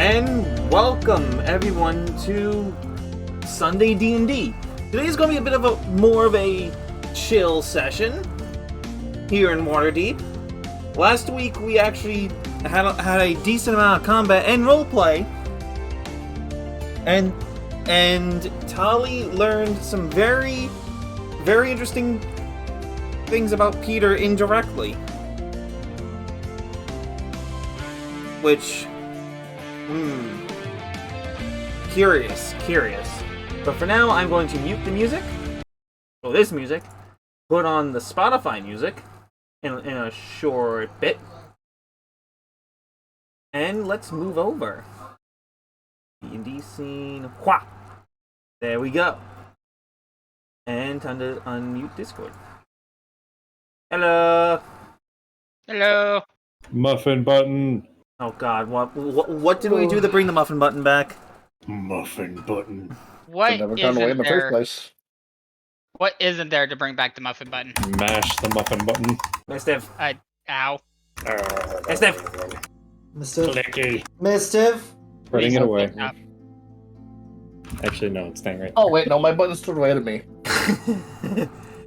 and welcome everyone to Sunday D&D. Today is going to be a bit of a more of a chill session here in Waterdeep. Last week we actually had a decent amount of combat and roleplay, and Tali learned some very interesting things about Peter indirectly, which curious. But for now, I'm going to mute the music. Well, this music. Put on the Spotify music in a short bit. And let's move over. D&D scene. Wha! There we go. And time to unmute Discord. Hello. Hello. Muffin button. Oh God! What did we do to bring the muffin button back? Muffin button. What It never gone away in the first place. What isn't there to bring back the muffin button? Mash the muffin button. Mistiff. Ow. Mistiff. Mistiff. Clicky. Mistiff. Putting it away. Up. Actually, no, it's staying right. Oh wait, no, my button's to the right of me.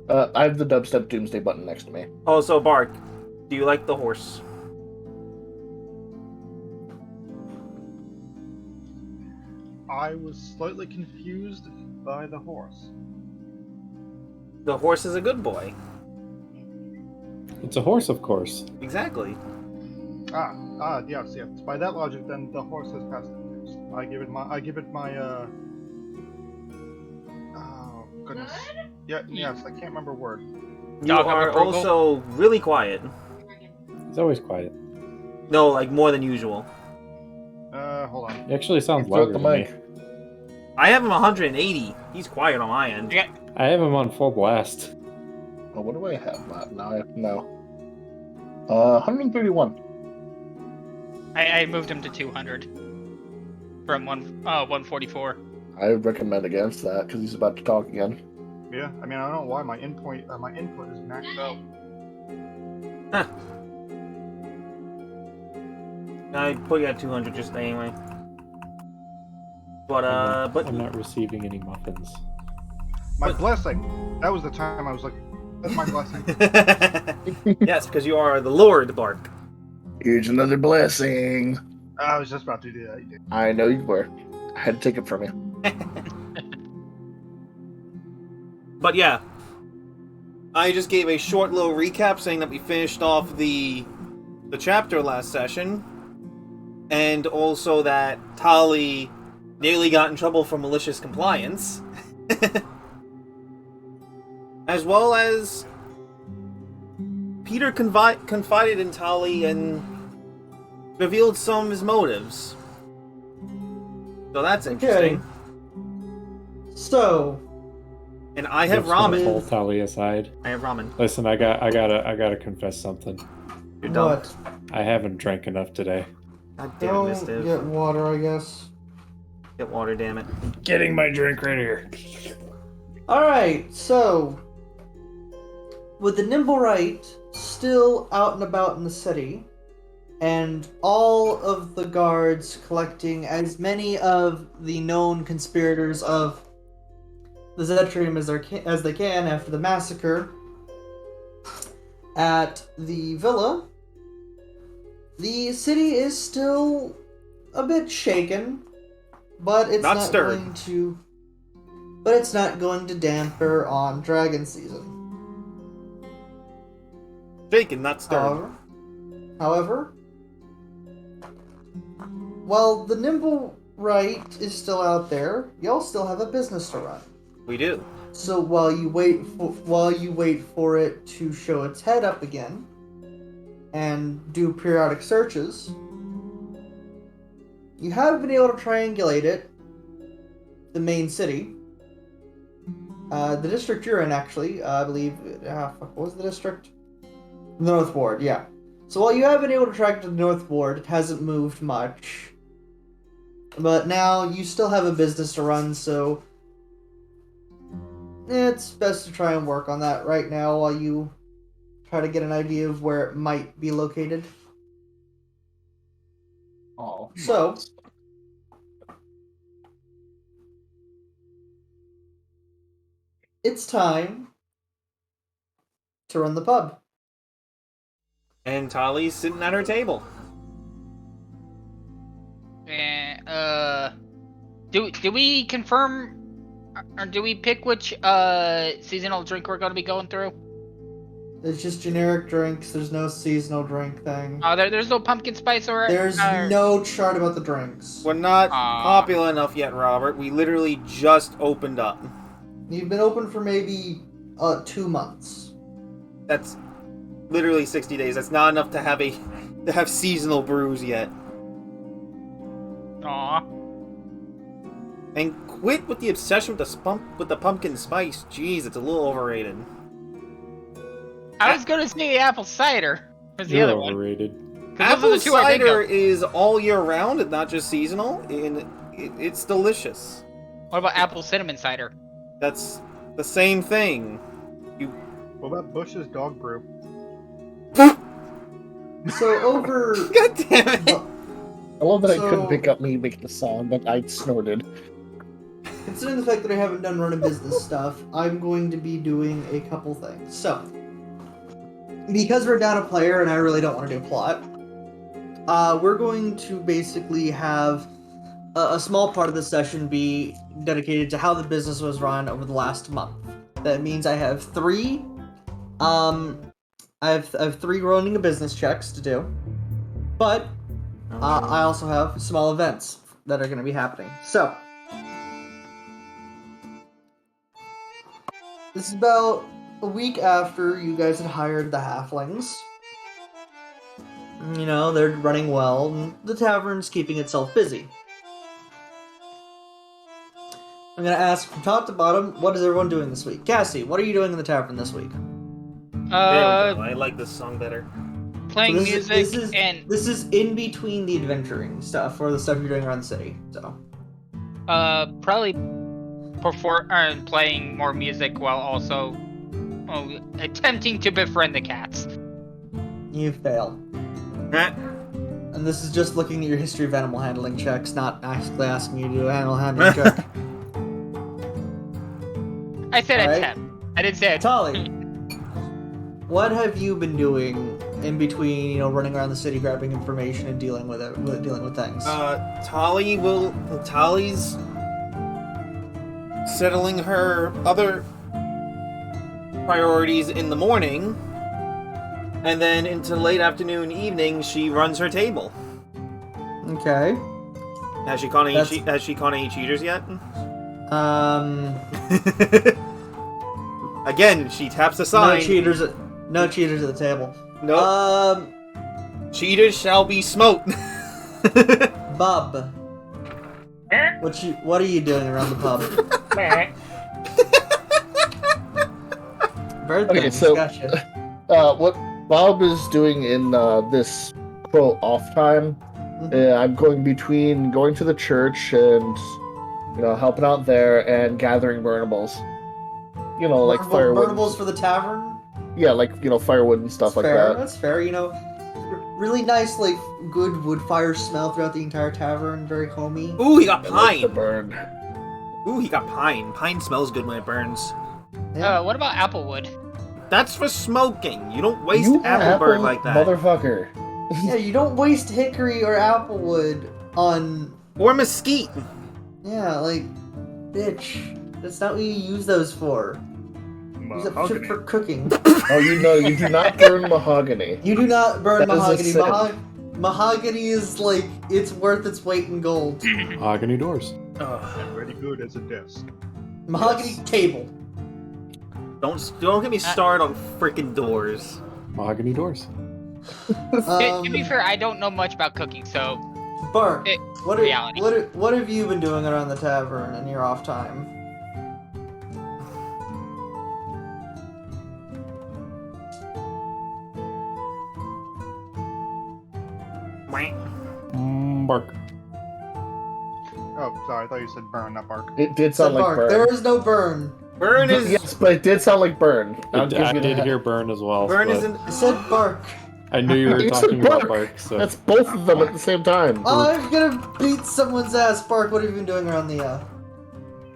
I have the dubstep doomsday button next to me. Also, Bark, do you like the horse? I was slightly confused by the horse. The horse is a good boy. It's a horse, of course. Exactly. Yes. By that logic, then the horse has passed the test. I give it my oh goodness. Yes, I can't remember a word. You Dog of are approval? also really quiet. He's always quiet. No, like more than usual. Hold on. He actually sounds Throw louder the than me. mic. I have him 180. He's quiet on my end. I have him on full blast. Oh, what do I have? Now I have to know. 131. I moved him to 200 from 144. I recommend against that because he's about to talk again. Yeah, I mean I don't know why my input is maxed out. Huh. I put you at 200 just anyway. But I'm not receiving any muffins. My blessing. That was the time I was like, that's my blessing. yes, because you are the Lord, Bark. Here's another blessing. I was just about to do that. You did. I know you were. I had to take it from you. But yeah, I just gave a short little recap saying that we finished off the chapter last session, and also that Tali nearly got in trouble for malicious compliance, as well as Peter confided in Tali and revealed some of his motives. So that's interesting. So, And I have Just gonna ramen. pull Tali aside. I have ramen. Listen, I gotta confess something. You're dumb. what? I haven't drank enough today. God damn it, Don't Mistiff. get water, I guess. Get water, damn it. Getting my drink right here. Alright, so, with the Nimble Right still out and about in the city, and all of the guards collecting as many of the known conspirators of the Zetrium as they can after the massacre at the villa, the city is still a bit shaken, but it's Not not stirred. going to. But it's not going to damper on dragon season. Shaken, not stirred. However, while the Nimble Right is still out there, y'all still have a business to run. We do. So while you wait for it to show its head up again, and do periodic searches, you have been able to triangulate it, the main city, the district you're in actually, I believe, what was the district? The North Ward, yeah. So while you have been able to track to the North Ward, it hasn't moved much. But now you still have a business to run, so it's best to try and work on that right now while you try to get an idea of where it might be located. Oh. So, it's time to run the pub. And Tali's sitting at her table. And do we confirm or do we pick which seasonal drink we're going to be going through? It's just generic drinks. There's no seasonal drink thing. Oh, there's no pumpkin spice or There's no chart about the drinks. We're not Aw. popular enough yet, Robert. We literally just opened up. You've been open for maybe 2 months. That's literally 60 days. That's not enough to have seasonal brews yet. Aw. And quit with the obsession with the pumpkin spice. Jeez, it's a little overrated. I was going to say apple cider. Was the You're other one? overrated. 'Cause those are Apple the two I think cider of. is all year round and not just seasonal, and it's delicious. What about apple cinnamon cider? That's the same thing. What about Bush's dog brew? So over. God damn it! I love that I So- couldn't pick up me making the sound, but I snorted. Considering the fact that I haven't done run a business stuff, I'm going to be doing a couple things. So, because we're down a player and I really don't want to do plot, we're going to basically have a small part of the session be dedicated to how the business was run over the last month. That means I have three, I have three running a business checks to do, but I also have small events that are going to be happening. So, this is about a week after you guys had hired the halflings. You know, they're running well, and the tavern's keeping itself busy. I'm gonna ask from top to bottom, what is everyone doing this week? Cassie, what are you doing in the tavern this week? There we go. I like this song better. Playing So this music is- and This is in between the adventuring stuff, or the stuff you're doing around the city, so. probably playing more music while also attempting to befriend the cats. You fail. Eh, And this is just looking at your history of animal handling checks, not actually asking you to do an animal handling check. I said Alright. attempt. I didn't say attempt. Tali, what have you been doing in between, you know, running around the city, grabbing information, and dealing with things? Tali's settling her other priorities in the morning, and then into late afternoon, evening, she runs her table. Okay. Has she caught any That's- has she caught any cheaters yet? Again, she taps the No sign. cheaters. No cheaters at the table. Nope. Cheaters shall be smote. Bub. What are you doing around the pub? Bird Okay, things, so- gotcha. What Bob is doing in this quote off time, I'm going between going to the church and helping out there and gathering burnables. Like firewood. Burnables for the tavern. Yeah, like firewood and stuff That's like fair. that. That's fair. Really nice, like good wood fire smell throughout the entire tavern. Very homey. Ooh, he got I like the pine. burn. Ooh, he got pine. Pine smells good when it burns. Yeah. What about applewood? That's for smoking. You don't waste You apple burn like that. motherfucker. Yeah, you don't waste hickory or applewood on. Or mesquite. Yeah, like, bitch. That's not what you use those for. Use that shit Mahogany. for cooking. Oh, you do not burn mahogany. You do not burn That is a mahogany. sin. Mahogany is like it's worth its weight in gold. Mahogany doors. Ugh. Very good as a desk. Mahogany Yes. table. Don't get me started on freaking doors. Mahogany doors. To be fair, I don't know much about cooking, so Bart, it- what reality. what have you been doing around the tavern in your off time? Bark. Oh, sorry, I thought you said burn, not bark. It did Said sound like Bart, burn. there is no burn. Burn is Yes, but it did sound like burn. I'll give I you did that. hear burn as well. burn but isn't. I said bark. I knew you were You said talking about bark. bark, so That's both of them at the same time. I'm gonna beat someone's ass. Bark, what have you been doing around the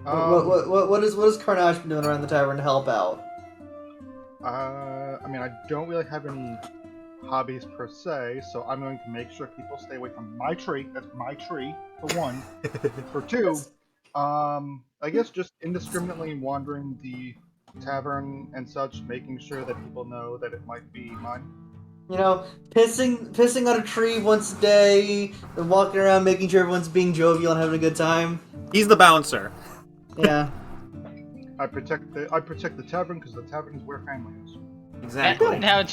What is Carnage been doing around the tavern to help out? I mean, I don't really have any hobbies per se, so I'm going to make sure people stay away from my tree. That's my tree, for one. For two, I guess just indiscriminately wandering the tavern and such, making sure that people know that it might be mine. You know, pissing on a tree once a day, and walking around making sure everyone's being jovial and having a good time. He's the bouncer. Yeah. I protect the tavern because the tavern is where family is. Exactly. Now,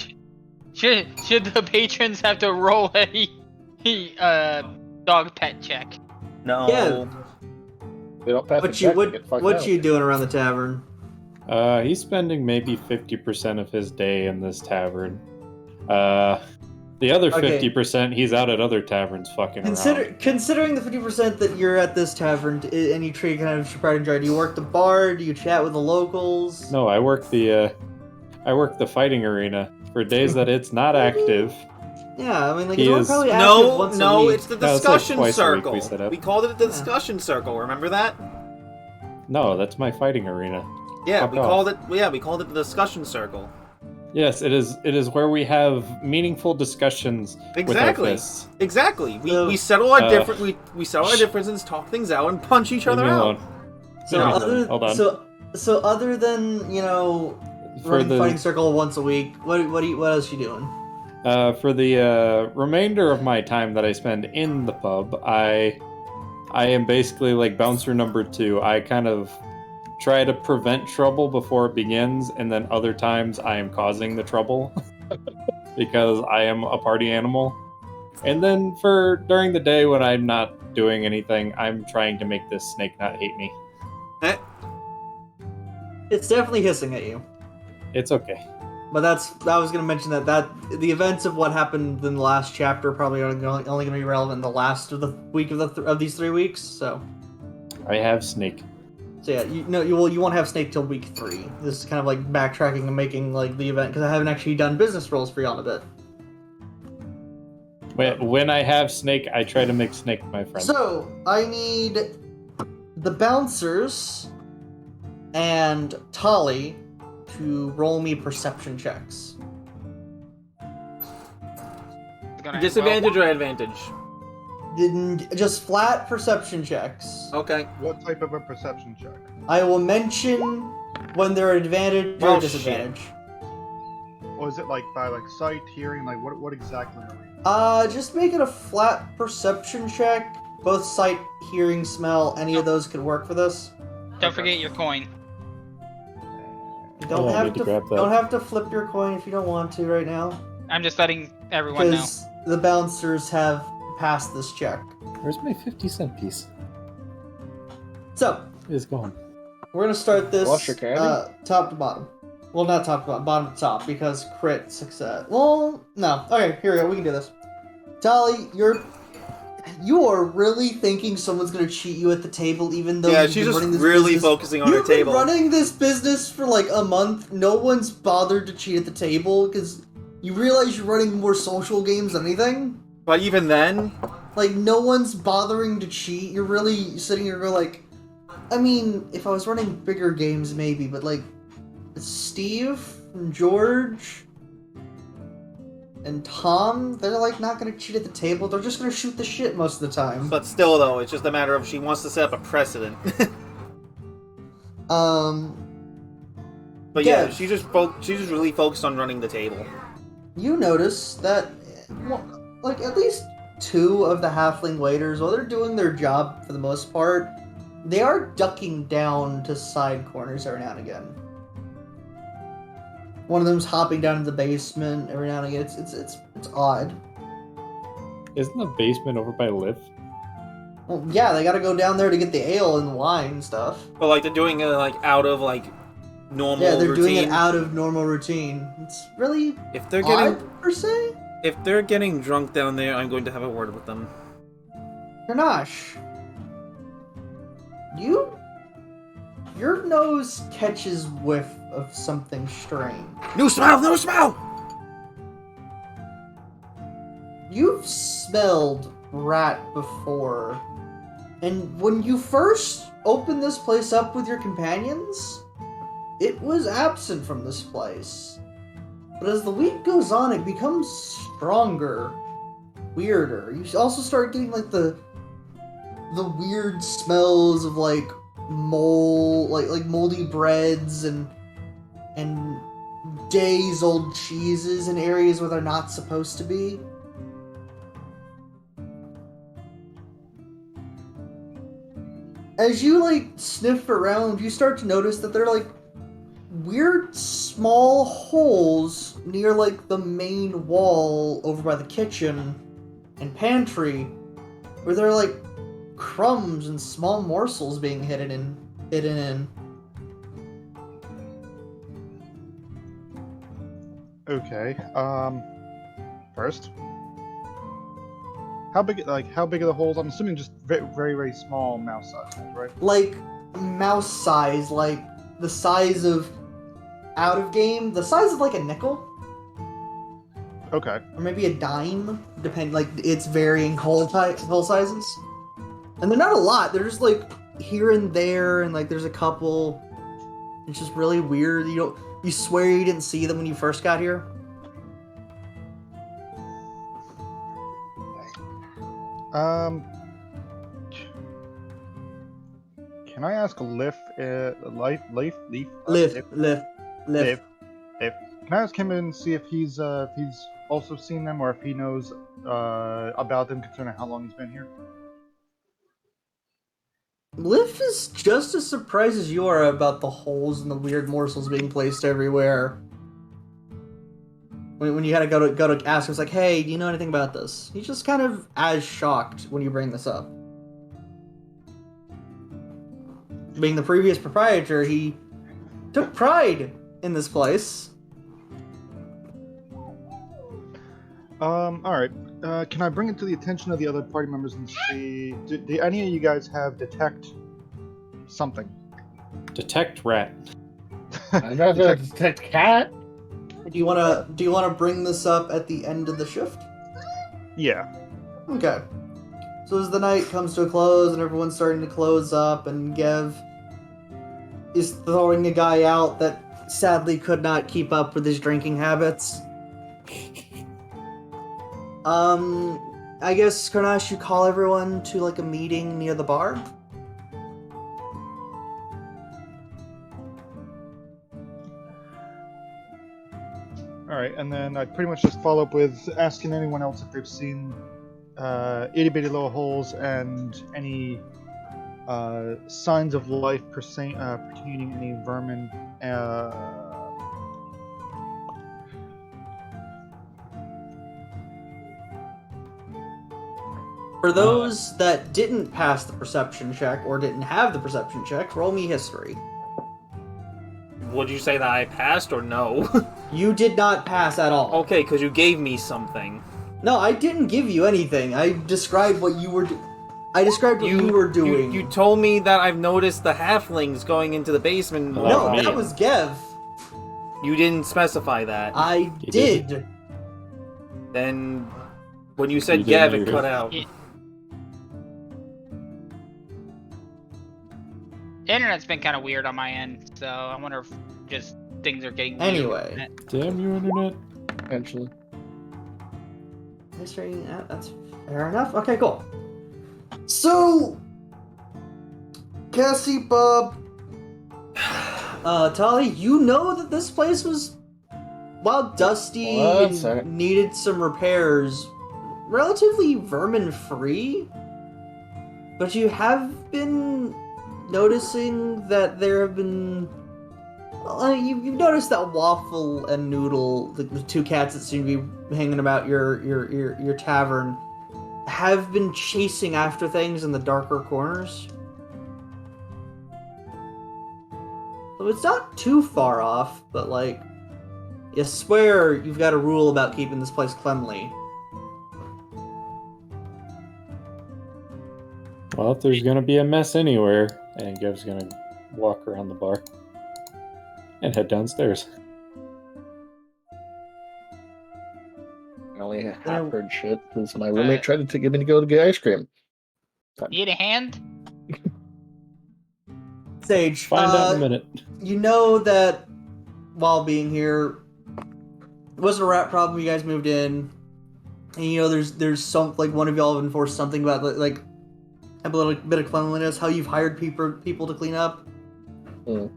should the patrons have to roll a dog pet check? No. Yeah. They don't pass the What check, they you get fucked what out. you doing around the tavern? He's spending maybe 50% of his day in this tavern. The other Okay. 50%, he's out at other taverns fucking around. Considering the 50% that you're at this tavern, and you treat kind of pride and joy, do you work the bar? Do you chat with the locals? No, I work the fighting arena. For days that it's not active, Yeah, I mean, like, He it's only is- probably active once a week. it's the No, it's like discussion twice a week circle. we set up. We called it the discussion circle. Remember that? no, that's my fighting arena. Yeah, Fuck we off. called it. Yeah, we called it the discussion circle. Yes, it is. It is where we have meaningful discussions with our Exactly. fists. Exactly. So- We settle our Uh, we settle our differences, talk things out, and punch each Leave other me out. alone. So Yeah, other hold on. so other than For running the fighting circle once a week, what else you doing? for the remainder of my time that I spend in the pub, I am basically like bouncer number 2. I kind of try to prevent trouble before it begins, and then other times I am causing the trouble because I am a party animal. And then for during the day when I'm not doing anything, I'm trying to make this snake not hate me. It's definitely hissing at you. It's okay. But I was gonna mention that the events of what happened in the last chapter probably are only gonna be relevant in the last of the week of these 3 weeks. So I have snake. yeah, you won't have Snake till week 3. This is kind of like backtracking and making like the event because I haven't actually done business rolls for you on a bit. When I have snake, I try to make snake my friend. So I need the bouncers and Tolly to roll me perception checks. Disadvantage or advantage? Just flat perception checks. Okay. What type of a perception check? I will mention when they're advantage or Well, disadvantage. Or is it like by like sight, hearing? Like what exactly are we? Just make it a flat perception check. Both sight, hearing, smell, any of those could work for this. Don't forget your coin. You don't Oh, I have need to to grab that. don't have to flip your coin if you don't want to right now, I'm just letting everyone know. because the bouncers have passed this check. Where's my 50-cent piece? So It's gone. we're gonna start this Wash your candy? top to bottom. Well, not top to bottom, bottom to top, because crit success. Well, no. Okay, here we go. We can do this. Tali, you are really thinking someone's gonna cheat you at the table, even though Yeah, you've she's been just running this really business. focusing on her You've been table. running this business for like a month. No one's bothered to cheat at the table because you realize you're running more social games than anything. But even then, Like, no one's bothering to cheat. You're really sitting here going like, I mean, if I was running bigger games, maybe, but like, Steve and George and Tom, they're like not gonna cheat at the table. They're just gonna shoot the shit most of the time. but still though, it's just a matter of she wants to set up a precedent. But yeah, Yeah. she's just really focused on running the table. You notice that, well, like, at least 2 of the halfling waiters, while they're doing their job for the most part, they are ducking down to side corners every now and again. One of them's hopping down to the basement every now and again. It's odd. Isn't the basement over by Liv? Well, yeah, they gotta go down there to get the ale and the wine and stuff. But like they're doing it like out of like normal Yeah, they're routine. doing it out of normal routine. It's really If they're getting odd, per se. if they're getting drunk down there, I'm going to have a word with them. Karnash, your nose catches whiff of something strange. No smell! No smell! You've smelled rat before, And when you first opened this place up with your companions, it was absent from this place. But as the week goes on, it becomes stronger, weirder. You also start getting like the weird smells of like mold, like moldy breads and days old cheeses in areas where they're not supposed to be. As you like sniff around, you start to notice that there are like weird small holes near like the main wall over by the kitchen and pantry where there are like crumbs and small morsels being hidden in. Okay. First, how big are the holes? I'm assuming just very, very, very small mouse size holes, right? Like mouse size, like the size of out of game, the size of like a nickel Okay. or maybe a dime, depending like its varying hole sizes. And they're not a lot. They're just like here and there, and like there's a couple. It's just really weird. You swear you didn't see them when you first got here. Can I ask Leaf? Leaf? Can I ask him and see if he's also seen them or if he knows about them, concerning how long he's been here? Liff is just as surprised as you are about the holes and the weird morsels being placed everywhere. When you had to go to ask him, it's like, hey, do you know anything about this? He's just kind of as shocked when you bring this up. Being the previous proprietor, he took pride in this place. Alright. Can I bring it to the attention of the other party members and see... Do any of you guys have detect something? Detect rat. I got to detect cat. Do you wanna bring this up at the end of the shift? Yeah. Okay. So as the night comes to a close and everyone's starting to close up, and Gev is throwing a guy out that sadly could not keep up with his drinking habits. I guess, Karnash, you call everyone to like a meeting near the bar? Alright, and then I'd pretty much just follow up with asking anyone else if they've seen itty bitty little holes and any signs of life pertaining any vermin. For those that didn't pass the perception check or didn't have the perception check, roll me history. Would you say that I passed or no? You did not pass at all. Okay, because you gave me something. No, I didn't give you anything. I described what you were doing. You told me that I've noticed the halflings going into the basement. No, me. that was Gev. You didn't specify that. I You did. did. Then, when you said You Gev, didn't it cut out. Yeah. The internet's been kind of weird on my end, so I wonder if just things are getting weird. Anyway. Damn you, internet. Eventually. History, yeah, that's fair enough. Okay, cool. So, Cassie, Bob, Tali, you know that this place was, while dusty One second. and needed some repairs, relatively vermin-free, but you have been noticing that there have been... You've noticed that Waffle and Noodle, the two cats that seem to be hanging about your tavern, have been chasing after things in the darker corners. So it's not too far off, but like, you swear you've got a rule about keeping this place cleanly. Well, if there's gonna be a mess anywhere, and Gev's gonna walk around the bar and head downstairs. I only half heard shit because my roommate tried to get me to go to get ice cream. Need a hand? Sage, Find out in a minute. you know that while being here, it wasn't a rat problem. You guys moved in, and you know there's some like one of y'all have enforced something about like have a little bit of cleanliness. How you've hired people to clean up. Mm.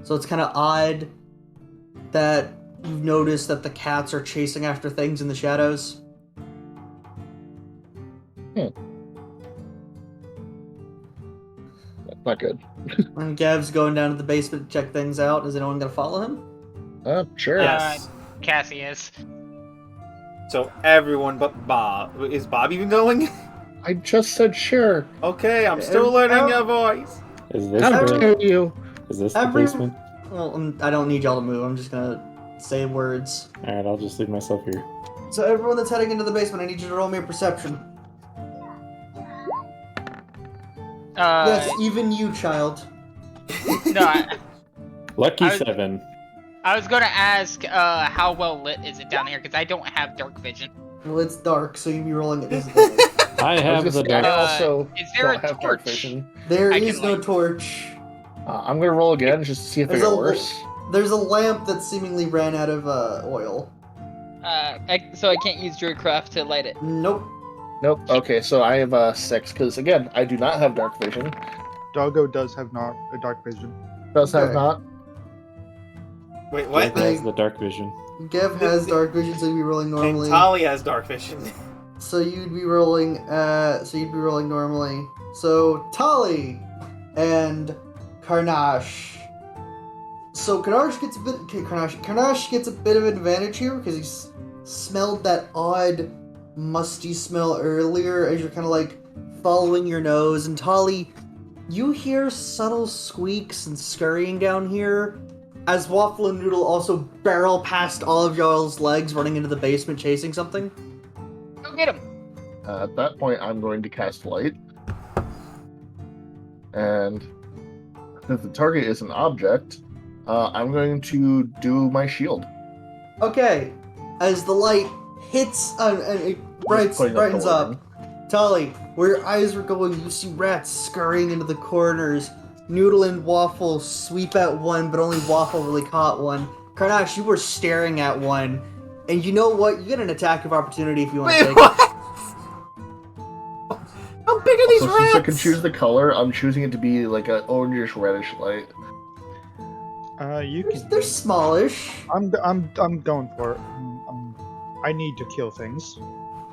So it's kind of odd that you've noticed that the cats are chasing after things in the shadows. That's not good. And Gav's going down to the basement to check things out. Is anyone gonna follow him? Sure. Yes. Cassius. So everyone but Bob. Is Bob even going? I just said sure. Okay, I'm still learning your voice. Is this How the, dare you? is this the Every- basement? Well, I don't need y'all to move. I'm just gonna say words. Alright, I'll just leave myself here. So everyone that's heading into the basement, I need you to roll me a perception. Yes, even you, child. No, Lucky I was- 7. I was gonna ask, how well lit is it down here? Because I don't have dark vision. Well, it's dark, so you'd be rolling at disadvantage. I have the I dark. also Is there don't a have dark torch? vision. There I is can, no like- torch. I'm gonna roll again just to see if it There's got a- worse. There's a lamp that seemingly ran out of oil. So I can't use Druidcraft to light it. Nope. Nope. Okay, so I have 6 because again I do not have dark vision. Doggo does have not a dark vision. Does have Okay. not. Wait, Jack what? has the dark vision. Gev has dark vision, so you'd be rolling And normally. Tali has dark vision. So you'd be rolling. Normally. So Tali and Karnash. So Karnash gets a bit. Okay, Karnash gets a bit of an advantage here because he smelled that odd, musty smell earlier as you're kind of like following your nose. And Tali, you hear subtle squeaks and scurrying down here as Waffle and Noodle also barrel past all of y'all's legs, running into the basement, chasing something. Go get him. At that point, I'm going to cast light, and if the target is an object, I'm going to do my shield. Okay, as the light hits and it Putting brightens the up, lighting. Tali, where your eyes were going, you see rats scurrying into the corners. Noodle and Waffle sweep at one, but only Waffle really caught one. Karnash, you were staring at one, and you know what? You get an attack of opportunity if you want to Wait, take what? How big are these So since I rats? can choose the color, I'm choosing it to be like an orangish reddish light. You it. can. They're smallish. I'm going for it. I need to kill things.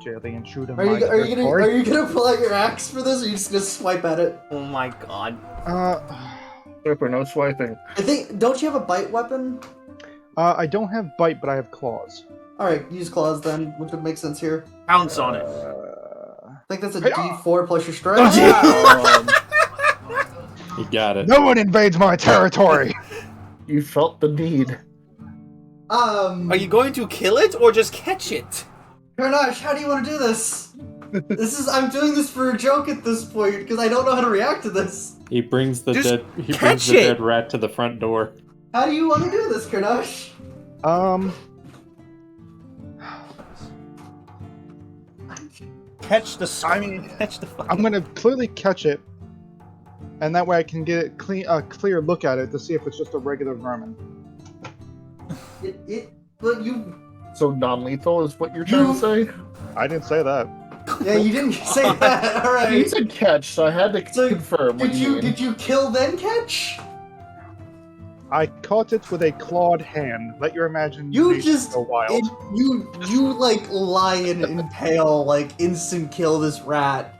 Jelly and shoot them. Are you gonna pull out your axe for this, or are you just gonna swipe at it? Oh my god. Super, no swiping. I think. Don't you have a bite weapon? I don't have bite, but I have claws. All right, use claws then, which would make sense here. Pounce on it. I think that's a Hey, D4 plus your strength. Oh, gee. You got it. No one invades my territory. You felt the need. Are you going to kill it or just catch it? Karnash, how do you want to do this? I'm doing this for a joke at this point because I don't know how to react to this. He brings the Just dead. He catch brings the it! dead rat to the front door. How do you want to do this, Karnash? Catch the I mean, catch the fucking... I'm gonna clearly catch it, and that way I can get a clear look at it to see if it's just a regular vermin. But you, So non-lethal is what you're trying to say? I didn't say that. yeah, you didn't say that. All You right. said catch, so I had to So, confirm what you mean. Did you kill then catch? I caught it with a clawed hand. Let your imagination You just go wild. you like lion impale like instant kill this rat.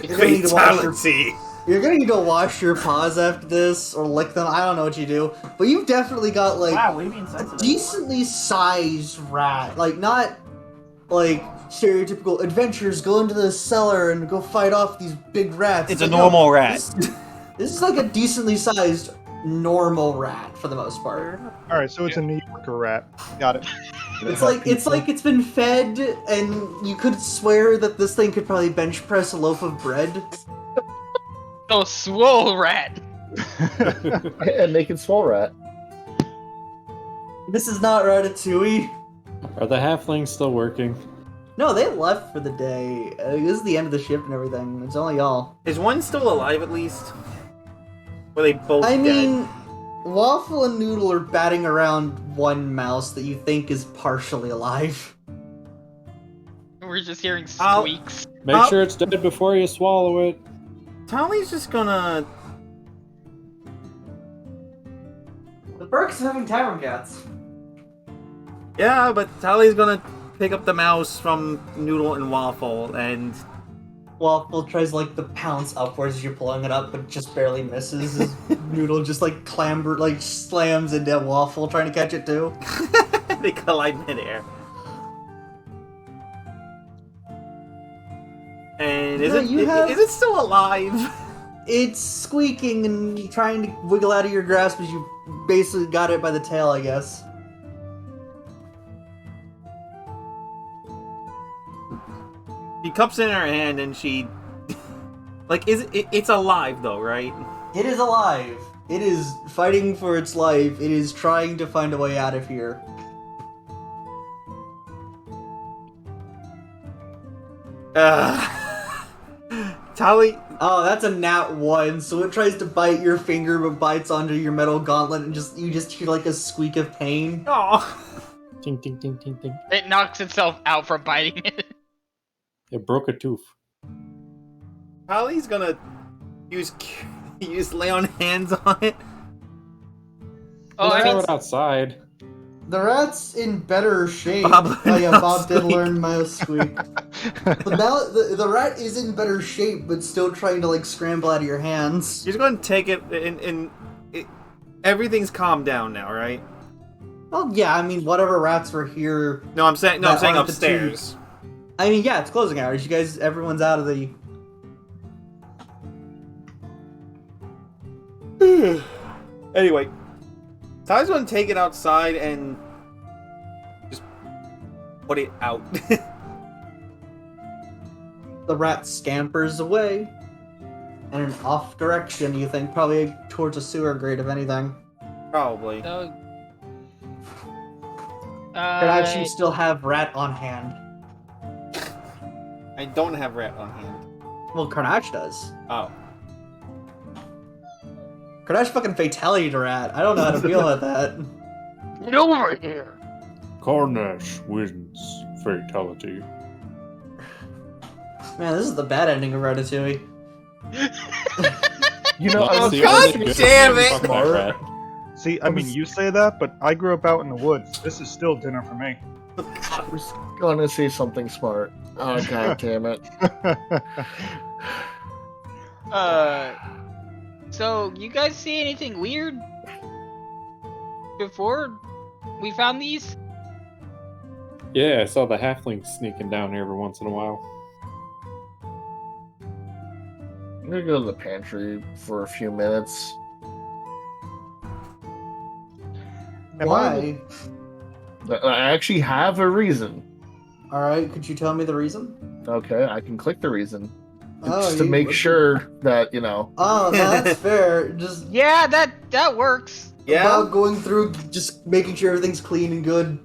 You're gonna need to wash your Fatality. You're gonna need to wash your paws after this, or lick them. I don't know what you do, but you've definitely got like Wow, what are you being a sensitive? decently sized rat. Like not like stereotypical adventurers go into the cellar and go fight off these big rats. It's a like, no, normal rat. This is like a decently sized normal rat for the most part. All right, so it's a New Yorker rat. Got it. It's like it's been fed, and you could swear that this thing could probably bench press a loaf of bread. Oh, swole rat. And naked swole rat. This is not Ratatouille. Are the halflings still working? No, they left for the day. This is the end of the shift and everything. It's only y'all. Is one still alive at least? Were they both I dead? mean, Waffle and Noodle are batting around one mouse that you think is partially alive. We're just hearing I'll- squeaks. Make sure it's dead before you swallow it. Tali's just gonna... The perks of having tavern cats. Yeah, but Tali's gonna pick up the mouse from Noodle and Waffle, and... Waffle tries like to pounce upwards as you're pulling it up, but just barely misses. As Noodle just like slams into Waffle trying to catch it too. they collide midair. And is No, it you have- is it still alive? It's squeaking and trying to wiggle out of your grasp as you basically got it by the tail, I guess. She cups it in her hand and she... like, it's alive though, right? It is alive. It is fighting for its life. It is trying to find a way out of here. Tali... Oh, that's a nat 1, so it tries to bite your finger but bites onto your metal gauntlet and you just hear like a squeak of pain. Oh. Ting, ting, ting, ting, ting. It knocks itself out from biting it. It broke a tooth. Tali's gonna use lay on hands on it. Oh, I Throw mean, it outside. The rat's in better shape. Bob Oh yeah, learned Bob did mouse learn mouse squeak. But now the rat is in better shape, but still trying to like scramble out of your hands. She's gonna take it and everything's calmed down now, right? Well, yeah, I mean, whatever rats were here. No, I'm saying That aren't the upstairs. I mean, yeah, it's closing hours. You guys, everyone's out of the. Anyway, Ty's gonna take it outside and just put it out. The rat scampers away in an off direction. You think probably towards a sewer grate, if anything. Probably. so, Could actually still have rat on hand. I don't have rat on hand. Well, Carnage does. Oh. Carnage fucking fatality to rat. I don't know how to feel about that. get over here. Carnage wins fatality. Man, this is the bad ending of Ratatouille. You know, Let's I was see God what the good damn thing it! is about rat. See, I mean, you say that, but I grew up out in the woods. This is still dinner for me. I was gonna say something smart. Oh god damn it! So you guys see anything weird before we found these? Yeah, I saw the halflings sneaking down here every once in a while. I'm gonna go to the pantry for a few minutes. Am Why? I actually have a reason. Alright, could you tell me the reason? Okay, I can click the reason. Oh, Just to you- make sure that, you know. Oh, no, that's fair. Just Yeah, that works. Yeah? about going through, just making sure everything's clean and good.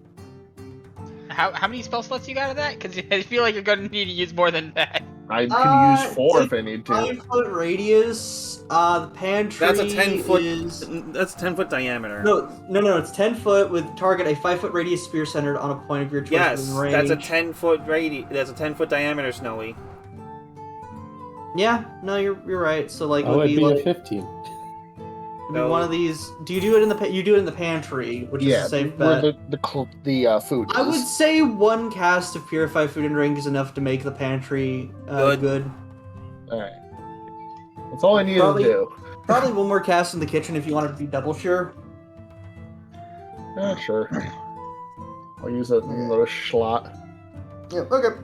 How many spell slots you got of that? Because I feel like you're gonna need to use more than that. I can use 4 it's if I need to. 5-foot radius. The pantry That's a 10-foot. is... That's 10-foot diameter. No, it's 10 foot with target a 5-foot radius spear centered on a point of your choice Yes, within range. that's a 10-foot radius. That's a 10-foot diameter, Snowy. Yeah, no, you're right. So like, Oh, would it'd be be like a 15. would be one of these. Do you do it in the you do it in the pantry, which Yeah, is a safe where bet. the food is. I would say one cast of Purify Food and Drink is enough to make the pantry good. Alright. That's all I needed Probably- to do. Probably one more cast in the kitchen if you wanted to be double sure. Yeah, sure. I'll use another slot. Yeah, okay.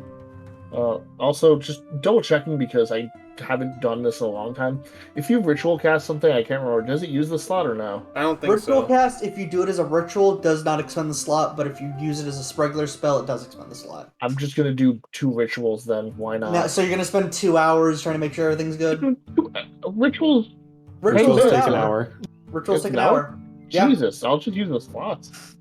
Also, just double checking because I haven't done this in a long time. If you ritual cast something, I can't remember, does it use the slot or no? I don't think Ritual so. cast, if you do it as a ritual, does not expend the slot, but if you use it as a regular spell, it does expend the slot. I'm just gonna do 2 rituals then. Why not? Now, so you're gonna spend 2 hours trying to make sure everything's good? Rituals. Rituals Rituals take take an an hour. Rituals Take take an an hour. Yeah. Jesus, I'll just use the slots.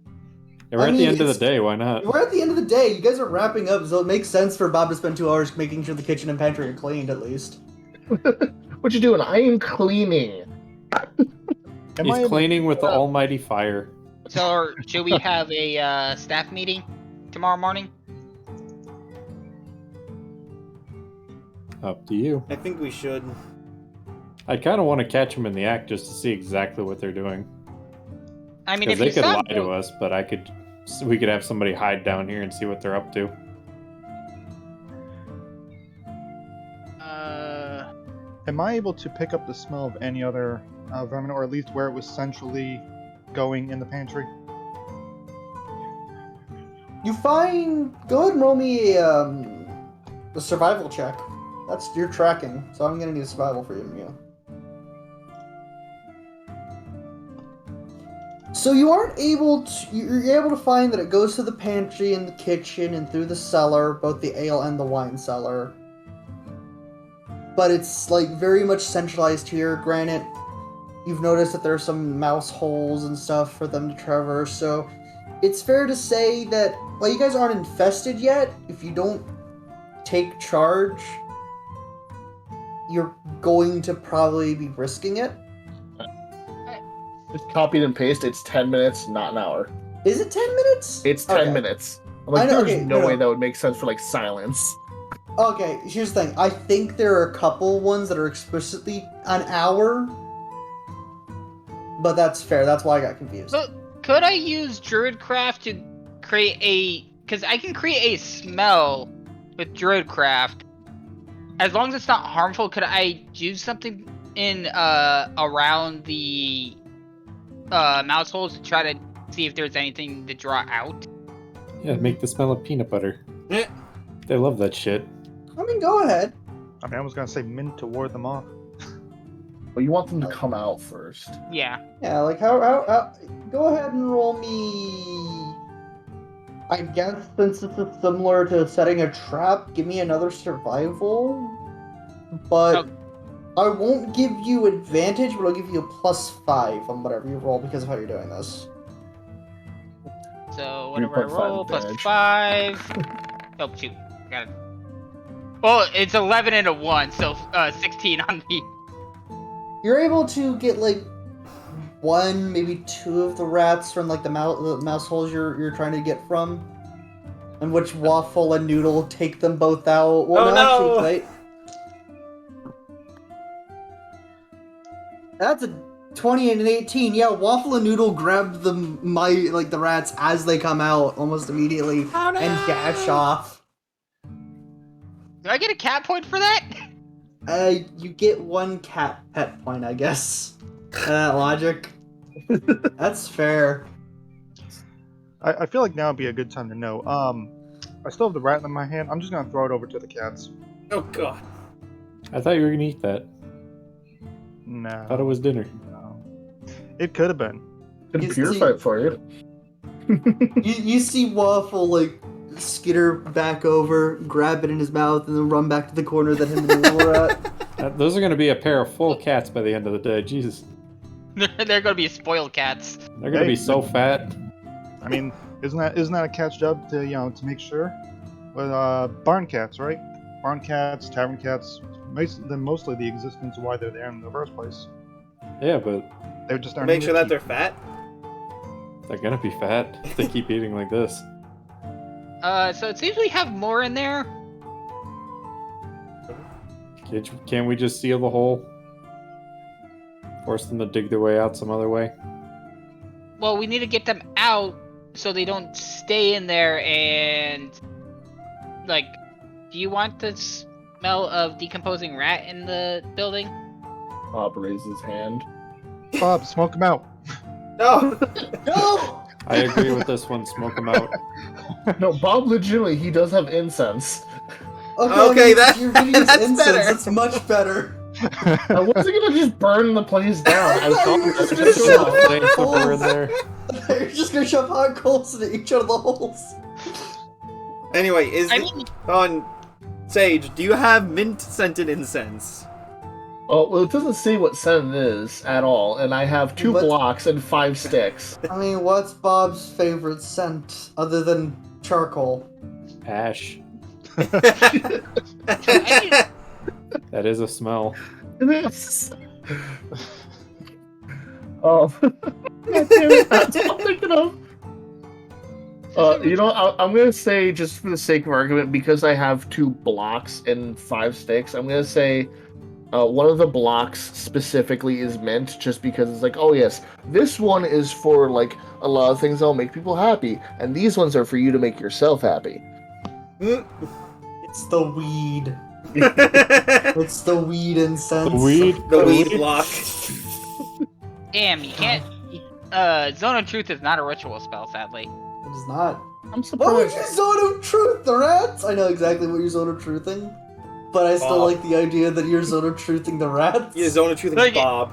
Yeah, we're I at the mean, end of the it's- day. Why not? We're at the end of the day. You guys are wrapping up, so it makes sense for Bob to spend 2 hours making sure the kitchen and pantry are cleaned at least. What you doing? I am cleaning. Am He's I able- cleaning with the almighty fire. So, should we have a staff meeting tomorrow morning? Up to you. I think we should. I kind of want to catch them in the act just to see exactly what they're doing. I mean, Because if they you could lie said to us, but we could have somebody hide down here and see what they're up to. Am I able to pick up the smell of any other vermin, or at least where it was centrally going in the pantry? You find. Go ahead and roll me a survival check. That's your tracking, so I'm gonna need a survival for you. So you aren't able to. You're able to find that it goes to the pantry and the kitchen and through the cellar, both the ale and the wine cellar. But it's like very much centralized here. Granted, you've noticed that there are some mouse holes and stuff for them to traverse. So it's fair to say that while you guys aren't infested yet, if you don't take charge, you're going to probably be risking it. Just copied and paste. It's 10 minutes, not an hour. Is it 10 minutes? It's 10 Okay. minutes. I'm like, I know, there's okay, no no. way that would make sense for like silence. Okay, here's the thing. I think there are a couple ones that are explicitly an hour. But that's fair. That's why I got confused. So, could I use Druidcraft to create a... Because I can create a smell with Druidcraft. As long as it's not harmful, could I use something in around the mouse holes to try to see if there's anything to draw out? Yeah, make the smell of peanut butter. Eh. They love that shit. I mean, go ahead. I mean, I was gonna say mint to ward them off. But you want them to come out first. Yeah. Yeah, like how go ahead and roll me. I guess since this is similar to setting a trap, give me another survival. But I won't give you advantage, but I'll give you a +5 on whatever you roll because of how you're doing this. So whatever I 3.5 roll, advantage. +5. Oh shoot, got it. Well, it's 11 and a 1, so 16 on me. You're able to get like 1, maybe 2 of the rats from like the mouse holes you're trying to get from, and which Waffle and Noodle take them both out. Well, Oh, no! actually, wait. That's a 20 and an 18. Yeah, Waffle and Noodle grab the rats as they come out almost immediately Oh, no! and dash off. Do I get a cat point for that? You get 1 cat pet point, I guess. Logic. That's fair. I feel like now would be a good time to know. I still have the rat in my hand. I'm just gonna throw it over to the cats. Oh god. I thought you were gonna eat that. No. I thought it was dinner. No. It could have been. Can You purify it for you. You see Waffle like skitter back over, grab it in his mouth, and then run back to the corner that him and Noodle were at. Those are gonna be a pair of full cats by the end of the day. Jesus. They're gonna be spoiled cats. They're gonna be so fat. I mean, isn't that a cat's job to to make sure? With barn cats, right? Barn cats, tavern cats, mostly the existence of why they're there in the first place. Yeah, but They're just Make sure that they're fat. they're gonna be fat if they keep eating like this. So it seems we have more in there. Can't we just seal the hole? Force them to dig their way out some other way? Well, we need to get them out so they don't stay in there and... Like, do you want the smell of decomposing rat in the building? Bob raises his hand. Bob, smoke them out. No! No! I agree with this one. Smoke them out. No, Bob legitimately, he does have incense. Okay, you're gonna use that's incense. better. That's much better. I wasn't gonna just burn the place down. I thought you were was just just gonna gonna Flames over in there. You're just gonna shove hot coals into each of the holes. Anyway, I mean, on Sage, do you have mint scented incense? Oh, well, it doesn't say what scent it is at all, and I have 2 What's- blocks and 5 sticks. I mean, what's Bob's favorite scent other than charcoal? Ash. I That is a smell. It is. Oh, God damn it, that's what I'm thinking of. I'm gonna say, just for the sake of argument, because I have 2 blocks and 5 sticks, I'm gonna say one of the blocks specifically is mint, just because it's like, oh yes, this one is for like a lot of things that'll make people happy, and these ones are for you to make yourself happy. It's the weed. It's the weed incense. The weed block. Damn, you can't. Zone of Truth is not a ritual spell, sadly. It is not. I'm What would surprised. you zone of truth, the rats? I know exactly what you're zone of truthing, but I still Bob. like the idea that you're zone of truthing the rats. Yeah, Zone of Truth Like- Bob.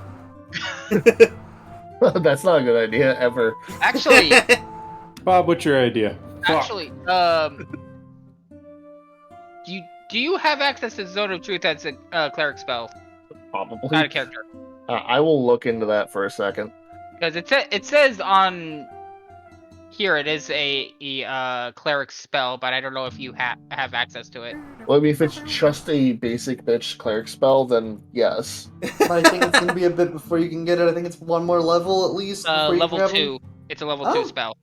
That's not a good idea ever. Actually, Bob, what's your idea? actually, do you have access to Zone of Truth as a cleric spell, Probably. not a character? I will look into that for a second. Because it says on here it is a cleric spell, but I don't know if you have access to it. Well, I mean, if it's just a basic bitch cleric spell, then yes. But I think it's gonna be a bit before you can get it. I think it's one more level at least. before you Level can have 2. it. It's a level Oh. 2 spell.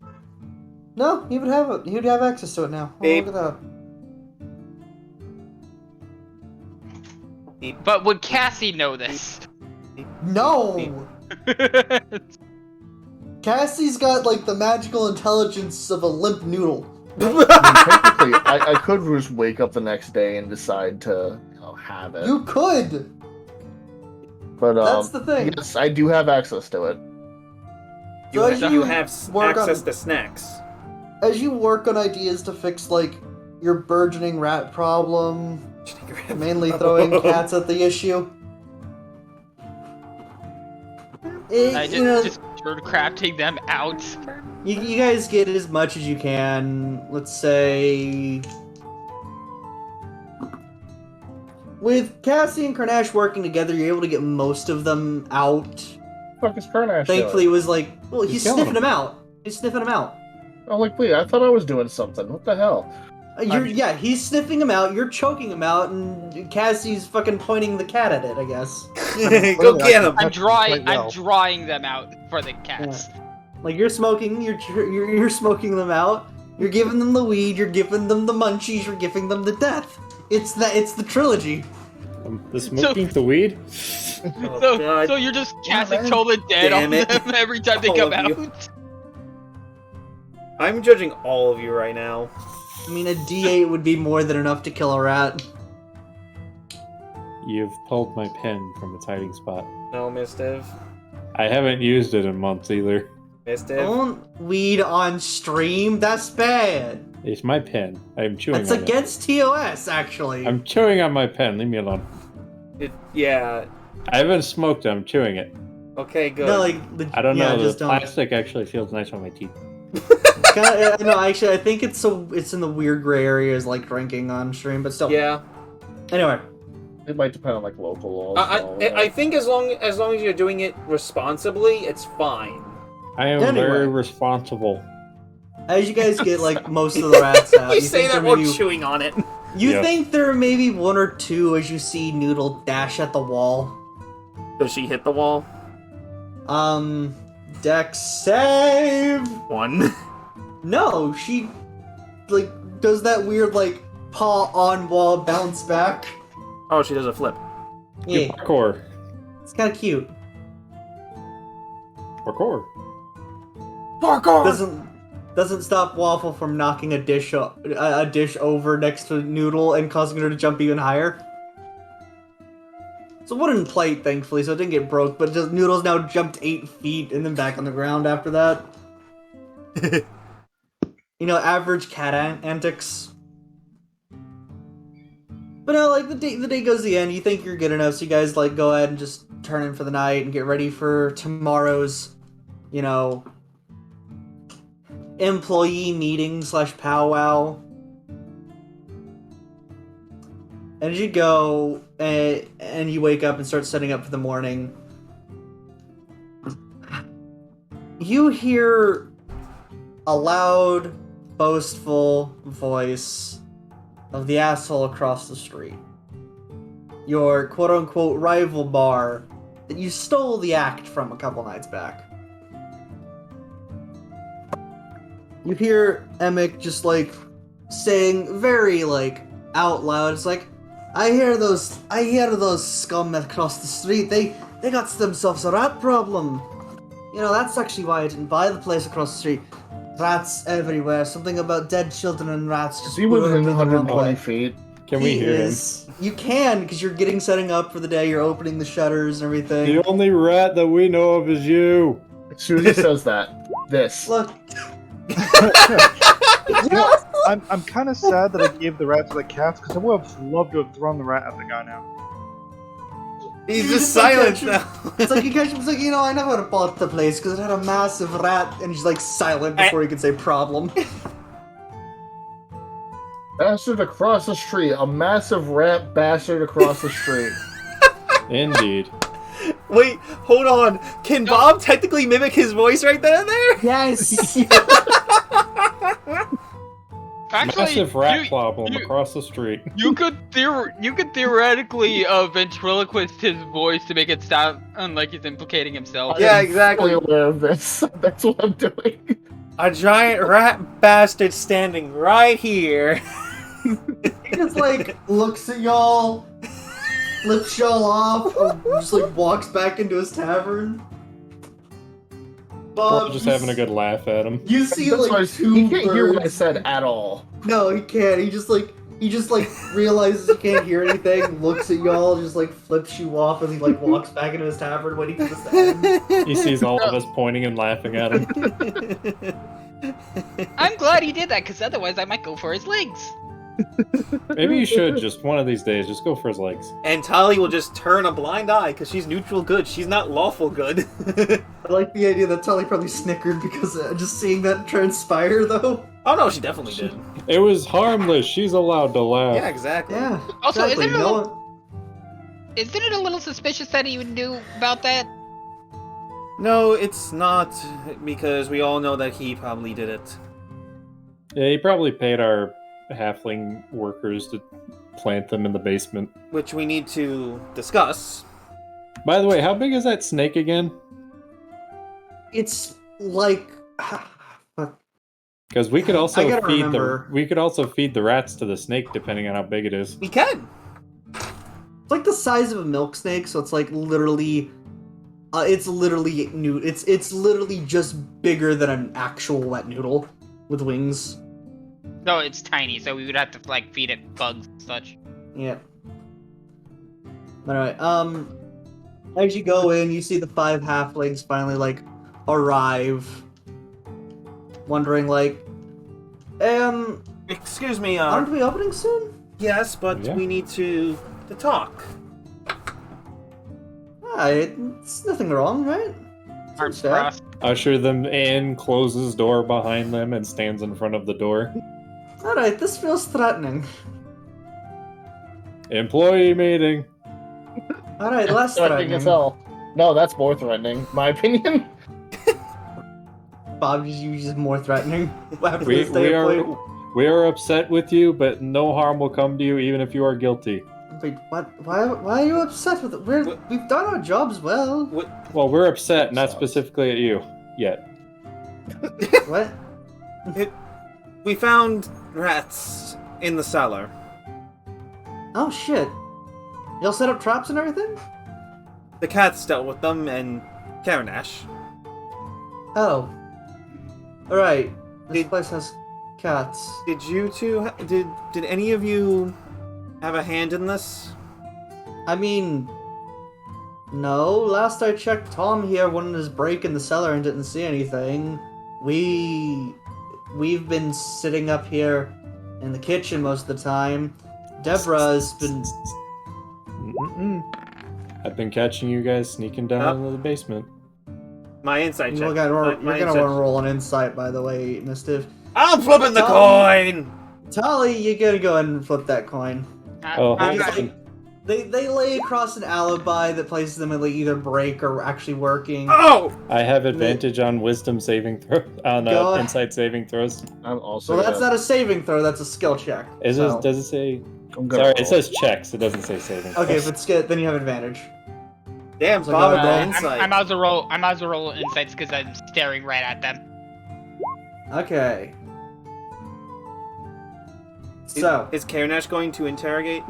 No, he would have it. He would have access to it now. Oh, Babe. look at But would Cassie know this? that. No. Cassie's got like the magical intelligence of a limp noodle. I mean, technically, I could just wake up the next day and decide to have it. You could. But That's the thing. yes, I do have access to it. You, So have, as you have work access on- to snacks. As you work on ideas to fix like your burgeoning rat problem, mainly throwing cats at the issue. Just crafting them out. You guys get as much as you can. Let's say, with Cassie and Karnash working together, you're able to get most of them out. Fuck is Karnash Thankfully, it was like, well, He's he's killing sniffing them. them out. He's sniffing them out. I'm like, wait, I thought I was doing something. What the hell? Yeah, he's sniffing them out. You're choking them out, and Cassie's fucking pointing the cat at it. I guess. Go get him. I'm drawing. quite well. I'm drawing them out for the cats. Like you're smoking, you're smoking them out. You're giving them the weed. You're giving them the munchies. You're giving them the death. It's the trilogy. The smoking the weed? Oh, So, God. so you're just casting man. total dead Damn on it. them every time they All come of out. you. I'm judging all of you right now. I mean, a D8 would be more than enough to kill a rat. You've pulled my pen from its hiding spot. No, Mistiff. I haven't used it in months either. Mistiff. Don't weed on stream. That's bad. It's my pen. I'm chewing That's on it. against TOS, actually. I'm chewing on my pen. Leave me alone. Yeah. I haven't smoked it. I'm chewing it. Okay, good. No, like I don't yeah, know. The just don't. plastic actually feels nice on my teeth. No, actually, I think it's in the weird gray areas like drinking on stream, but still. Yeah. Anyway, It might depend on like local laws. I think as long as you're doing it responsibly, it's fine. I am Anyway. very responsible. as you guys get like most of the rats out, We you say think that there while may be- chewing on it. You Yeah. think there may be one or two as you see Noodle dash at the wall. Does she hit the wall? Dex save. 1. No, she like does that weird like paw on wall bounce back. Oh, she does a flip. Yeah, Parkour. it's kind of cute. Parkour. Parkour! Doesn't stop Waffle from knocking a dish over next to Noodle and causing her to jump even higher. It's a wooden plate, thankfully, so it didn't get broke. But just Noodle's now jumped 8 feet and then back on the ground after that. You know, average cat antics. But no, like the day goes to the end. You think you're good enough, so you guys like go ahead and just turn in for the night and get ready for tomorrow's, you know, employee meeting / powwow. And as you go, and you wake up and start setting up for the morning, you hear a loud, boastful voice of the asshole across the street. Your quote-unquote rival bar that you stole the act from a couple nights back. You hear Emick just like saying very like out loud, it's like, I hear those scum across the street, they got themselves a rat problem. You know, that's actually why I didn't buy the place across the street. Rats everywhere, something about dead children and rats just Is he within the wrong 120 way. feet? Can we hear him? You can, because you're setting up for the day, you're opening the shutters and everything. The only rat that we know of is you. As soon as he says that, this. Look, You know, I'm kind of sad that I gave the rat to the cats because I would have loved to have thrown the rat at the guy now. He's You just just like silent catch now. it's like you catch him, it's like, you know, I know how to bought the place because it had a massive rat, and he's like silent before he can say problem. Bastard across the street. A massive rat bastard across the street. Indeed. Wait, hold on. Can Bob technically mimic his voice right then and there? Yes! Actually, Massive rat you, problem you- across the street. you could theoretically ventriloquist his voice to make it sound like he's implicating himself. Yeah, I'm exactly. fully aware of this. That's what I'm doing. A giant rat bastard standing right here. He just like looks at y'all, flips y'all off, and just like walks back into his tavern. We're Bob, just you having a good laugh at him. You see That's why like two he can't hear what I birds. said at all. No, he can't. He just like realizes he can't hear anything, looks at y'all, just like flips you off, and he like walks back into his tavern waiting for this to end. He sees all of us pointing and laughing at him. I'm glad he did that, because otherwise I might go for his legs. Maybe you should just one of these days just go for his legs. And Tali will just turn a blind eye because she's neutral good. She's not lawful good. I like the idea that Tully probably snickered because just seeing that transpire, though. Oh no, she definitely did. It was harmless. She's allowed to laugh. Yeah, exactly. Yeah. Also, exactly. isn't it a No little- one- Isn't it a little suspicious that he would knew about that? No, it's not because we all know that he probably did it. Yeah, he probably paid our halfling workers to plant them in the basement. Which we need to discuss. By the way, how big is that snake again? It's like. Because we could I also gotta feed remember. the rats to the snake depending on how big it is. We can. It's like the size of a milk snake, so it's like literally. It's literally new. It's literally just bigger than an actual wet noodle with wings. No, it's tiny, so we would have to like feed it bugs and such. Yeah. But anyway, as you go in, you see the 5 halflings finally like arrive, wondering like, Excuse me, aren't we opening soon? yes, but Yeah. we need to talk. It's nothing wrong, right? Arms Seems fair. crossed. Usher them in, closes door behind them, and stands in front of the door. All right, this feels threatening. Employee meeting. All right, less Threatening as hell. No, that's more threatening, my opinion. Bob, you just more threatening after We, this day we of are play. we are upset with you, but no harm will come to you, even if you are guilty. Wait, what? Why are you upset with it? We've done our jobs well. Well, we're upset, not specifically at you yet. What? We found rats in the cellar. Oh shit! Y'all set up traps and everything? The cats dealt with them, and Karanash. Oh. Alright. This Did- place has cats. Did you two? Did any of you have a hand in this? I mean, no. Last I checked, Tom here wanted his break in the cellar and didn't see anything. We've been sitting up here in the kitchen most of the time. Deborah's been. Mm-mm. I've been catching you guys sneaking down Oh. into the basement. My insight check. You're gonna My want insight- to roll an insight, by the way, Mistiff. I'm flipping the Tom. coin. Tali, you gotta go ahead and flip that coin. Oh, I'm It's not- like, They lay across an alibi that places them at like either break or actually working. Oh! I have advantage on wisdom saving throw on Go ahead. insight saving throws. I'm also. So that's not a saving throw, that's a skill check. Does it say? Sorry, it says checks. It doesn't say saving. Okay, throws. if it's good, then you have advantage. Damn, So Bob go with ahead. the insight. I might as well roll insights because I'm staring right at them. Okay. So, Is Karnash going to interrogate?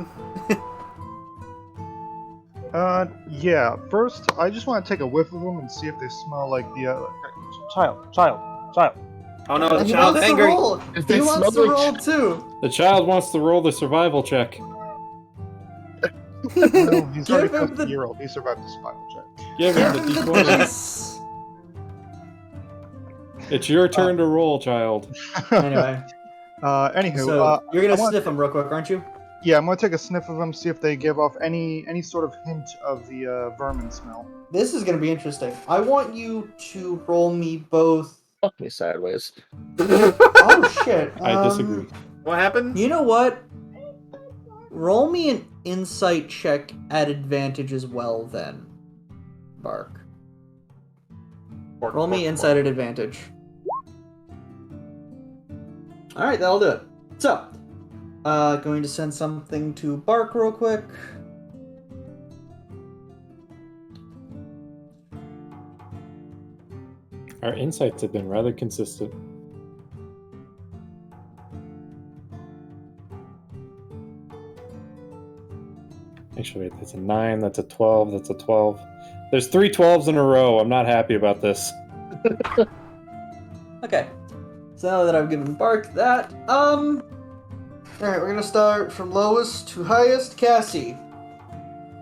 Yeah. First, I just want to take a whiff of them and see if they smell like the child. Oh no, the he child's wants angry. to roll. If He they wants to smell roll like- too. The child wants to roll the survival check. No, he's Give already him past the- the year old. He survived the spinal check. Give Give him him the the D20. dice. It's your turn to roll, child. Anyway, Anywho, so you're gonna I want- sniff him real quick, aren't you? Yeah, I'm gonna take a sniff of them, see if they give off any sort of hint of the vermin smell. This is gonna be interesting. I want you to roll me both. Fuck me sideways. Oh shit! I disagree. What happened? You know what? Roll me an insight check at advantage as well, then. Bark. Roll me insight at advantage. Alright, that'll do it. So, going to send something to Bark real quick. Our insights have been rather consistent. Actually, wait, that's a 9, that's a 12, that's a 12. There's 3 12s in a row. I'm not happy about this. Okay. So now that I've given Bark that, alright, we're gonna start from lowest to highest. Cassie.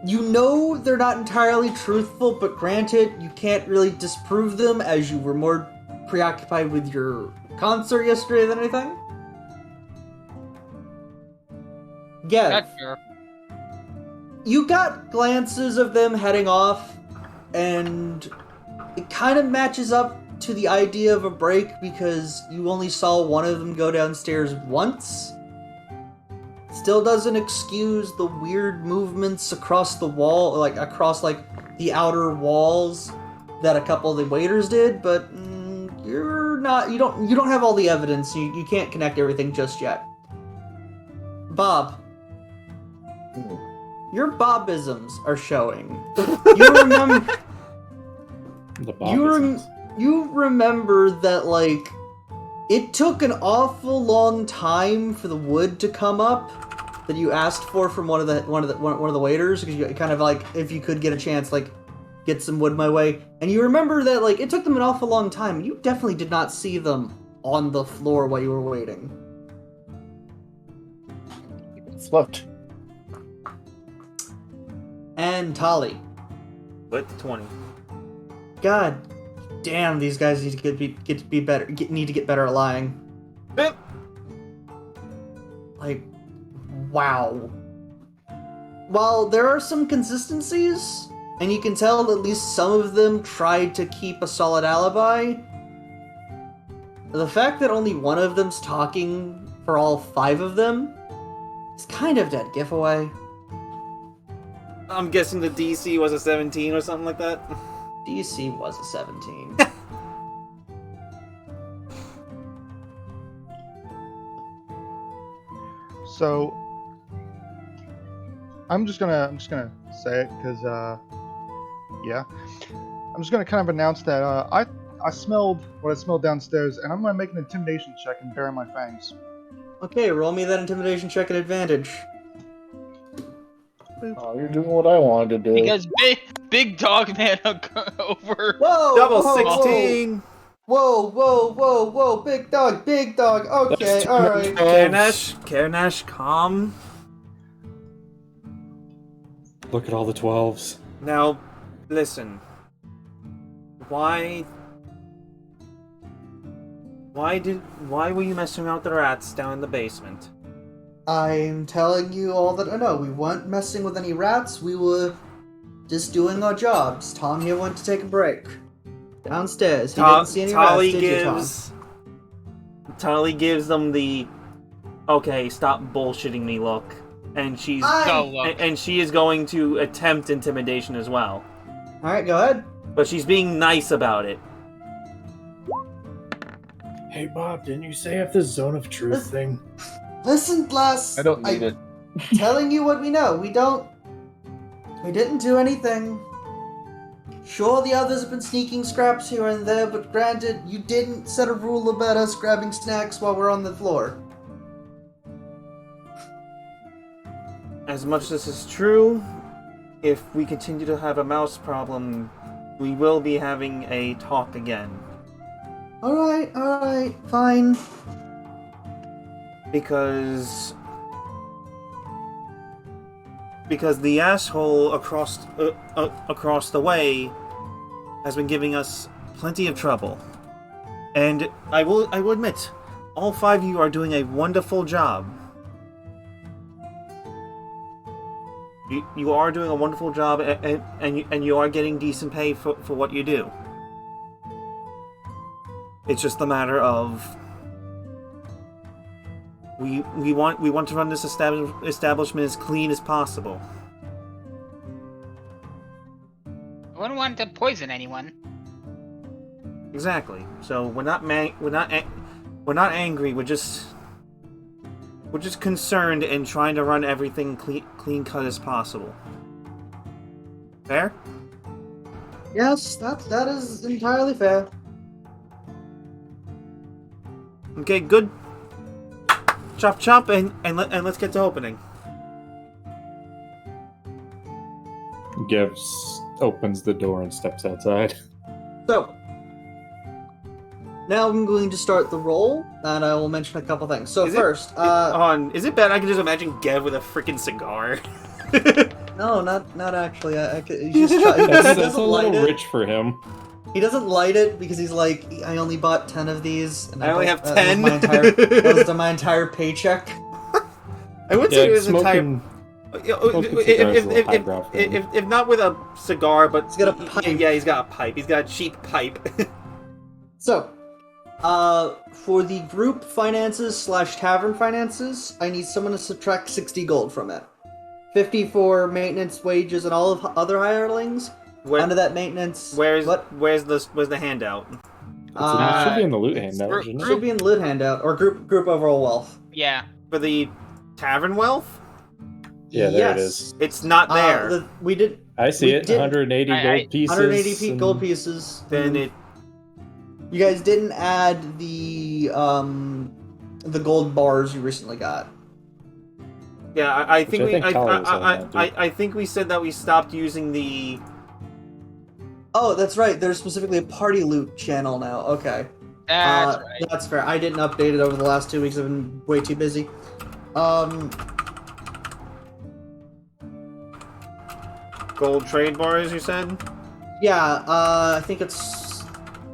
You know they're not entirely truthful, but granted, you can't really disprove them as you were more preoccupied with your concert yesterday than anything. Gev, That's fair. you got glances of them heading off, and it kind of matches up to the idea of a break because you only saw one of them go downstairs once. Still doesn't excuse the weird movements across the wall, like across like the outer walls that a couple of the waiters did, but you don't have all the evidence. You can't connect everything just yet. Bob, your Bobisms are showing. You remember The you remember that like it took an awful long time for the wood to come up that you asked for from one of the waiters, because you kind of like, if you could get a chance, like get some wood my way, and you remember that like it took them an awful long time. You definitely did not see them on the floor while you were waiting. Slept. And Tali, With 20. God damn, these guys need to get better at lying. Bip. Like, wow. While there are some consistencies, and you can tell at least some of them tried to keep a solid alibi, the fact that only one of them's talking for all 5 of them is kind of dead giveaway. I'm guessing the DC was a 17 or something like that. DC was a 17. So I'm just gonna say it because yeah, I'm just gonna kind of announce that I smelled what I smelled downstairs, and I'm gonna make an intimidation check and bare my fangs. Okay, roll me that intimidation check at advantage. Oh, you're doing what I wanted to do. Because big dog man over. Whoa! Double whoa, 16! Whoa, big dog, okay, That's alright. Karnash, calm. Look at all the 12s. Now, listen. Why were you messing around with the rats down in the basement? I'm telling you all that I know. We weren't messing with any rats, we were just doing our jobs. Tom here went to take a break. Downstairs. He didn't see any rats, did you, Tom? Tali gives them the okay, stop bullshitting me look. and she's Go look. and she is going to attempt intimidation as well. All right, go ahead. But she's being nice about it. Hey Bob, didn't you say have this zone of truth thing? Listen, Glass. I don't need it. Telling you what we know. We didn't do anything. Sure, the others have been sneaking scraps here and there, but granted, you didn't set a rule about us grabbing snacks while we're on the floor. As much as this is true, if we continue to have a mouse problem, we will be having a talk again. Alright, fine. Because the asshole across the way has been giving us plenty of trouble. And I will admit, all 5 of you are doing a wonderful job. You are doing a wonderful job, and you are getting decent pay for what you do. It's just a matter of we want to run this establishment as clean as possible. I wouldn't want to poison anyone. Exactly. So we're not angry. We're just concerned and trying to run everything clean cut as possible. Fair? Yes, that is entirely fair. Okay, good. Chop chop, and let's get to opening. Gibbs opens the door and steps outside. So, now I'm going to start the roll, and I will mention a couple things. So Is it bad? I can just imagine Gev with a freaking cigar. no, not actually. He just he That's a doesn't light little it. rich for him. He doesn't light it because he's like, I only bought 10 of these. And I only have 10. That was my entire paycheck. I would say it was smoking. If not with a cigar, but He's got a pipe. Yeah, he's got a pipe. He's got a cheap pipe. So, for the group finances / tavern finances, I need someone to subtract 60 gold from it. 50 for maintenance, wages, and all of other hirelings. Under that maintenance, Where's the handout? It should be in the loot handout, shouldn't it? Should be in the loot handout or group overall wealth. Yeah. For the tavern wealth? Yeah, there it is. It's not there. We did. I see it. 180 gold pieces. 180 and- gold pieces. Then it. You guys didn't add the gold bars you recently got. Yeah, I think Which I we. think Tyler was on that, I think we said that we stopped using the. Oh, that's right. There's specifically a party loot channel now. Okay. That's right. That's fair. I didn't update it over the last 2 weeks. I've been way too busy. Gold trade bars, you said? Yeah, I think it's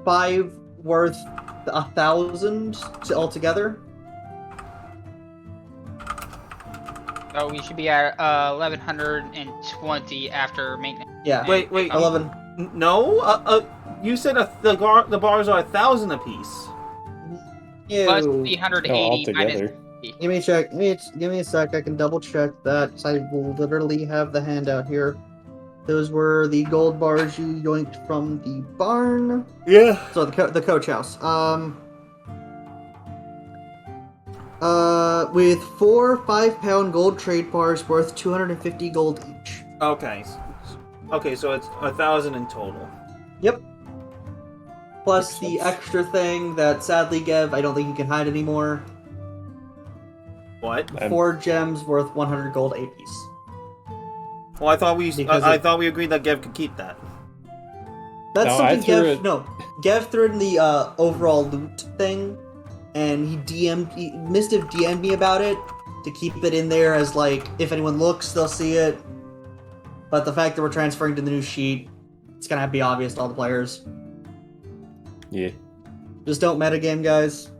5 worth 1,000 altogether. So we should be at 1,120 after maintenance. Yeah. Wait. 11. No. You said the bars are 1,000 apiece. Plus Ew. the 180 minus. altogether. Give me a check. Give me a sec. I can double check that. I will literally have the handout here. Those were the gold bars you yoinked from the barn. Yeah. So the coach house. With 4 5-pound gold trade bars worth 250 gold each. Okay. Okay, so it's 1,000 in total. Yep. Plus the extra thing that sadly, Gev, I don't think you can hide anymore. What? 4 gems worth 100 gold a piece. Well, I thought we Because I it- thouve we agreed that Gev could keep that. That's No, I something threw Gev. it- No, Gev threw it in the overall loot thing, and he must have DM'd me about it to keep it in there as like if anyone looks, they'll see it. But the fact that we're transferring to the new sheet, it's gonna be obvious to all the players. Yeah. Just don't metagame, guys.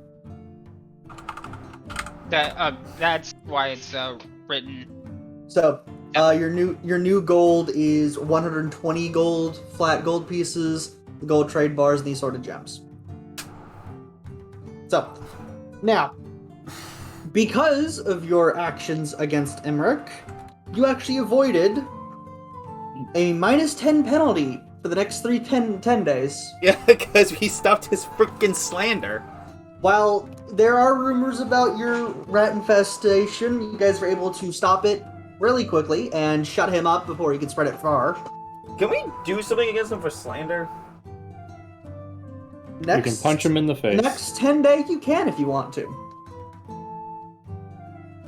That's why it's written. So, your new gold is 120 gold, flat gold pieces, gold trade bars, and these sort of gems. So, now, because of your actions against Emmerich, you actually avoided a -10 penalty for the next 10 days. Yeah, because we stopped his freaking slander. While there are rumors about your rat infestation, you guys were able to stop it really quickly and shut him up before he could spread it far. Can we do something against him for slander? You can punch him in the face. Next 10 day, you can if you want to.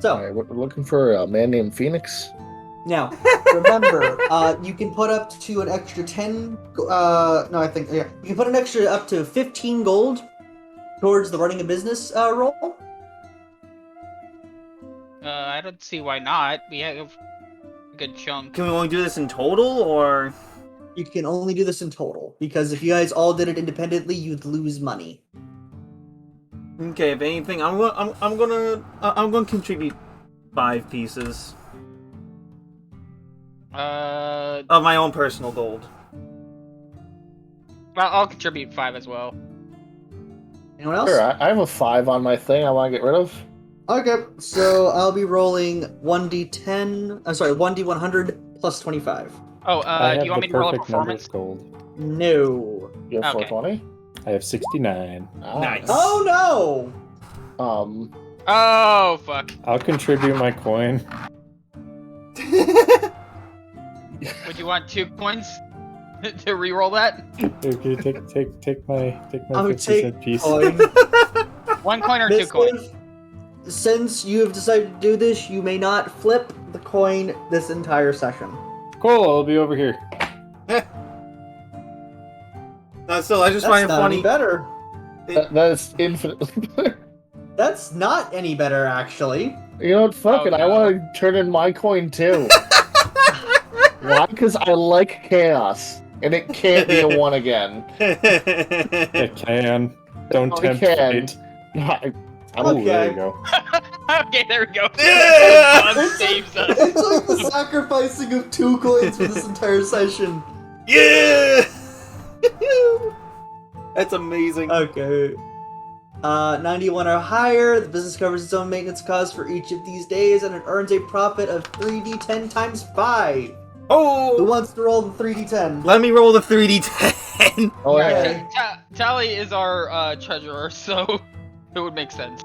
So, Alright, we're looking for a man named Phoenix. now, remember, you can put up to an extra 10, you can put an extra up to 15 gold towards the running a business roll. I don't see why not. We have a good chunk. Can we only do this in total, or...? You can only do this in total, because if you guys all did it independently, you'd lose money. Okay, if anything, I'm gonna contribute 5 pieces of my own personal gold. Well, I'll contribute 5 as well. Anyone else? Sure, I have a 5 on my thing I want to get rid of. Okay, so I'll be rolling 1d100 plus 25. Oh, I do you want me to roll a perfect number performance? of gold. No. You have Okay. 420? I have 69. Ah. Nice. Oh no! Oh, fuck. I'll contribute my coin. Would you want 2 coins to re-roll that? Okay, take my I would 50 take cent piece. coin. 1 coin or 2 coins? Since you have decided to do this, you may not flip the coin this entire session. Cool, I'll be over here. Still, I just That's find it not funny. any better. That is infinitely better. That's not any better, actually. You know what? Fuck Oh, it. I no. want to turn in my coin too. Why? Because I like chaos. And it can't be a 1 again. It can. Don't Oh, it tempt can. fate. I'm Oh, there you Okay. go. Okay, there we go. Yeah! God saves us. It's like the sacrificing of 2 coins for this entire session. Yeah! That's amazing. Okay. 91 or higher, the business covers its own maintenance costs for each of these days, and it earns a profit of 3d10 times 5. Who Oh! wants to roll the 3d10? Let me roll the 3d10. Oh, Okay. yeah. Tally is our treasurer, so it would make sense.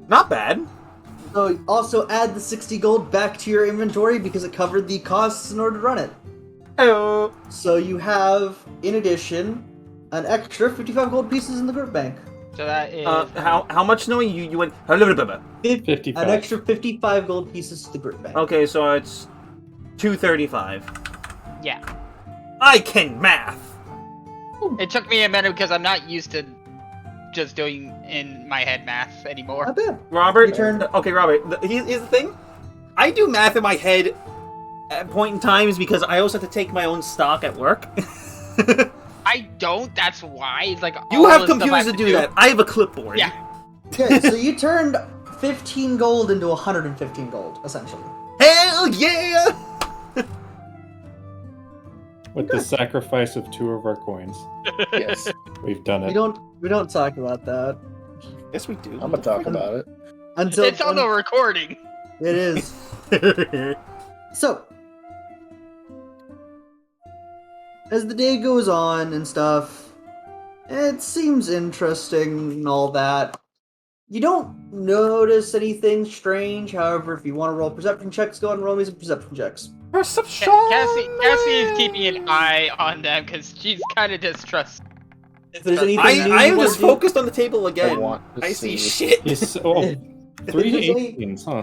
Not bad. So also add the 60 gold back to your inventory because it covered the costs in order to run it. Oh. So you have, in addition, an extra 55 gold pieces in the group bank. So that is How much knowing you went? 55. An extra 55 gold pieces to the group bank. Okay, so it's 235. Yeah. I can math. It took me a minute because I'm not used to just doing in my head math anymore. Not bad. Robert. You turned- Okay, Robert. Here's the thing. I do math in my head at point in times because I also have to take my own stock at work. I don't. That's why. It's like You all have the stuff I computers to do that. I have a clipboard. Yeah. Okay, so you turned 15 gold into 115 gold, essentially. Hell yeah! With the sacrifice of 2 of our coins. Yes. We've done We it. don't talk about that Yes, we do. I'm gonna talk about it. until It's on the recording. It is. So, as the day goes on and stuff, it seems interesting and all that. You don't notice anything strange. However, if you want to roll perception checks, go ahead and roll me some perception checks. Perception. Cassie is keeping an eye on them because she's kind of distrust. If there's anything new I you am wanna just do- focused on the table again. want to I see see. shit. Yes, oh, If 3 there's any- 18s, huh?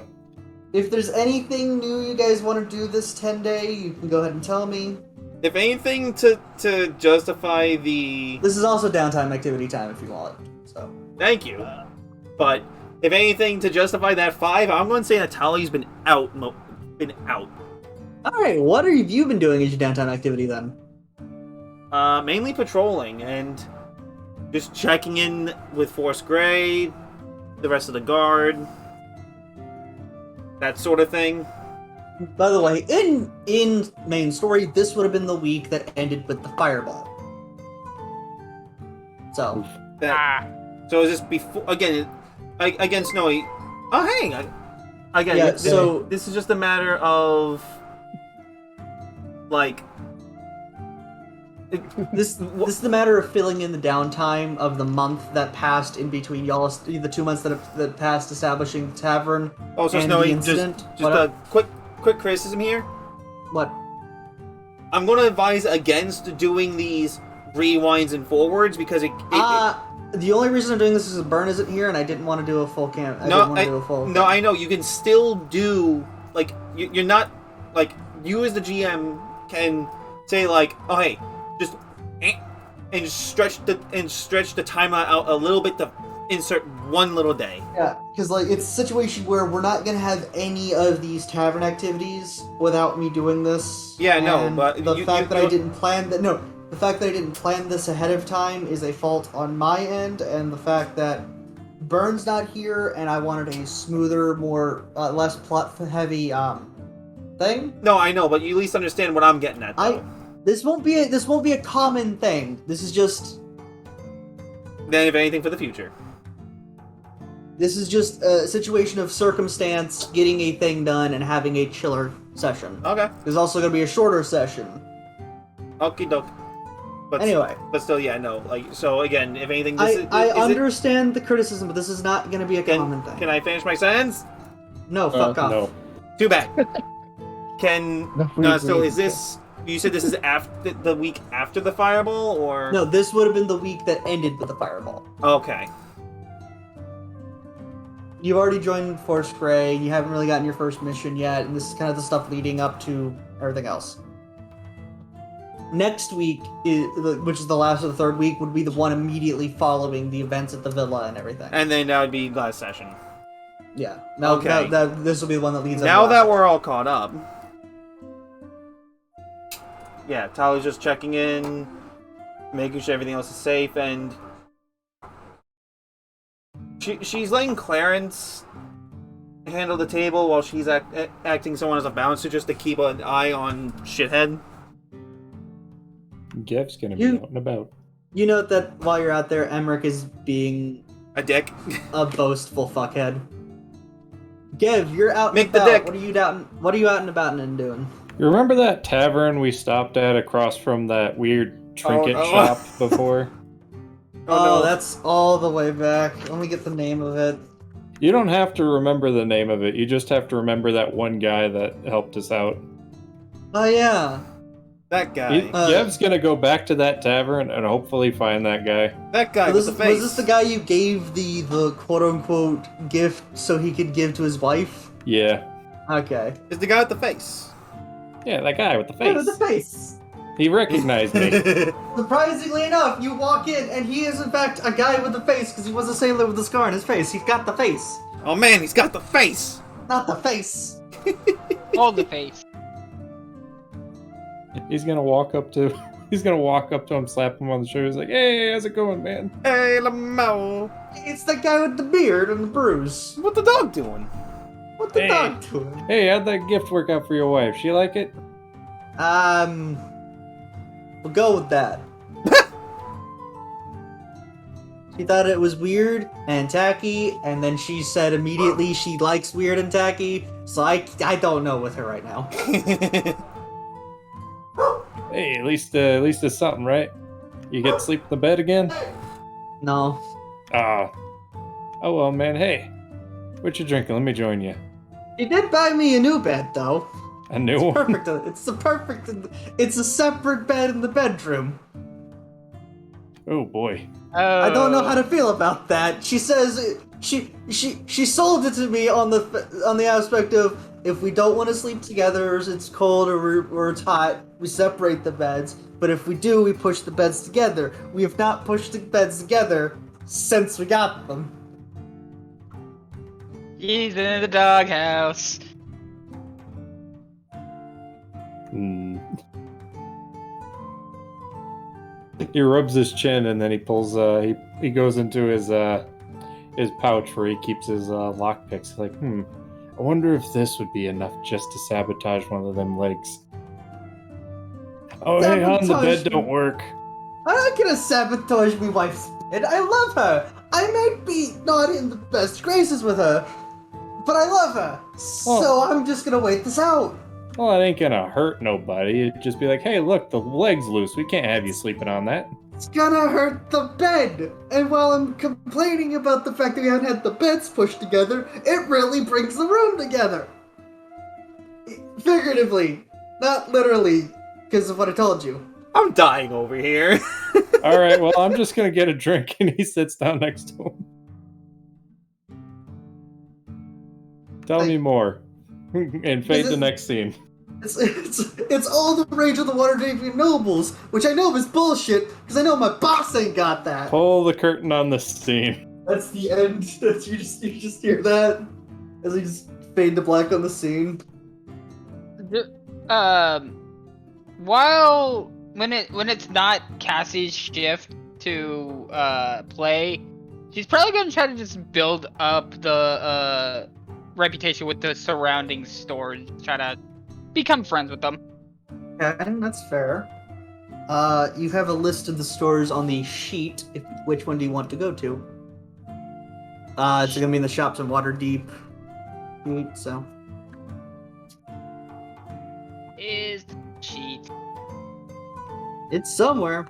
If there's anything new you guys want to do this 10 day, you can go ahead and tell me. If anything to justify the... This is also downtime activity time if you want. So, Thank you. But if anything to justify that 5, I'm going to say Natalie's been out. all right. What have you been doing as your downtime activity then? Mainly patrolling and just checking in with Force Grey, the rest of the guard, that sort of thing. By the way, in main story, this would have been the week that ended with the fireball. So So is this before again, Snowy? Oh, hey! Again, Yeah, this is just a matter of like this is the matter of filling in the downtime of the month that passed in between y'all, the 2 months that passed establishing the tavern. Oh, so and Snowy, the incident. just a quick criticism here. What? I'm going to advise against doing these rewinds and forwards because The only reason I'm doing this is Burn isn't here, and I didn't want to do a full camp. I didn't want to do a full. No, I know you can still do like you're not like you as the GM can say like, oh hey, just and stretch the timeline out a little bit to insert one little day. Yeah, because like it's a situation where we're not gonna have any of these tavern activities without me doing this. Yeah, no, and but the fact that I didn't plan that. No, the fact that I didn't plan this ahead of time is a fault on my end, and the fact that Burn's not here, and I wanted a smoother, more less plot heavy thing. No, I know, but you at least understand what I'm getting at. Though. This won't be a common thing. This is just. Then, if anything, for the future. This is just a situation of circumstance, getting a thing done, and having a chiller session. Okay. There's also going to be a shorter session. Okie doke. But Anyway. But still, yeah, no. Like, so again, if anything, I understand the criticism, but this is not going to be a common thing. Can I finish my sentence? No, fuck off. No. Too bad. So is this... You said this is after the week after the fireball, or... No, this would have been the week that ended with the fireball. Okay. You've already joined Force Grey, you haven't really gotten your first mission yet, and this is kind of the stuff leading up to everything else. Next week, which is the last of the third week, would be the one immediately following the events at the villa and everything. And then that would be last session. Yeah. Okay. This will be the one that leads up. Now that we're all caught up. Yeah, Tyler's just checking in, making sure everything else is safe, and she's letting Clarence handle the table while she's acting someone as a bouncer just to keep an eye on Shithead. Jeff's gonna be out and about. You note that while you're out there, Emmerich is being a dick, a boastful fuckhead. Gev, you're out and Make about. the dick. What are you out and about and doing? You remember that tavern we stopped at across from that weird trinket shop before? Oh, that's all the way back. Let me get the name of it. You don't have to remember the name of it. You just have to remember that one guy that helped us out. Oh, yeah. That guy. Jev's gonna go back to that tavern and hopefully find that guy. That guy with the face. Was this the guy you gave the quote-unquote gift so he could give to his wife? Yeah. Okay. It's the guy with the face. Yeah, that guy with the face. Yeah, with the face. He recognized me. Surprisingly enough, you walk in and he is in fact a guy with the face because he was a sailor with a scar on his face. He's got the face. Oh man, he's got the face. Not the face. Hold the face. He's gonna walk up to him, slap him on the shoulder. He's like, "Hey, how's it going, man?" Hey, Lamo. It's the guy with the beard and the bruise. What the dog doing? What the dog doing? Hey, how'd that gift work out for your wife? She like it? We'll go with that. She thought it was weird and tacky, and then she said immediately she likes weird and tacky, so I don't know with her right now. Hey, at least it's something, right? You get to sleep in the bed again? No. Ah. Oh well, man. Hey, what you drinking? Let me join you. She did buy me a new bed, though. A new one? Perfect. It's a separate bed in the bedroom. Oh boy. I don't know how to feel about that. She says she sold it to me on the aspect of if we don't want to sleep together, or it's cold or it's hot, we separate the beds. But if we do, we push the beds together. We have not pushed the beds together since we got them. He's in the doghouse. He rubs his chin and then he pulls. He goes into his pouch where he keeps his lockpicks. Like, I wonder if this would be enough just to sabotage one of them legs. Oh, hey, on the bed don't work. I'm not gonna sabotage my wife's bed. I love her. I might be not in the best graces with her, but I love her. So I'm just gonna wait this out. Well, it ain't gonna hurt nobody. It'd just be like, hey, look, the leg's loose. We can't have you sleeping on that. It's gonna hurt the bed. And while I'm complaining about the fact that we haven't had the beds pushed together, it really brings the room together. Figuratively, not literally, because of what I told you. I'm dying over here. All right, well, I'm just gonna get a drink, and he sits down next to him. Tell me more. And fade the next scene. It's all the rage of the Waterdeep nobles, which I know is bullshit, because I know my boss ain't got that. Pull the curtain on the scene. That's the end. You just hear that as we just fade to black on the scene. While when it's not Cassie's shift to play, she's probably gonna try to just build up the reputation with the surrounding stores, try to become friends with them. Okay, that's fair. You have a list of the stores on the sheet. Which one do you want to go to? It's gonna be in the shops in Waterdeep. So. Is the sheet It's somewhere.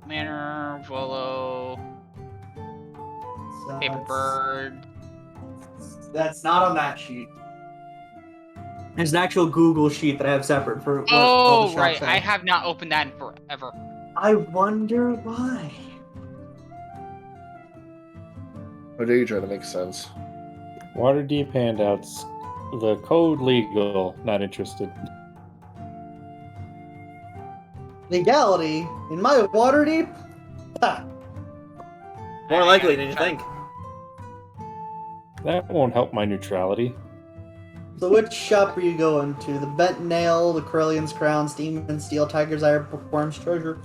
Manor, Volo, So Paperbird. That's not on that sheet. There's an actual Google sheet that I have separate for. what all the Oh, shops right. have. I have not opened that in forever. I wonder why. What are you trying to make sense? Waterdeep handouts. The code legal. Not interested. Legality in my Waterdeep? Ha! More likely than you think. That won't help my neutrality. So which shop are you going to? The Bent Nail, the Corellion's Crowns, Demon Steel, Tiger's Eye, or Bookworm's Treasure?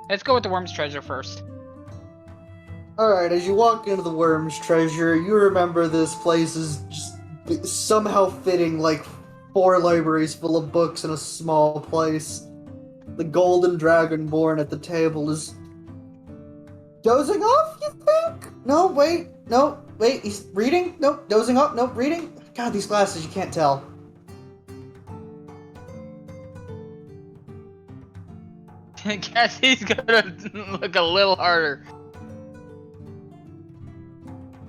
Let's go with the Worm's Treasure first. Alright, as you walk into the Worm's Treasure, you remember this place is just somehow fitting like 4 libraries full of books in a small place. The Golden Dragonborn at the table is dozing off, you think? No, wait, he's reading? Nope, dozing off, nope, reading? God, these glasses, you can't tell. Cassie's gonna look a little harder.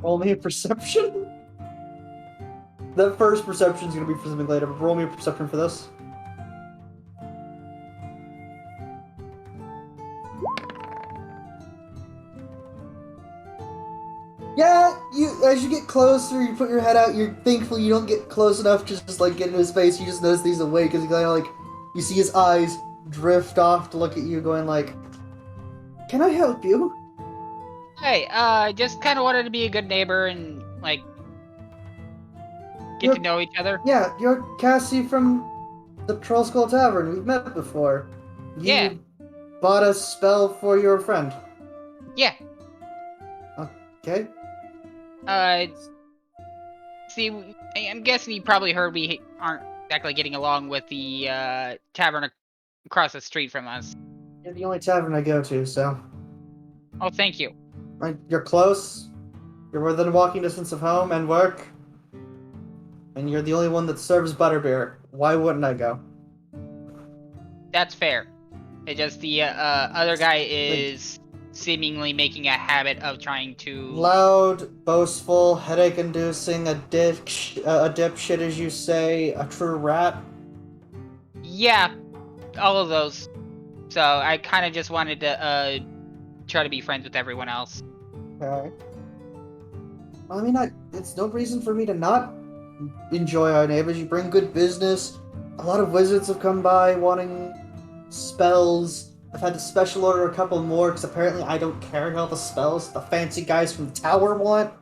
Roll me a perception? That first perception's gonna be for something later, but roll me a perception for this. Yeah, as you get closer, you put your head out, you're thankful you don't get close enough to just like get into his face, you just notice that he's awake, and you see his eyes drift off to look at you going like, can I help you? Hey, just kind of wanted to be a good neighbor and, like, get to know each other. Yeah, you're Cassie from the Troll Skull Tavern. We've met before. You bought a spell for your friend. Yeah. Okay. See, I'm guessing you probably heard we aren't exactly getting along with the, tavern across the street from us. You're the only tavern I go to, so... Oh, thank you. You're close. You're within walking distance of home and work. And you're the only one that serves butterbeer. Why wouldn't I go? That's fair. It just the other guy is seemingly making a habit of trying to... Loud, boastful, headache-inducing, a dipshit, as you say, a true rat. Yeah, all of those. So I kind of just wanted to try to be friends with everyone else. Okay. Well, I mean, it's no reason for me to not enjoy our neighbors. You bring good business. A lot of wizards have come by wanting spells. I've had to special order a couple more because apparently I don't carry all the spells the fancy guys from the tower want.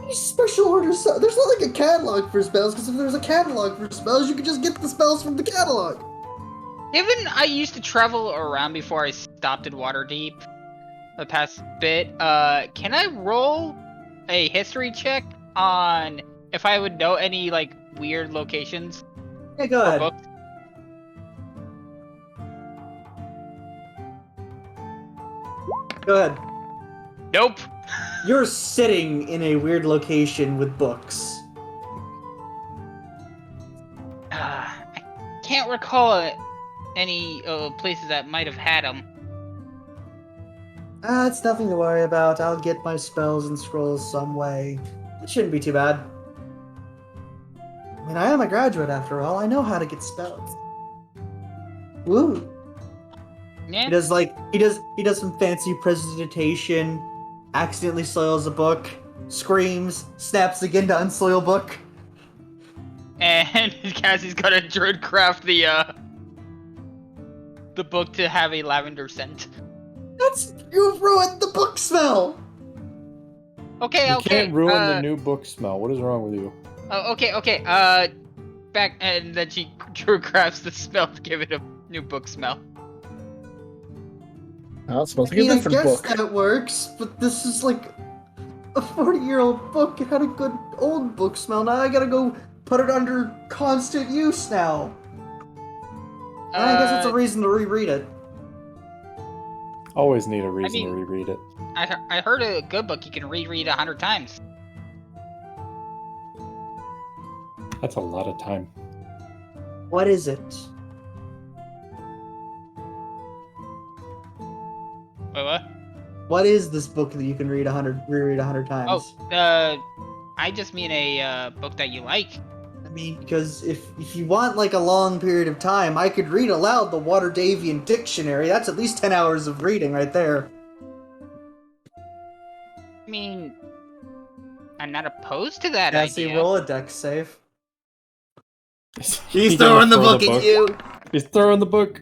You special order there's not like a catalog for spells, because if there's a catalog for spells, you could just get the spells from the catalog. Given I used to travel around before I stopped at Waterdeep, the past bit. Can I roll a history check on if I would know any like weird locations Yeah, go for ahead. books? Go ahead. Nope. You're sitting in a weird location with books. I can't recall any places that might have had them. It's nothing to worry about. I'll get my spells and scrolls some way. It shouldn't be too bad. I mean, I am a graduate after all. I know how to get spells. Woo! Yeah. He does some fancy presentation, accidentally soils a book, screams, snaps again to unsoil book. And Cassie's gonna druid craft the book to have a lavender scent. You've ruined the book smell! Okay, You okay. can't ruin the new book smell. What is wrong with you? Oh, okay. Back, and then she druid crafts the smell to give it a new book smell. Oh, it smells I like a mean, I different guess book. that works, but this is like a 40-year-old book. It had a good old book smell. Now I gotta go put it under constant use now. I guess it's a reason to reread it. Always need a reason mean- to reread it. I heard a good book you can reread 100 times. That's a lot of time. What is it? Wait, what? What is this book that you can reread 100 times? Oh, I just mean a book that you like. I mean, because if you want like a long period of time, I could read aloud the Waterdeep dictionary. That's at least 10 hours of reading right there. I mean, I'm not opposed to that Cassie, idea. roll a dex save. He's gonna throw the book. you. He's throwing the book.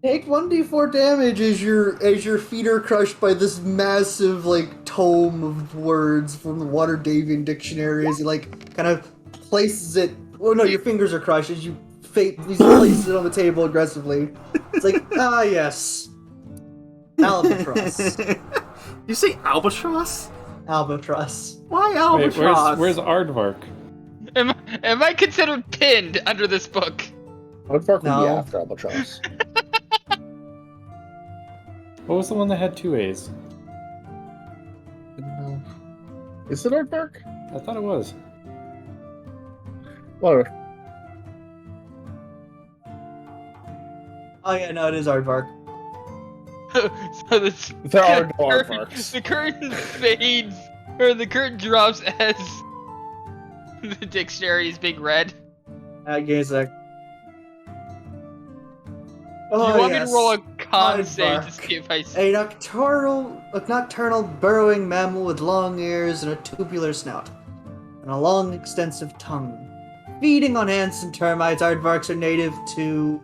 Take 1d4 damage as your feet are crushed by this massive like tome of words from the Waterdeep dictionary as he like kind of places it. Oh no, your fingers are crushed as you places it on the table aggressively. It's like yes, albatross, You say albatross? albatross. Why Wait, albatross? where's Aardvark? Am I considered pinned under this book? Aardvark would No. be after Albatross. What was the one that had two A's? Is it Aardvark? I thought it was. Whatever. Oh yeah, no, it is aardvark. So this, There are no Aardvarks. the curtain fades, or the curtain drops as the dictionary is being read. Give me a sec. Do you want me to roll a con Aardvark. save to see if I see? A nocturnal burrowing mammal with long ears and a tubular snout, and a long, extensive tongue. Feeding on ants and termites, aardvarks are native to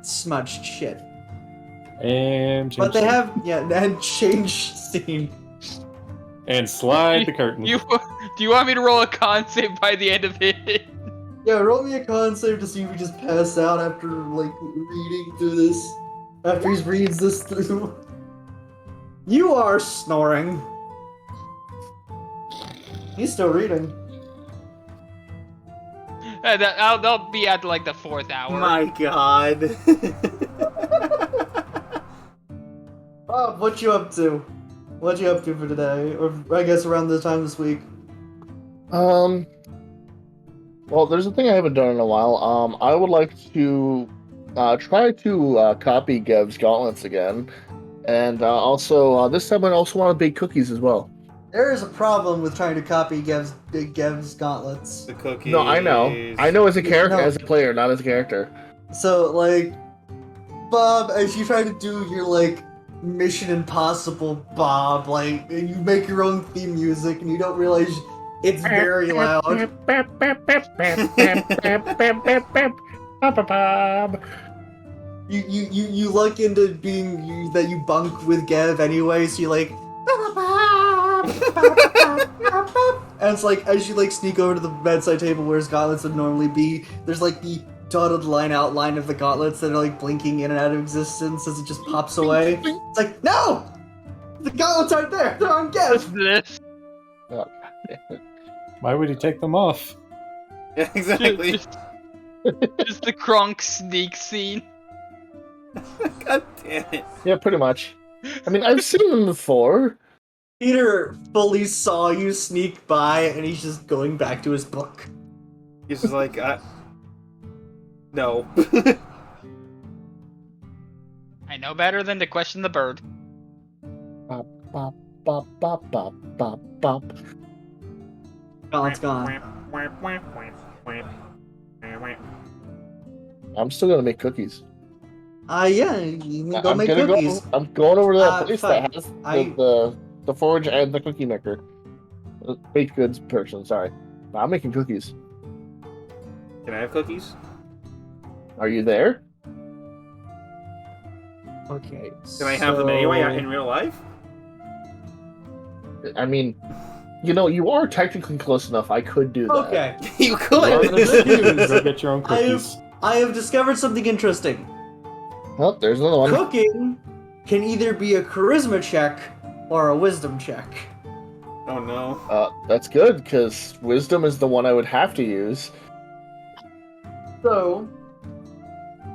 smudged shit. And But they change- have and change scene. and slide the curtain. Do you want me to roll a con save by the end of it? Yeah, roll me a con save to see if we just pass out after like reading through this. After he reads this through. You are snoring. He's still reading. That'll be at like the 4th hour. My god. Bob, what you up to? What you up to for today? Or I guess around this time this week. Well, there's a thing I haven't done in a while. I would like to try to copy Gev's gauntlets again, and also this time I also want to bake cookies as well. There is a problem with trying to copy Gev's gauntlets. The cookies. No, I know as a character, No. as a player, not as a character. So, like, Bob, as you try to do your, like, Mission Impossible, Bob, like, and you make your own theme music and you don't realize it's very loud. You luck into being that you bunk with Gev anyway, so you like and it's like as you like sneak over to the bedside table where his gauntlets would normally be, there's like the dotted line outline of the gauntlets that are like blinking in and out of existence as it just pops away. It's like, no! The gauntlets aren't there! They're on What's Gev! this? Why would he take them off? Yeah, exactly. Just the Kronk sneak scene. God damn it. Yeah, pretty much. I mean, I've seen them before. Peter fully saw you sneak by and he's just going back to his book. He's just like, no. I know better than to question the bird. Bop, bop, bop, bop, bop, bop, bop. Gauntlet's gone. I'm still gonna make cookies. Yeah, you can go I'm make gonna cookies. I'm going over to that place fine. that has the forge and the cookie maker. Baked goods person, sorry. But I'm making cookies. Can I have cookies? Are you there? Okay. Can I have them anyway in real life? I mean, you know, you are technically close enough. I could do that. Okay. You Well, could. Go get your own cookies. I have discovered something interesting. Oh, there's another one. Cooking can either be a charisma check or a wisdom check. Oh no. That's good, because wisdom is the one I would have to use. So,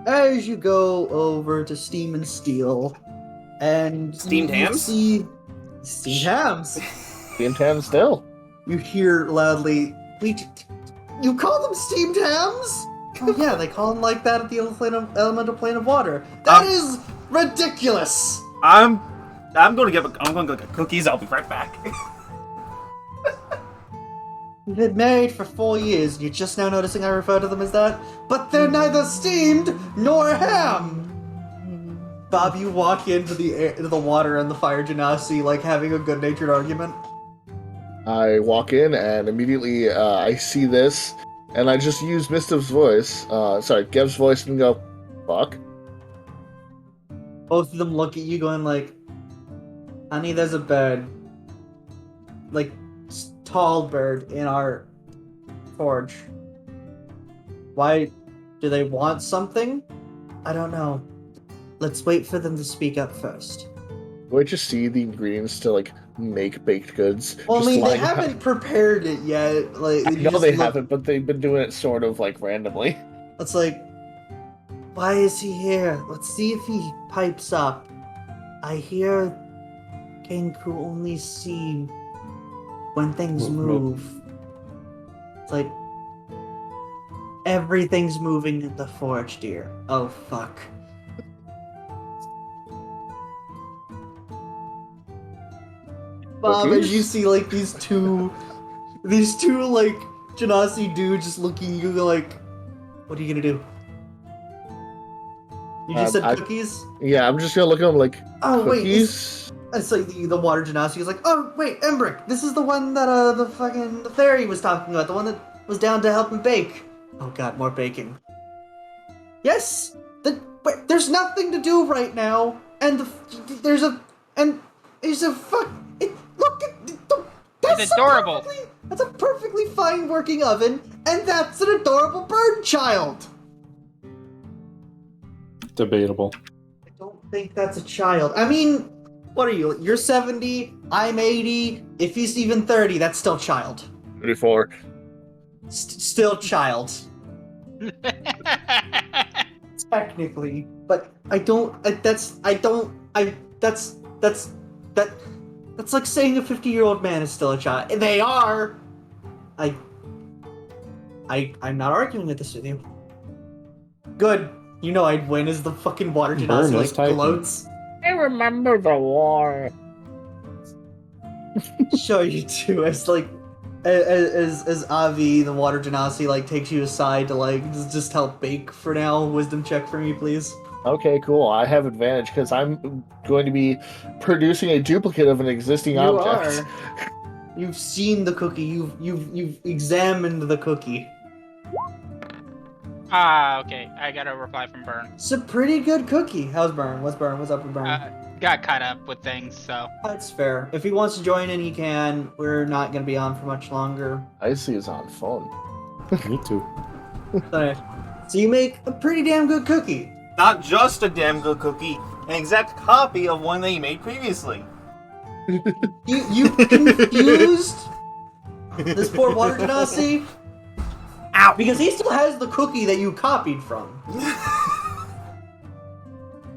as you go over to Steam and Steel, and Steamed you hams? see steamed hams, Team 10 still. you hear loudly, you call them steamed hams? Oh yeah, they call them like that at the elemental plane of water. That is ridiculous. I'm going to get cookies. I'll be right back. You've been married for 4 years, and you're just now noticing I refer to them as that? But they're neither steamed nor ham! Bob, you walk into the water and the fire genasi, like having a good-natured argument. I walk in and immediately I see this, and I just use Mistav's voice, Gev's voice, and go, fuck. Both of them look at you going like, honey, there's a bird. Like, tall bird in our forge. Why? Do they want something? I don't know. Let's wait for them to speak up first. Do I just see the ingredients to, like, make baked goods? Well, I just mean, they lying out? haven't prepared it yet. Like, I you know just they look- haven't, but they've been doing it sort of, like, randomly. It's like, why is he here? Let's see if he pipes up. I hear Kenku only see when things move. It's like, everything's moving in the forge, dear. Oh, fuck. Bob, as you see, like, these two, like, Genasi dudes just looking at you like, what are you gonna do? You just said cookies? Yeah, I'm just gonna look at them like, Oh, cookies? wait, it's like the water Genasi is like, oh, wait, Embrick, this is the one that, the fairy was talking about, the one that was down to help me bake. Oh god, more baking. Yes! There's nothing to do right now, and there's a fuck... Look at... It's adorable. That's a perfectly fine working oven, and that's an adorable bird child! Debatable. I don't think that's a child. I mean, what are you? You're 70, I'm 80. If he's even 30, that's still child. 34. Still child. Technically. But I don't, that's like saying a 50-year-old man is still a child. They are! I'm not arguing with this with you. Good. You know I'd win as the fucking water genasi like gloats. I remember the war. Sure you do. As like as Avi, the water genasi, like takes you aside to like just help bake for now. Wisdom check for me, please. Okay, cool. I have advantage because I'm going to be producing a duplicate of an existing object. Are. You've seen the cookie. You've examined the cookie. Ah, okay. I got a reply from Burn. It's a pretty good cookie. How's Burn? What's Burn? What's up with Burn? Got caught up with things, so. That's fair. If he wants to join in, he can. We're not gonna be on for much longer. I see is on phone. Me too. So you make a pretty damn good cookie. Not just a damn good cookie, an exact copy of one that you made previously. You confused this poor Water Genasi? Ow! Because he still has the cookie that you copied from.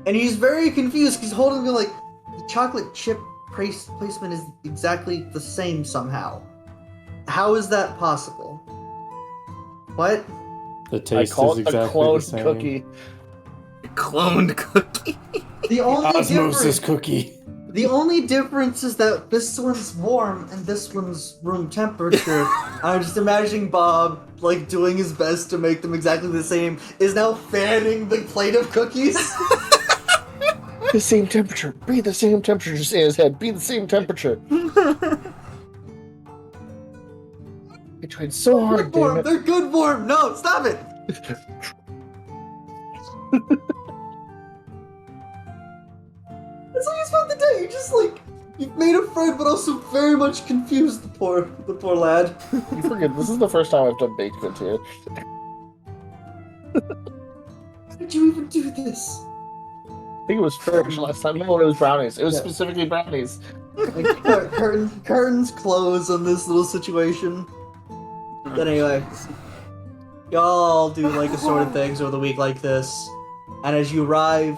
And he's very confused. He's holding it like the chocolate chip placement is exactly the same somehow. How is that possible? What? The I taste call is it a exactly the cloned same. cookie. Cloned cookie. The only Osmosis difference, cookie. the only difference is that this one's warm and this one's room temperature. I'm just imagining Bob, like, doing his best to make them exactly the same, is now fanning the plate of cookies. The same temperature. Be the same temperature. Just in his head. Be the same temperature. I tried so hard, Good form, damn it. they're good form. No, stop it. That's how you spent the day. You just like you've made a friend, but also very much confused the poor lad. You forget, this is the first time I've done baked goods here. How did you even do this? I think it was Furbish last time. No, it was brownies. It was Yeah. specifically brownies. Like, curtains close on this little situation. But anyway, y'all do like assorted things over the week like this, and as you arrive,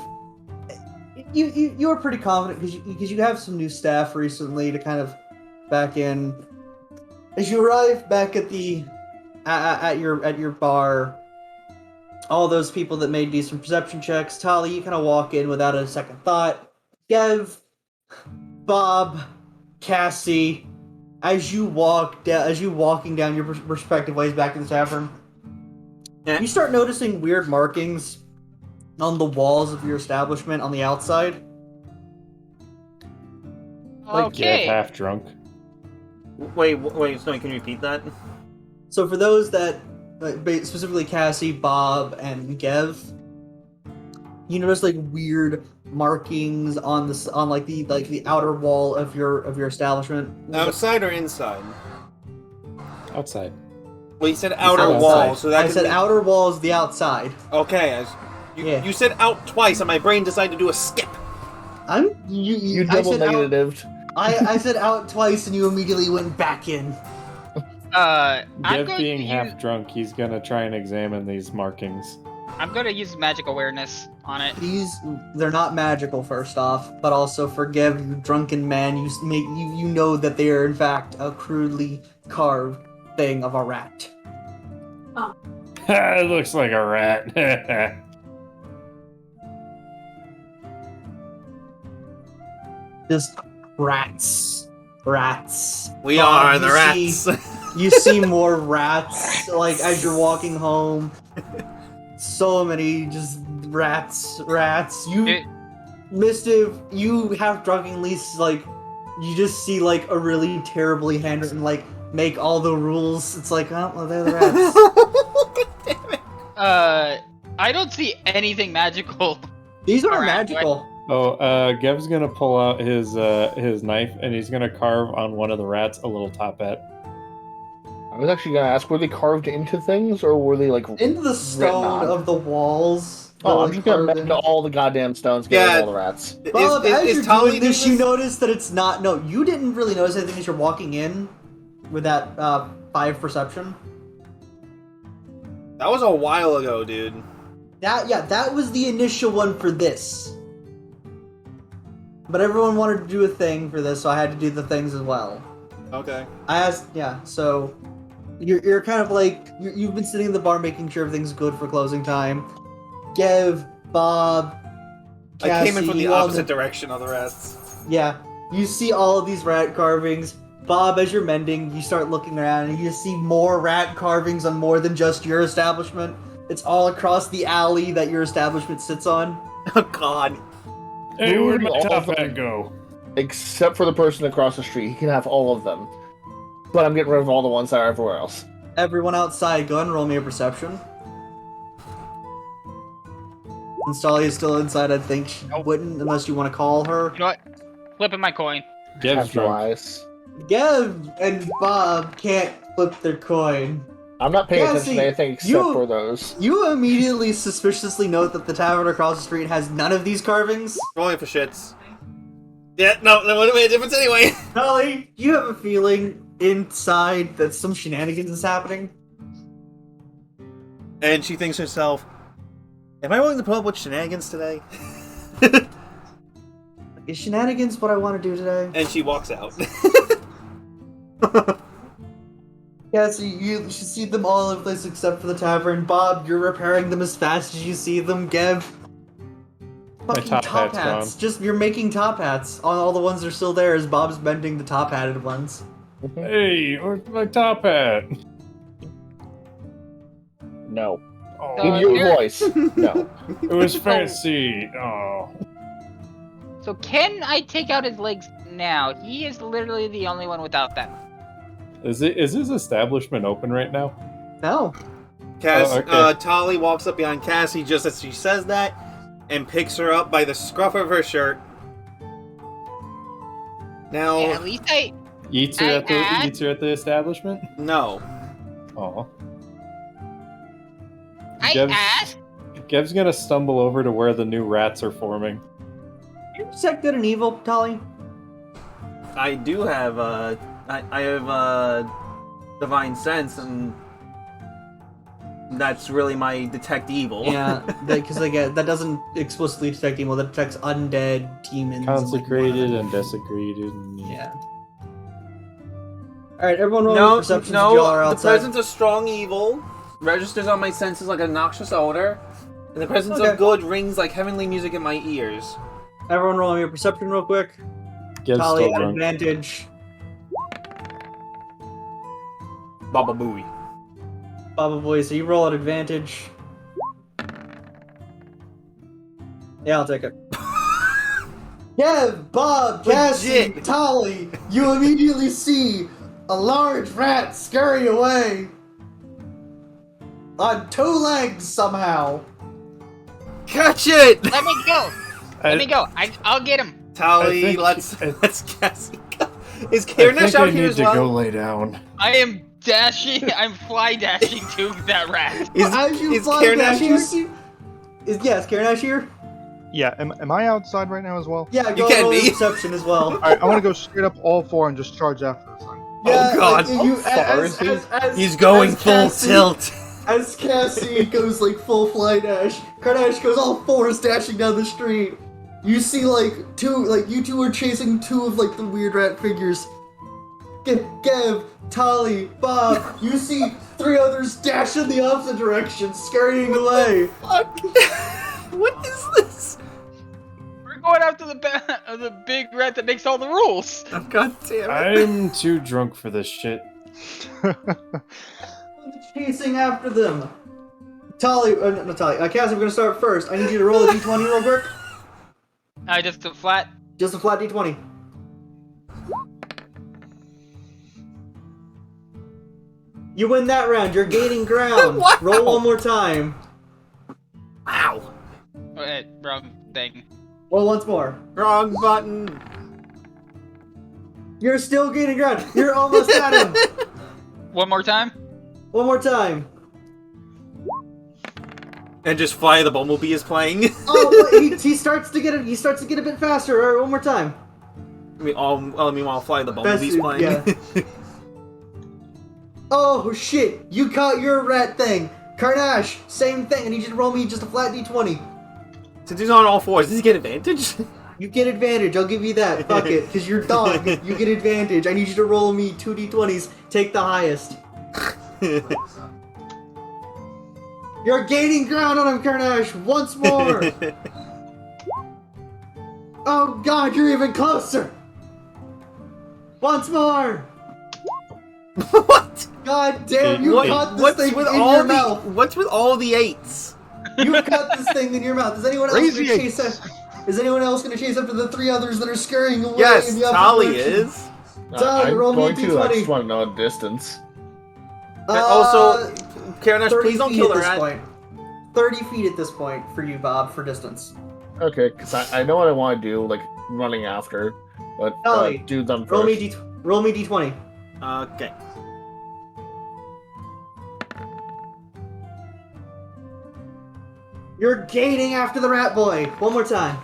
you are pretty confident because you have some new staff recently to kind of back in. As you arrive back at the at your bar, all those people that made decent perception checks, Tali, you kind of walk in without a second thought. Gev, Bob, Cassie, as you walking down your respective ways back to the tavern, you start noticing weird markings on the walls of your establishment on the outside. Okay. Yeah, half drunk. Wait, Snowy, can you repeat that? So for those that, specifically Cassie, Bob, and Gev, you notice like weird markings on the outer wall of your establishment. Outside or inside? Outside. Well, you said outer outside. wall, so that I could said be- outer wall is the outside. Okay, Yeah. you said out twice, and my brain decided to do a skip. You I double said out, negatived. I said out twice, and you immediately went back in. I'm Gev going being to half use, drunk, he's gonna try and examine these markings. I'm going to use magic awareness on it. They're not magical, first off, but also forgive you, drunken man. You know that they are in fact a crudely carved thing of a rat. It looks like a rat. Just rats. We Oh, are you the rats. see- You see more rats, like, as you're walking home. So many just rats. You, It- Mischief, you have drunkenly, like, you just see, like, a really terribly handwritten, like, make all the rules. It's like, oh, well, they're the rats. I don't see anything magical. These are Alright, magical. Gev's gonna pull out his knife and he's gonna carve on one of the rats a little top hat. I was actually gonna ask, were they carved into things or were they like Into the stone on. of the walls. Oh, they're, I'm just gonna carved mend in. all the goddamn stones, get rid Yeah. of all the rats. Bob, as is you're Tali doing this, doing you notice that it's not. No, you didn't really notice anything as you're walking in with that 5 perception. That was a while ago, dude. That was the initial one for this. But everyone wanted to do a thing for this, so I had to do the things as well. Okay. So you're kind of like you've been sitting in the bar making sure everything's good for closing time. Gev, Bob, Cassie, I came in from the you all opposite direction of the rats. Yeah, you see all of these rat carvings. Bob, as you're mending, you start looking around and you see more rat carvings on more than just your establishment. It's all across the alley that your establishment sits on. Oh God. Hey, where'd my All top of hat them. go? Except for the person across the street. He can have all of them. But I'm getting rid of all the ones that are everywhere else. Everyone outside, go ahead and roll me a perception. And Stolly is still inside, I think she wouldn't unless you want to call her. You know what? Flipping my coin. Gev's Have no drunk. eyes. Gev and Bob can't flip their coin. I'm not paying Yeah, attention see, to anything except you- for those. You immediately suspiciously note that the tavern across the street has none of these carvings. Rolling for shits. Yeah, no, that would have made a difference anyway. Holly, you have a feeling inside that some shenanigans is happening. And she thinks to herself, am I willing to put up with shenanigans today? Is shenanigans what I want to do today? And she walks out. Yeah, so you should see them all over the place except for the tavern. Bob, you're repairing them as fast as you see them. Gev, fucking top top hat's hats. Just you're making top hats on all the ones that are still there as Bob's bending the top hatted ones. Hey, where's my top hat? No. Oh, In your voice. No. it was fancy. Oh. So can I take out his legs now? He is literally the only one without them. Is his establishment open right now? No. Cass, Oh, okay. Tali walks up behind Cassie just as she says that, and picks her up by the scruff of her shirt. Now, Yeah, at least I. Eats her at the establishment? no. Oh. I Gev's- asked. Gev's gonna stumble over to where the new rats are forming. You detect good and evil, Tali? I do have, I have, divine sense, and that's really my detect evil. Yeah, because that doesn't explicitly detect evil. That detects undead demons. Consecrated and desecrated. And... Yeah. All right, everyone, roll No, perceptions. Y'all are no, the outside. presence of strong evil registers on my senses like a noxious odor, and the presence Okay. of good rings like heavenly music in my ears. Everyone, roll your perception real quick. Gev's Tali still at drunk. advantage. Baba Booey. Baba Boy, so you roll at advantage. Yeah, I'll take it. Yeah, Bob, Cassie, Legit. Tali, you immediately see a large rat scurry away on two legs somehow. Catch it! Let me go. Let me go. I'll get him. Tali, I think- let's Cassie go. Is I Kiernash think out I here need as to well? go lay down. I am dashing. I'm fly dashing to that rat. As you is fly Kiernash down, here? you see... Is Kiernash here? Yeah, am I outside right now as well? Yeah, You go can roll be. your perception as well. Alright, I want to go straight up all four and just charge after this thing. Yeah, God. like, you, far is he? He's going as full Cassie- tilt. As Cassie goes like full fly dash, Kardash goes all fours dashing down the street. You see you two are chasing two of like the weird rat figures. Gev, Tali, Bob, you see three others dash in the opposite direction, scurrying away. Fuck. What is this? We're going after the big rat that makes all the rules. Oh, God damn it. I'm too drunk for this shit. Chasing after them. Tali, not Tali, Cassie, we're gonna start first. I need you to roll a d20 real quick. Just a flat. Just a flat d20. You win that round. You're gaining ground. Wow. Roll one more time. Wow. Wait, wrong thing. Roll once more. Wrong button. You're still gaining ground. You're almost at him. One more time. One more time. And just Fly the Bumblebee is playing. Oh, but he starts to get He starts to get a bit faster. All right, one more time. Meanwhile, Fly the Bumblebee's Best- playing. yeah. Oh shit! You caught your rat thing. Karnash, same thing. I need you to roll me just a flat d20. Since he's on all fours, does he get advantage? You get advantage. I'll give you that. Fuck it, because you're dog. You get advantage. I need you to roll me two d20s. Take the highest. You're gaining ground on him, Karnash. Once more. Oh god, you're even closer. Once more. What? God damn, you caught this What's thing with in all your the mouth. What's with all the eights? You caught this thing in your mouth. Is anyone else Crazy gonna chase eights. Is anyone else gonna chase after the three others that are scurrying away Yes, in the opposite Tali direction? is. Tali, I'm roll me a going to. I d20. just want to know the distance. And also, Karanesh, 30 please don't feet kill at the this rat. point. 30 feet at this point for you, Bob, for distance. Okay, because I know what I want to do, like running after, but Tali, do them first. Roll me d20. Okay. You're gaining after the rat boy. One more time.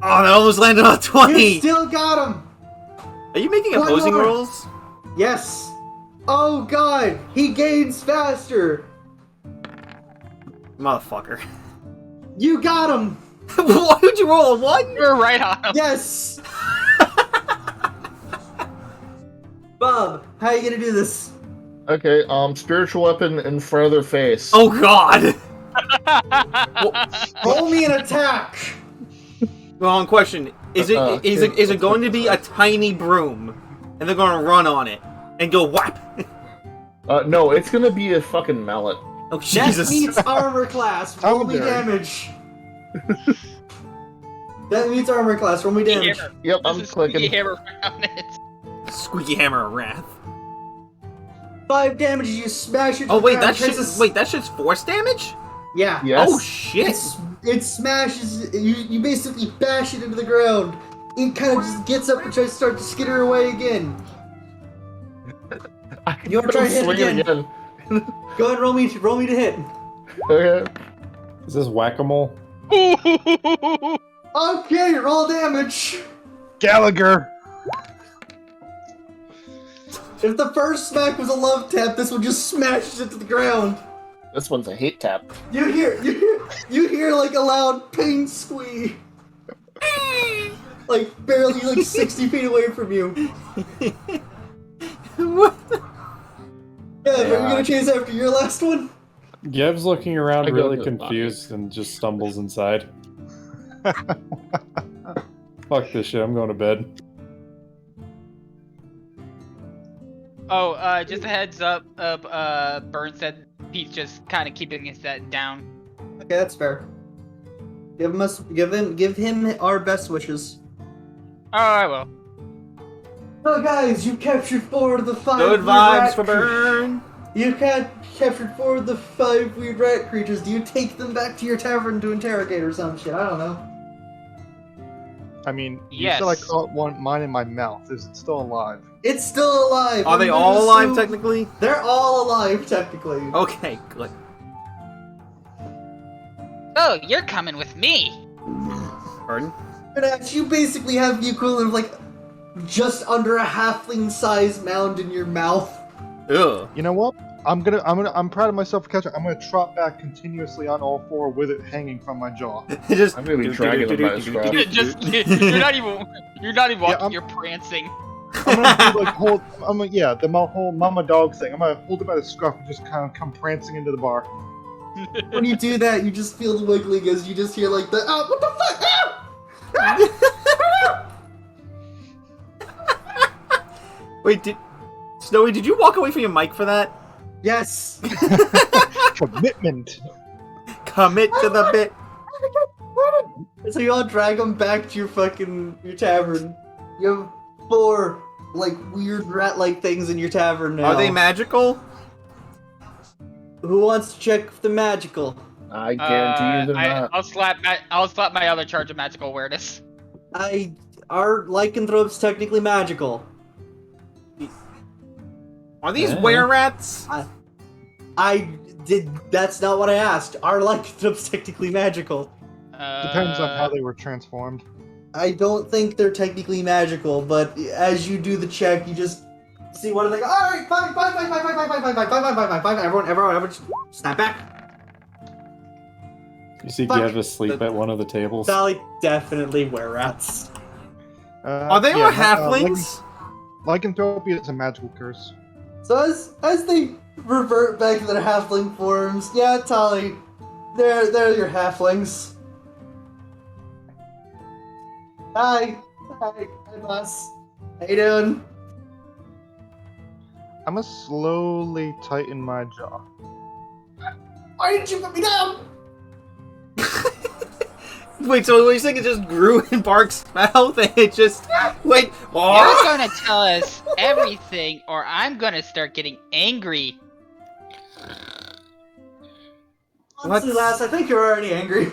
Oh, that almost landed on 20! You still got him! Are you making One opposing more. rolls? Yes. Oh god, he gains faster. Motherfucker. You got him. Why would you roll a 1? You're right on him. Yes. Bob, how are you gonna do this? Okay, spiritual weapon in front of their face. Oh god! Roll me an attack. Wrong question. Is it going to be a tiny broom, and they're going to run on it and go whap? No, it's gonna be a fucking mallet. Oh That Jesus! meets armor class. Roll me Elderberry. damage. That meets armor class. Roll me damage. Hammer. Yep, I'm This is clicking. squeaky hammer around it. Squeaky hammer of wrath. 5 damage. You smash it. to Oh the wait, ground. that shit. Traces- Wait, that shit's force damage. Yeah. Yes. Oh shit! It smashes. You basically bash it into the ground. It kind of just gets up and tries to start to skitter away again. You wanna try to hit Swing it again? Go ahead, roll me to hit. Okay. Is this whack-a-mole? Okay, roll damage. Gallagher. If the first smack was a love tap, this one just smashes it to the ground. This one's a hate tap. You hear like a loud pain squeak. Like barely like 60 feet away from you. What? Yeah, are you gonna chase after your last one? Yev's looking around I go really to the confused and just stumbles inside. Fuck this shit, I'm going to bed. Oh, just a heads up. Burn said Pete's just kind of keeping his set down. Okay, that's fair. Give him our best wishes. Oh, I will. So guys, you captured 4 of the 5 Good weird vibes rat for Burn. You captured 4 of the 5 weird rat creatures. Do you take them back to your tavern to interrogate or some shit? I don't know. I mean, Yes. you said I caught mine in my mouth. Is it still alive? It's still alive. Are they I'm gonna all alive assume- technically? They're all alive technically. Okay, good. Oh, you're coming with me. Burn. And you basically have the equivalent of like just under a halfling-sized mound in your mouth. Ugh. You know what? I'm proud of myself for catching. I'm gonna trot back continuously on all 4 with it hanging from my jaw. Just. I'm gonna be dragging them by the scruff. You're not even walking. I'm- You're prancing. I'm gonna do like the whole mama dog thing. I'm gonna hold it by the scruff and just kind of come prancing into the bar. When you do that, you just feel the wiggling as you just hear like the oh, what the fuck? Wait, Snowy, did you walk away from your mic for that? Yes. Commitment. Commit to the bit. So you all drag them back to your tavern. You have 4 like weird rat-like things in your tavern now. Are they magical? Who wants to check if they're magical? I guarantee you they're not. I'll slap my other charge of magical awareness. Our lycanthrope's technically magical. Are these Yeah. were-rats? That's not what I asked. Our lycanthrope's technically magical. Depends on how they were transformed. I don't think they're technically magical, but as you do the check, you just see one of them go, alright, fine, everyone, just snap back. You see Fuck. Yev asleep at one of the tables. Sally, definitely were-rats. Are they all halflings? Lycanthropy is a magical curse. So as they revert back to their halfling forms, yeah, Tali, they're your halflings. Hi, boss. How you doing? I'm gonna slowly tighten my jaw. Why didn't you put me down? Wait, so what you're saying it just grew in Bark's mouth and it just... Wait, You're what? gonna tell us everything, or I'm gonna start getting angry. Honestly, lass, I think you're already angry.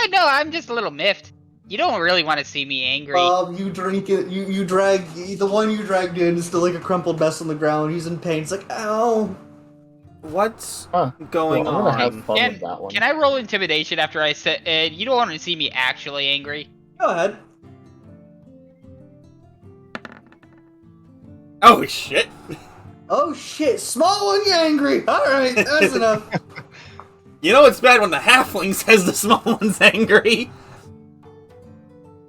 No, I'm just a little miffed. You don't really want to see me angry. You drink it. You drag the one you dragged in is still like a crumpled mess on the ground. He's in pain. It's like, ow. What's Huh. going Well, I'm gonna have on? fun with that one. Can I roll intimidation after I said? You don't want to see me actually angry. Go ahead. Oh shit! Oh shit! Small one, you angry. All right, that's enough. You know it's bad when the halfling says the small one's angry.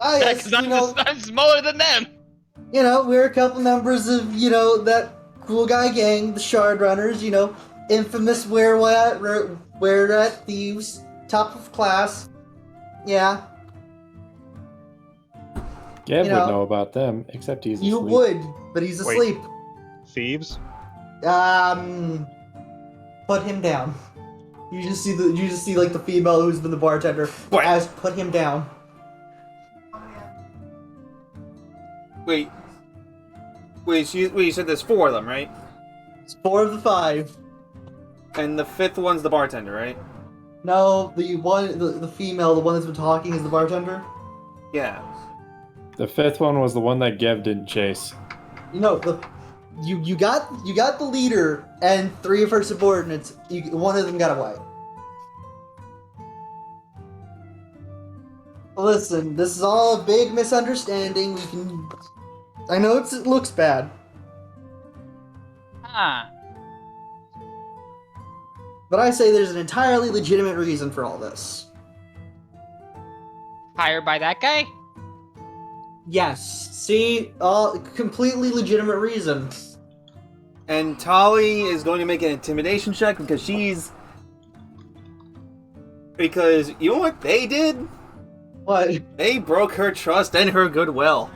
Ah, yes, Because I'm smaller than them. we're a couple members of, that cool guy gang, the Shard Runners, infamous were-rat thieves, top of class. Yeah, Gav You would know, know about them, except he's you asleep. would, but he's Wait. asleep. Thieves? Put him down. You just see like the female who's been the bartender What? as put him down. Wait, you said there's 4 of them, right? It's 4 of the 5. And the 5th one's the bartender, right? No, the female, the one that's been talking, is the bartender. Yeah. The 5th one was the one that Gav didn't chase. You got the leader and 3 of her subordinates. One of them got away. Listen, this is all a big misunderstanding. I know it looks bad. Huh. But I say there's an entirely legitimate reason for all this. Hired by that guy? Yes. See? Completely legitimate reason. And Tali is going to make an intimidation check because you know what they did? What? They broke her trust and her goodwill.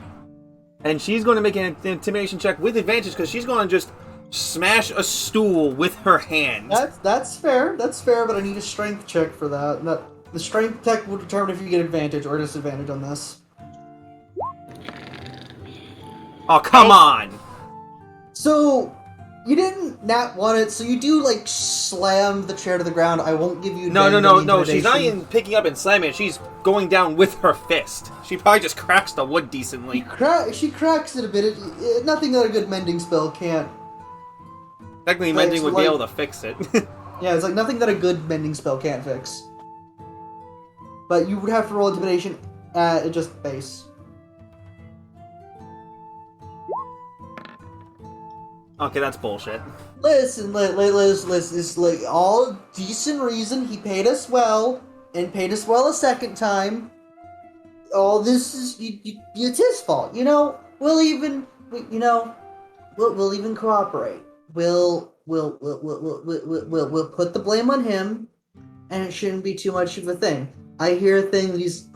And she's going to make an intimidation check with advantage because she's going to just smash a stool with her hand. That's fair. That's fair, but I need a strength check for that. The strength check will determine if you get advantage or disadvantage on this. Oh, come on! So, you didn't nat want it, so you do, slam the chair to the ground. I won't give you No, advantage on no, she's not intimidation. even picking up and slamming it. She's going down with her fist. She probably just cracks the wood decently. She cracks it a bit. Nothing that a good mending spell can't. Technically, Like, Mending would be able to fix it. Yeah, it's like nothing that a good mending spell can't fix. But you would have to roll intimidation at just base. Okay, that's bullshit. Listen, it's like all decent reason. He paid us well, and paid us well a second time. All this is it's his fault. We'll even cooperate. We'll put the blame on him, and it shouldn't be too much of a thing. I hear a thing that he's.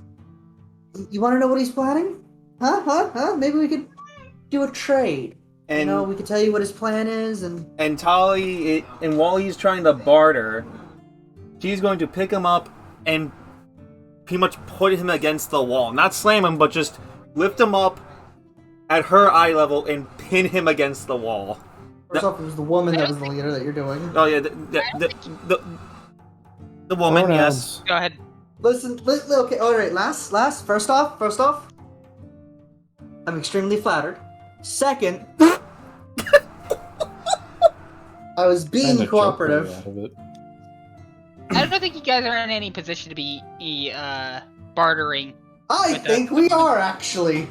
You want to know what he's planning? Huh? Maybe we could do a trade. And We could tell you what his plan is, and Tali, and while he's trying to barter, she's going to pick him up and pretty much put him against the wall. Not slam him, but just lift him up at her eye level and pin him against the wall. First off, it was the woman that was the leader that you're doing. Oh yeah, the woman, Pronouns. yes. Go ahead. Listen, okay, alright, first off, I'm extremely flattered. Second, I was being Kinda cooperative. joke out of it. I don't think you guys are in any position to be bartering. I think we are, actually.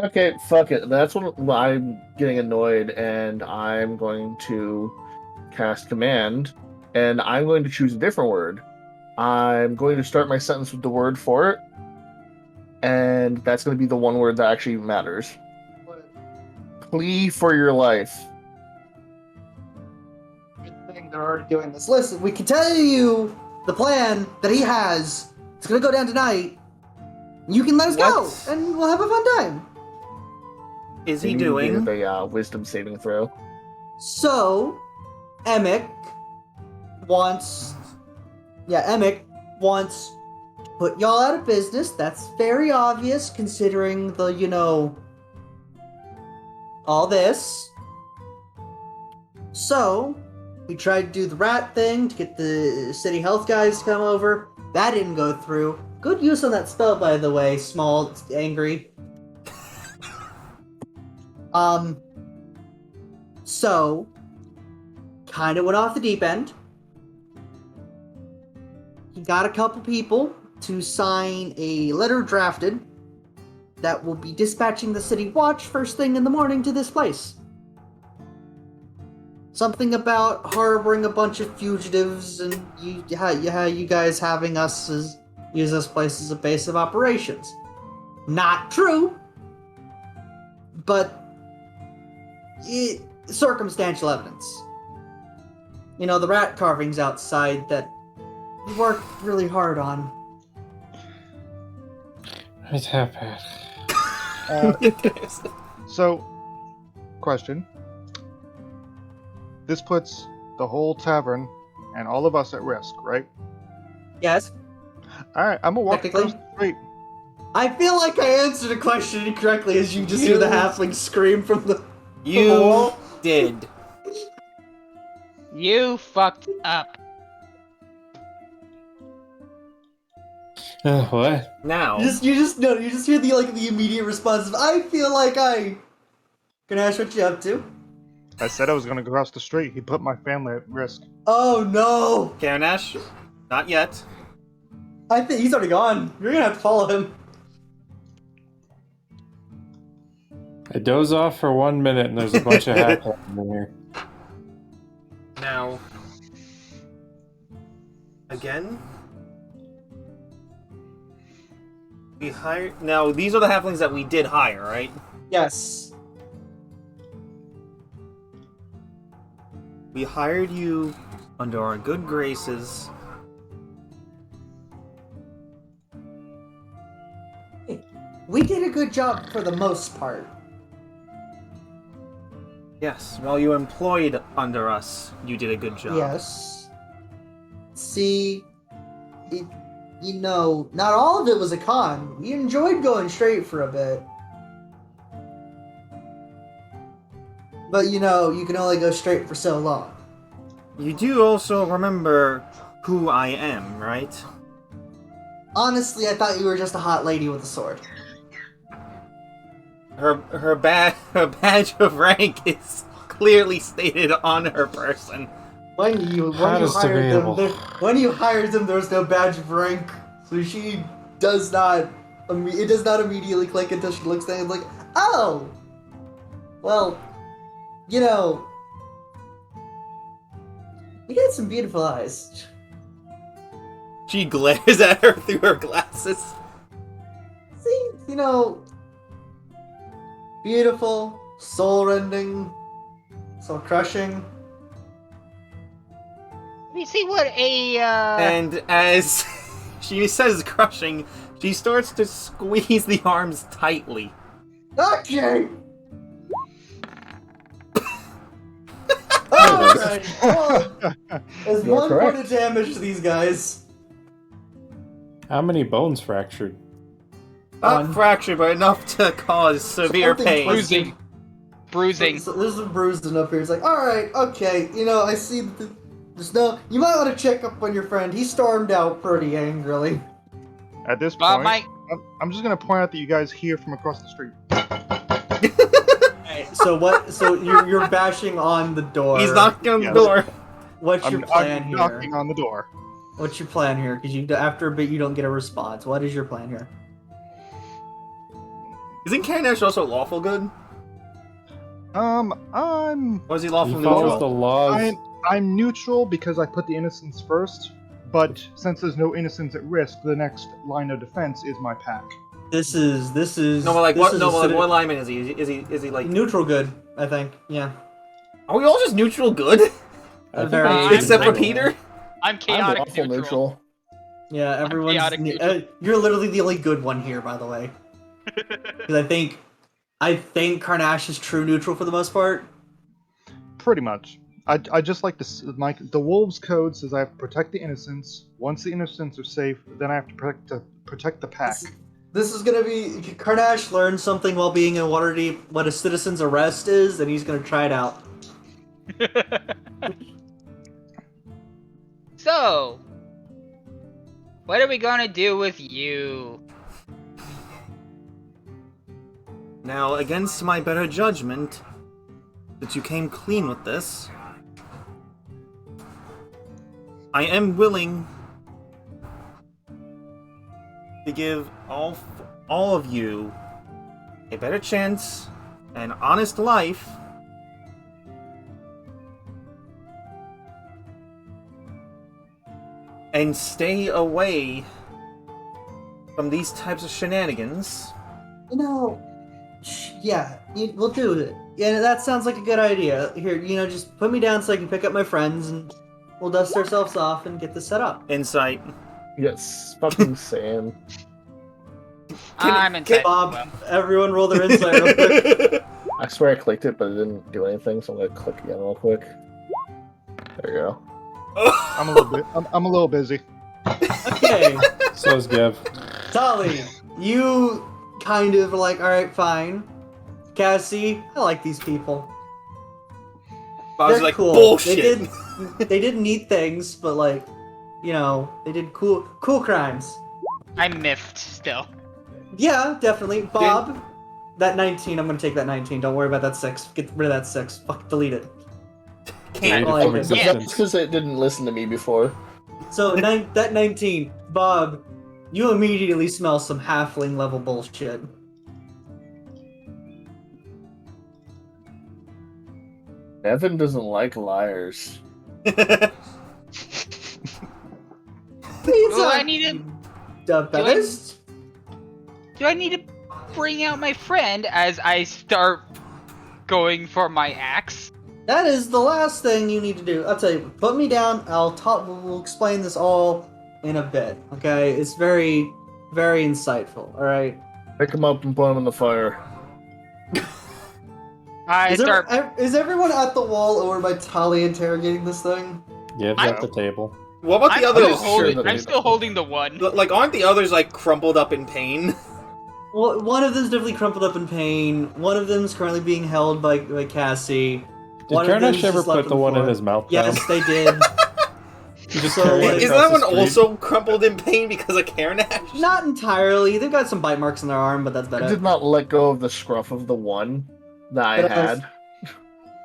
Okay, fuck it. That's when I'm getting annoyed, and I'm going to cast command, and I'm going to choose a different word. I'm going to start my sentence with the word for it, and that's going to be the one word that actually matters. Plea for your life. Good thing they're already doing this. Listen, we can tell you the plan that he has. It's gonna go down tonight. You can let us go, What? and we'll have a fun time. Is he You doing? need a wisdom saving throw. So, Emic wants to put y'all out of business. That's very obvious considering the, all this. So, we tried to do the rat thing to get the city health guys to come over. That didn't go through. Good use on that spell, by the way, small, angry. So, kind of went off the deep end. He got a couple people to sign a letter drafted that will be dispatching the city watch first thing in the morning to this place. Something about harboring a bunch of fugitives and you guys having us use this place as a base of operations. Not true, but circumstantial evidence. You know, the rat carvings outside that we worked really hard on. What happened? So, question. This puts the whole tavern and all of us at risk, right? Yes? Alright, I'm gonna walk across the street. I feel like I answered a question incorrectly as you just hear the halfling scream from the You wall. did. You fucked up. What? Now, You just hear the immediate response of, I feel like I... Can I ask what you up to? I said I was gonna cross the street. He put my family at risk. Oh no! Karnash, not yet. I think he's already gone. You're gonna have to follow him. I doze off for 1 minute and there's a bunch of half in here. Now, again, we hired. Now, these are the halflings that we did hire, right? Yes. We hired you under our good graces. We did a good job for the most part. Yes, while you employed under us, you did a good job. Yes. See, you know, not all of it was a con. We enjoyed going straight for a bit. But you know, you can only go straight for so long. You do also remember who I am, right? Honestly, I thought you were just a hot lady with a sword. Her badge of rank is clearly stated on her person. When you hired them, there was no badge of rank, so she does not. It does not immediately click until she looks down and is like, oh, well, you know, you got some beautiful eyes. She glares at her through her glasses. See, you know, beautiful, soul-rending, soul-crushing. You see what a And as she says crushing, she starts to squeeze the arms tightly. Okay. Alright. There's You're 1 point correct. of damage to these guys. How many bones fractured? Not fractured, but enough to cause severe Something pain. twisted. bruising. So there's some bruising up here. It's like, alright, okay, you know, I see that there's no... You might want to check up on your friend. He stormed out pretty angrily. At this Well, point, Mike, I'm just gonna point out that you guys hear from across the street. So what? So you're bashing on the door. He's knocking on the Yes. door. What's your plan I'm here? knocking on the door. What's your plan here? Because after a bit you don't get a response. What is your plan here? Isn't Karnash also lawful good? I'm Or is he He lawful follows the neutral? laws. I'm neutral because I put the innocents first, but since there's no innocents at risk, the next line of defense is my pack. This is. No, but like this what? is No, a but like citi- what alignment is he? Is he like? neutral good? I think. Yeah. Are we all just neutral good? I think Very- I'm Except for neutral. Peter. I'm I'm chaotic awful neutral. Yeah. Everyone's. chaotic neutral. You're literally the only good one here, by the way. Because I think Karnash is true neutral for the most part. Pretty much. I just like this. The Wolves Code says I have to protect the innocents. Once the innocents are safe, then I have to protect the pack. This is gonna be Karnash learned something while being in Waterdeep what a citizen's arrest is, and he's gonna try it out. So, what are we gonna do with you? Now, against my better judgment, that you came clean with this, I am willing to give all of you a better chance, an honest life, and stay away from these types of shenanigans. You know, yeah, we'll do it. Yeah, that sounds like a good idea. Here, just put me down so I can pick up my friends, and we'll dust ourselves off and get this set up. Insight. Yes, fucking Sam. I'm inside. Bob, everyone roll their insight real quick. I swear I clicked it, but it didn't do anything, so I'm gonna click again real quick. There you go. I'm a little busy. Okay, So is Gav. Tali, you kind of are like, alright, fine. Cassie, I like these people. I was They're like, cool. bullshit. They did neat things, but like, they did cool crimes. I'm miffed still. Yeah, definitely. Bob, that 19, I'm gonna take that 19. Don't worry about that 6. Get rid of that 6. Fuck, delete it. Can't. I like From it. existence. That's because it didn't listen to me before. So, that 19, Bob, you immediately smell some halfling level bullshit. Evan doesn't like liars. He's I need the best. Do I need to bring out my friend as I start going for my axe? That is the last thing you need to do. I'll tell you, put me down. We'll explain this all in a bit, okay? It's very, very insightful, alright? Pick him up and put him in the fire. Is everyone at the wall over by Tali interrogating this thing? Gav's at the table. What about the others? I'm still holding the one. Like, aren't the others, like, crumpled up in pain? Well, one of them's definitely crumpled up in pain. One of them's currently being held by Cassie. Did One of them's Karnash ever just left put the on one in floor. his mouth? Yes, they did. He just So, carried it like- Is across that one the street. also crumpled in pain because of Karnash? Not entirely. They've got some bite marks on their arm, but that's about I it. did not let go of the scruff of the one that I But I was- had.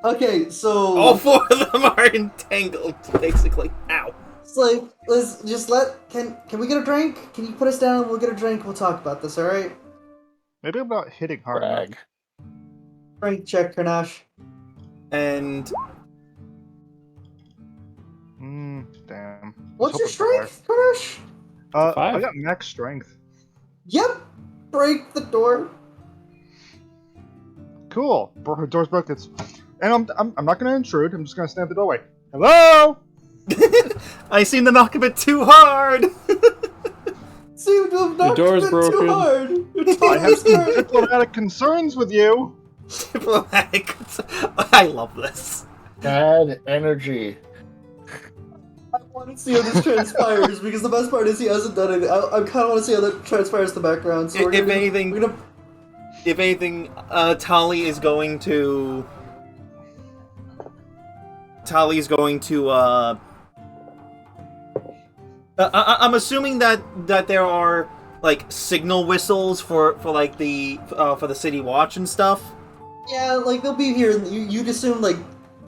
Okay, so All 4 of them are entangled, basically. Ow. it's like let's just can we get a drink? Can you put us down and we'll get a drink? We'll talk about this, all right? Maybe I'm not hitting hard enough. Brag. Drink check, Karnash. And Damn. What's your Let's hope it's strength, Karnash? I 5. got max strength. Yep. Break the door. Cool. Door's broken. And I'm not gonna intrude. I'm just gonna stand at the doorway. Hello. I seem to knock a bit too hard. Seem to have knocked door's it broken. too hard. I have some diplomatic concerns with you. Diplomatic. I love this. Bad energy. I want to see how this transpires because the best part is he hasn't done anything. I kind of want to see how that transpires in the background. So If anything, Tali is going to. Tali's going to. I'm assuming that there are like signal whistles for like for the city watch and stuff. Yeah, like they'll be here. You'd assume like.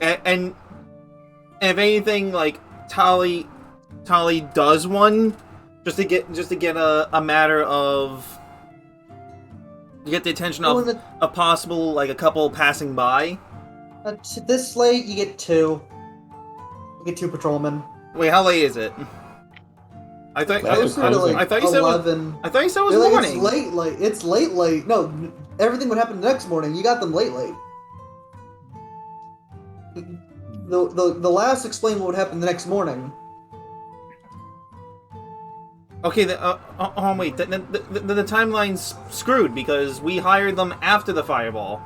And if anything, like Tali does one just to get a matter of to get the attention of a possible like a couple passing by. This late, you get 2. You get 2 patrolmen. Wait, how late is it? I thought Closer to like I thought you said it was, 11. I thought you said it was They're like, morning. It's late. No, everything would happen the next morning. You got them late. The last explain what would happen the next morning. Okay, wait, the timeline's screwed because we hired them after the fireball.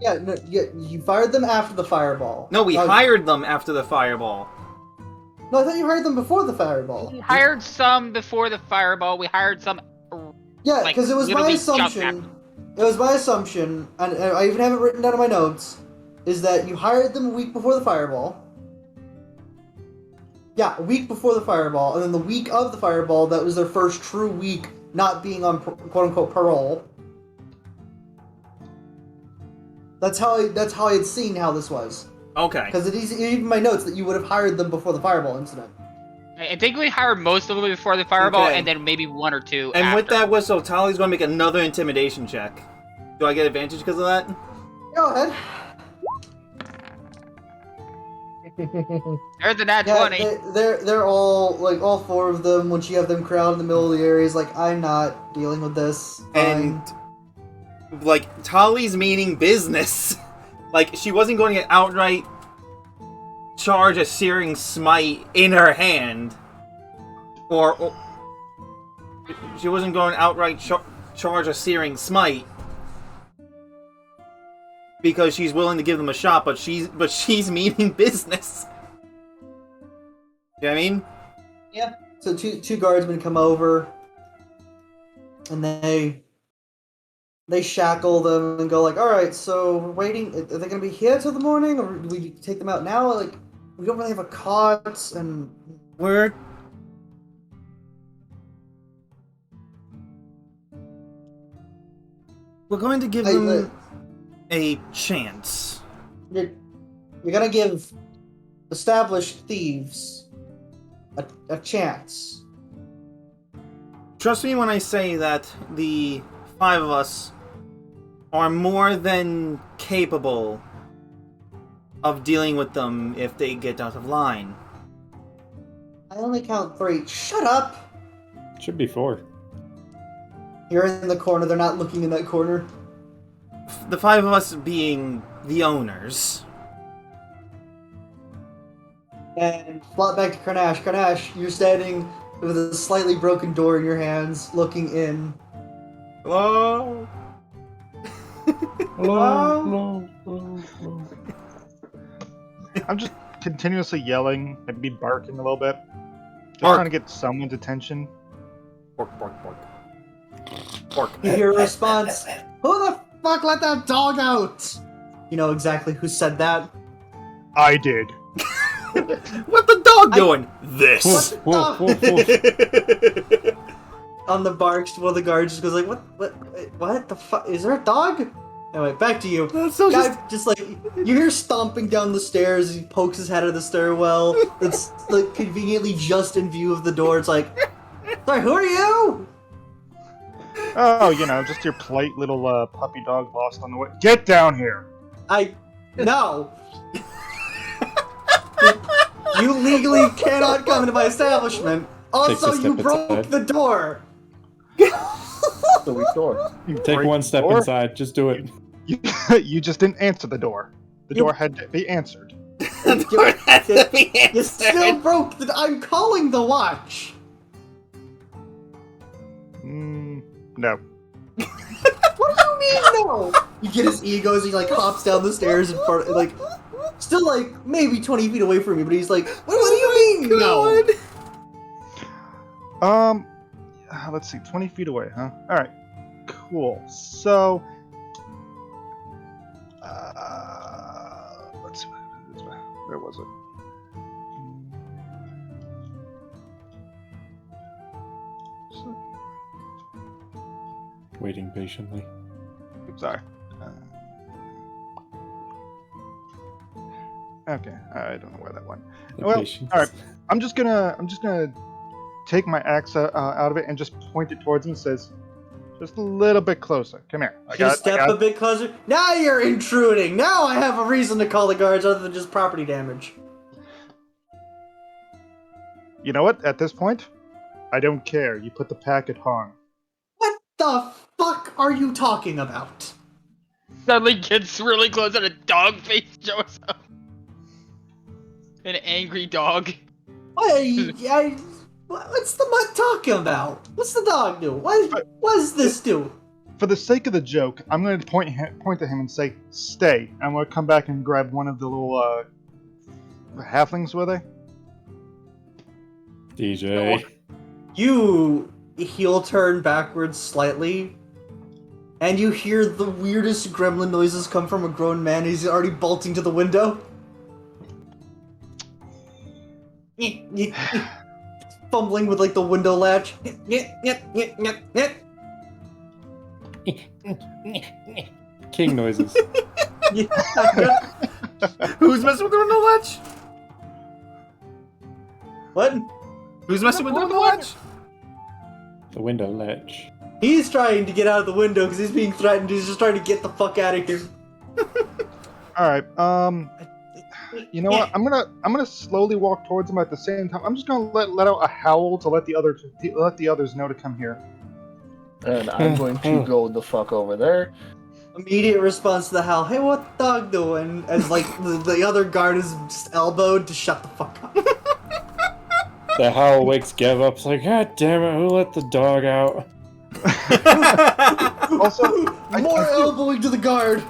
Yeah, no, you fired them after the fireball. No, we hired them after the fireball. No, I thought you hired them before the fireball. We hired some before the fireball. We hired some. Yeah, like, because it was my literally jumped assumption. It was my assumption, and I even have it written down in my notes, is that you hired them a week before the fireball. Yeah, a week before the fireball, and then the week of the fireball, that was their first true week not being on quote-unquote parole. That's how I had seen how this was. Okay. Because it is even my notes that you would have hired them before the fireball incident. I think we hired most of them before the fireball, Okay. and then maybe one or two And after. with that whistle, Tali's going to make another intimidation check. Do I get advantage because of that? Go ahead. There's a nat 20. They're all like all four of them. Once you have them crowded in the middle of the area, is like, I'm not dealing with this. And like Tali's meaning business. Like she wasn't going to outright charge a searing smite in her hand, or she wasn't going to outright charge a searing smite because she's willing to give them a shot, but she's meaning business. You know what I mean? Yeah. So two guardsmen come over, and they shackle them and go like, all right, so we're waiting. Are they gonna be here till the morning, or do we take them out now? Like, we don't really have a cot, and We're going to give them a chance. you're gonna give established thieves a chance. Trust me when I say that the 5 of us are more than capable of dealing with them if they get out of line. I only count 3. Shut up! Should be 4. You're in the corner. They're not looking in that corner. The 5 of us being the owners. And flop back to Karnash. Karnash, you're standing with a slightly broken door in your hands, looking in. Hello? Hello? I'm just continuously yelling, maybe barking a little bit. Just Bark. trying to get someone's attention. Bark, bark, bark. Bark. You hear a response. Who the fuck let that dog out? You know exactly who said that. I did. What the dog doing? This. Woof, woof, woof. On the barks, one of the guards just goes like, what the fuck? Is there a dog? Anyway, back to you. So Guy just like, you hear stomping down the stairs as he pokes his head out of the stairwell. It's like conveniently just in view of the door. It's like, sorry, who are you? Oh, you know, just your polite little puppy dog lost on the way. Get down here! No. You legally cannot come into my establishment. Also, Take a you step broke inside. the door. The weak door. Take Break one the step door? inside. Just do it. You just didn't answer the door. The door had to be answered. The door has to be You still answered. broke the. I'm calling the watch. No. What do you mean no? You get his ego as he like hops down the stairs in front, like still like maybe 20 feet away from you, but he's like, what do you mean no? God. Let's see, 20 feet away, huh? Alright, cool. So, let's see, where was it? Waiting patiently. Sorry. Okay, I don't know where that went. The Well, patience. all right. I'm just gonna take my axe out of it and just point it towards him and says, just a little bit closer. Come here. Just step a bit closer. Now you're intruding. Now I have a reason to call the guards other than just property damage. You know what? At this point, I don't care. You put the packet harm. What the fuck are you talking about? Suddenly gets really close and a dog face shows up. An angry dog. What's the mutt talking about? What's the dog do? What does this do? For the sake of the joke, I'm going to point to him and say, stay. I'm going to come back and grab one of the little halflings, were they? DJ. You heel turn backwards slightly, and you hear the weirdest gremlin noises come from a grown man. He's already bolting to the window. Fumbling with like the window latch. King noises. Yeah. Who's messing with the window ledge? What? Who's messing with the window ledge? The window ledge. He's trying to get out of the window because he's being threatened. He's just trying to get the fuck out of here. All right. You know what? I'm gonna slowly walk towards him. At the same time, I'm just gonna let out a howl to let the others know to come here. And I'm going to go the fuck over there. Immediate response to the howl. Hey, what the dog doing? As like the other guard is just elbowed to shut the fuck up. The howl wakes Gev up. It's like, God damn it, who let the dog out? Also, More elbowing to the guard.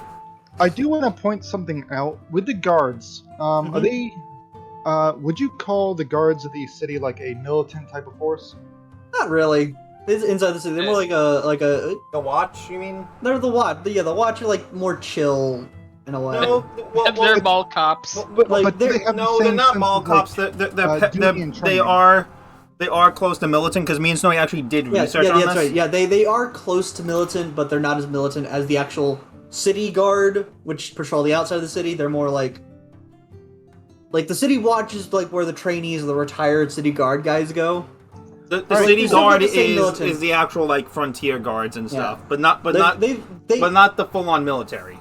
I do want to point something out with the guards. Are they? Would you call the guards of the city like a militant type of force? Not really. It's inside the city. They're more like a. The watch, you mean? They're the watch. Yeah, the watch are like more chill in a way. No, They're mall cops. But like But do they're they have the no, they're same not sense mall of, cops. like, duty and They training? are close to militant because me and Snowy actually did research on that's this. right. Yeah, they are close to militant, but they're not as militant as the actual city guard, which patrol the outside of the city. They're more like the city watch is like where the trainees or the retired city guard guys go. The Right, city they're not guard the same militant. is the actual like frontier guards and stuff, Yeah. but not the full on military.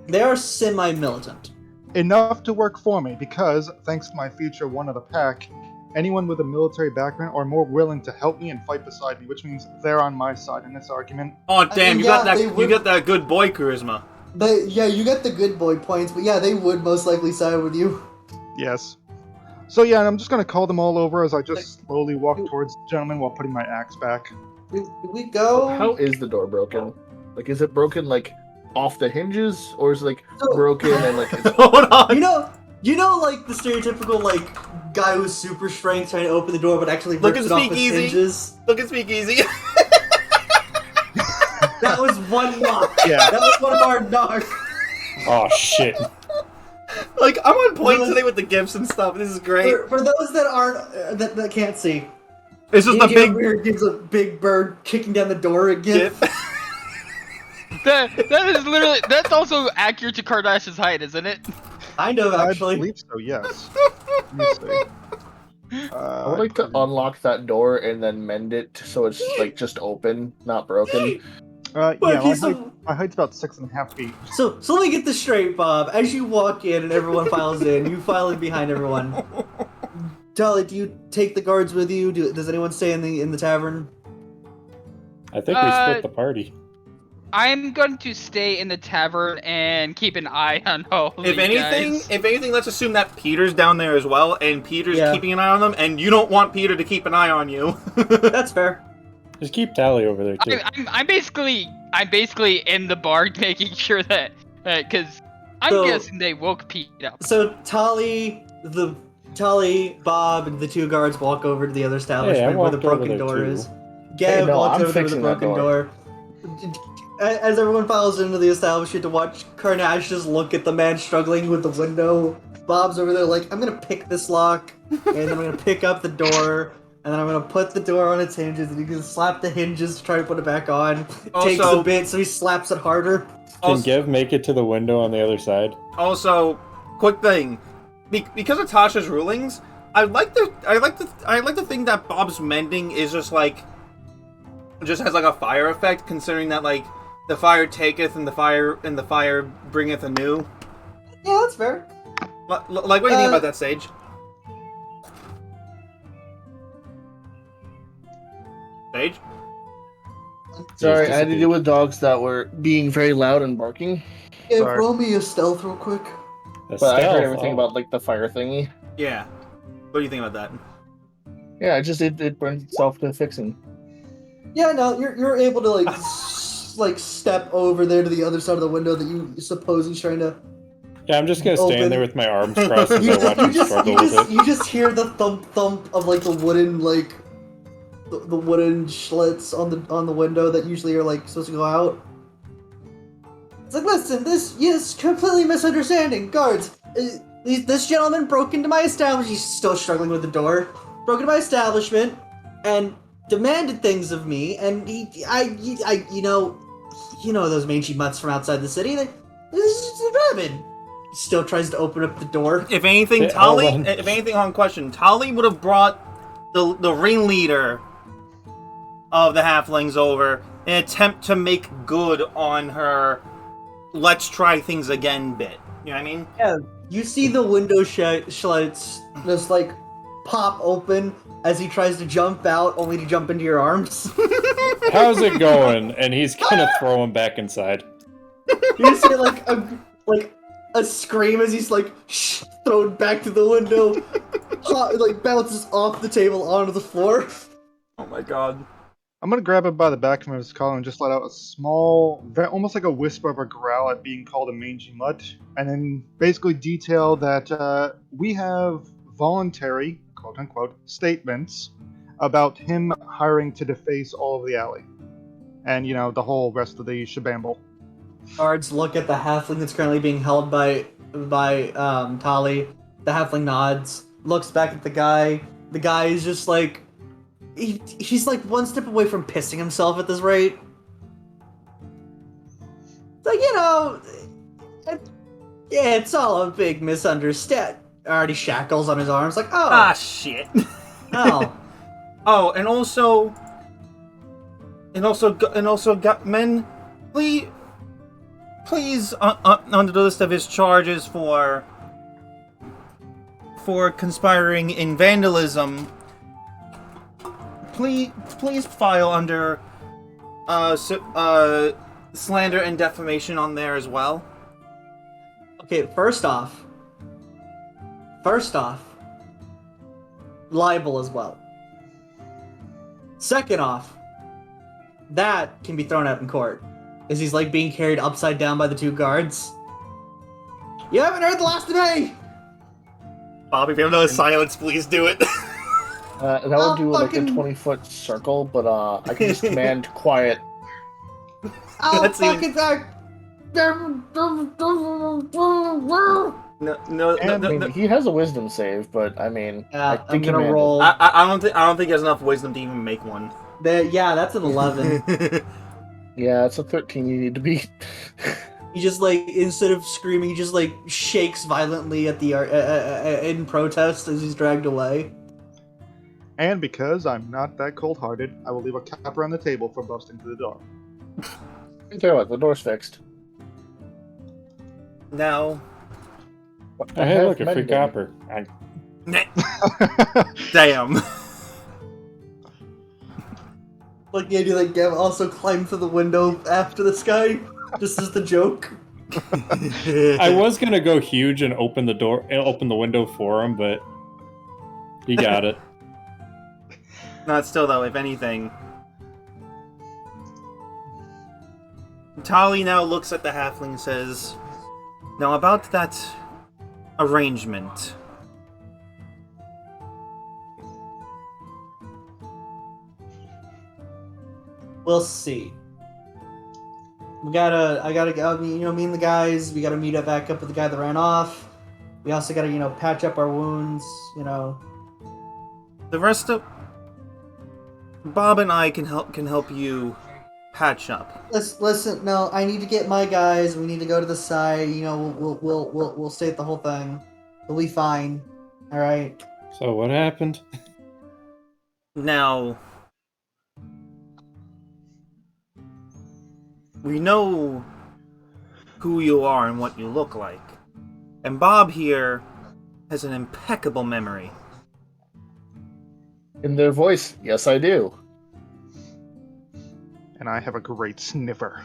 They are semi-militant. Enough to work for me, because thanks to my future one of the pack, anyone with a military background are more willing to help me and fight beside me, which means they're on my side in this argument. Oh damn! mean, You got yeah, that. they You would- got that good boy charisma. Yeah, you get the good boy points, but yeah, they would most likely side with you. Yes. So yeah, and I'm just gonna call them all over as I just slowly walk towards the gentleman while putting my axe back. Do we go? How is the door broken? Like, is it broken like off the hinges, or is it like So- broken and like it's Hold on. You know, like the stereotypical like guy with super strength trying to open the door, but actually Look rips at it off its Speakeasy. hinges. Look at Speakeasy. That was one knock. Yeah. That was one of our knocks. Oh shit. Like I'm on point Really? today with the gifts and stuff. This is great. For those that aren't that can't see, It's just the AJ big over here gives a big bird kicking down the door again. gift. That is literally. That's also accurate to Kardashian's height, isn't it? Kind of I actually. believe so, yes. Let me see. I would like to unlock that door and then mend it so it's like just open, not broken. But Yeah, he's my height's about 6.5 feet. So let me get this straight, Bob. As you walk in and everyone files in, you file in behind everyone. Tali, do you take the guards with you? Does anyone stay in the tavern? I think we split the party. I'm going to stay in the tavern and keep an eye on all If you guys. anything, let's assume that Peter's down there as well, and Peter's Yeah. keeping an eye on them, and you don't want Peter to keep an eye on you. That's fair. Just keep Tally over there too. I'm basically in the bar making sure that because I'm So- guessing they woke Pete up. So Tali, Bob, and the two guards walk over to the other establishment where the walked over broken there door too. is. Hey, Gav no, walks I'm over there with the fixing that broken door. As everyone files into the establishment to watch Carnage just look at the man struggling with the window, Bob's over there like, I'm gonna pick this lock, and I'm gonna pick up the door, and then I'm gonna put the door on its hinges, and he can slap the hinges to try to put it back on. Takes Also- a bit, so he slaps it harder. Can Also- Gev make it to the window on the other side? Also, quick thing, because of Tasha's rulings, I like to think that Bob's mending is just has like a fire effect, considering that like the fire taketh and the fire bringeth anew. Yeah, that's fair. Like, what do you think about that, Sage? Sage? Sorry, He's I had to deal with dogs that were being very loud and barking. Yeah, Sorry. roll me a stealth real quick. That's But I heard stealth, everything oh. about like the fire thingy. Yeah. What do you think about that? Yeah, it burns itself to fixing. Yeah, no, you're able to like step over there to the other side of the window that you suppose he's trying to. Yeah, I'm just gonna Open. stand there with my arms crossed as You I watch him struggle with it. you just hear the thump of like the wooden like the wooden schlitz on the window that usually are like supposed to go out. It's like, listen, this is completely misunderstanding. Guards, this gentleman broke into my establishment. He's still struggling with the door. Broke into my establishment and demanded things of me. And you know those mangy mutts from outside the city. This is 11. Still tries to open up the door. If anything, Yeah, hold Tali. on. If anything, on question, Tali would have brought the ringleader of the halflings over in an attempt to make good on her "let's try things again" bit. You know what I mean? Yeah, you see the window slits just like pop open as he tries to jump out, only to jump into your arms. How's it going? And he's gonna throw him back inside. You just hear like a scream as he's like thrown back to the window, like bounces off the table onto the floor. Oh my god. I'm gonna grab him by the back of his collar and just let out a small, almost like a whisper of a growl at being called a mangy mutt, and then basically detail that we have voluntary, quote-unquote, statements about him hiring to deface all of the alley. And, the whole rest of the shabamble. Guards look at the halfling that's currently being held by Tali. The halfling nods, looks back at the guy. The guy is just like, he's like one step away from pissing himself at this rate. Like, it's all a big misunderstanding. Already shackles on his arms, like, oh. Ah, shit. Oh. Oh, and also, men, please, under the list of his charges for conspiring in vandalism, please file under slander and defamation on there as well. Okay, first off, libel as well. Second off, that can be thrown out in court, as he's like being carried upside down by the two guards. You haven't heard the last of me! Bobby, if you have another silence, please do it. That would do like a 20-foot circle, but I can just command quiet. I'll That's even- fucking back. No. I mean, he has a wisdom save, but I mean, I I'm think gonna command- roll. I don't think he has enough wisdom to even make one. Yeah, that's an 11. Yeah, it's a 13 you need to beat. He just like, instead of screaming, he just like shakes violently at the in protest as he's dragged away. And because I'm not that cold-hearted, I will leave a capper on the table for busting through the door. I tell you what, the door's fixed. Now, Oh, hey, look, a free copper. damn. Like the idea that Gav also climbed through the window after this guy, just as the joke. I was gonna go huge and open the window for him, but he got it. Not still though, if anything. Tali now looks at the halfling and says, "Now about that arrangement. We'll see. I gotta go, me and the guys, we gotta meet up back up with the guy that ran off. We also gotta, patch up our wounds, The rest of Bob and I can help you patch up." Listen, no, I need to get my guys, we need to go to the side, we'll state the whole thing. We'll be fine. Alright. So what happened? Now, we know who you are and what you look like. And Bob here has an impeccable memory. In their voice, yes, I do. And I have a great sniffer.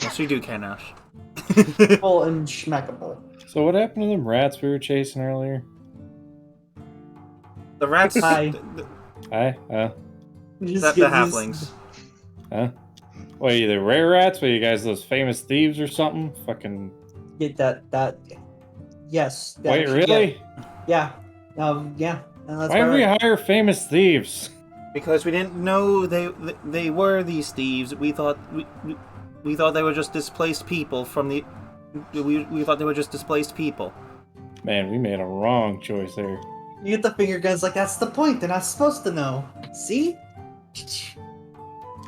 Yes, you do, Kanash. Full and schmeckable. So what happened to them rats we were chasing earlier? The rats... Hi. Hi? The halflings. Huh? What, are you the rare rats? What, you guys those famous thieves or something? Fucking... Get that. Yes. that Wait, should- really? Yeah. Yeah. That's Why would we right. hire famous thieves? Because we didn't know they were these thieves. We thought we thought they were just displaced people from the... We thought they were just displaced people. Man, we made a wrong choice there. You get the finger guns like, that's the point. They're not supposed to know. See?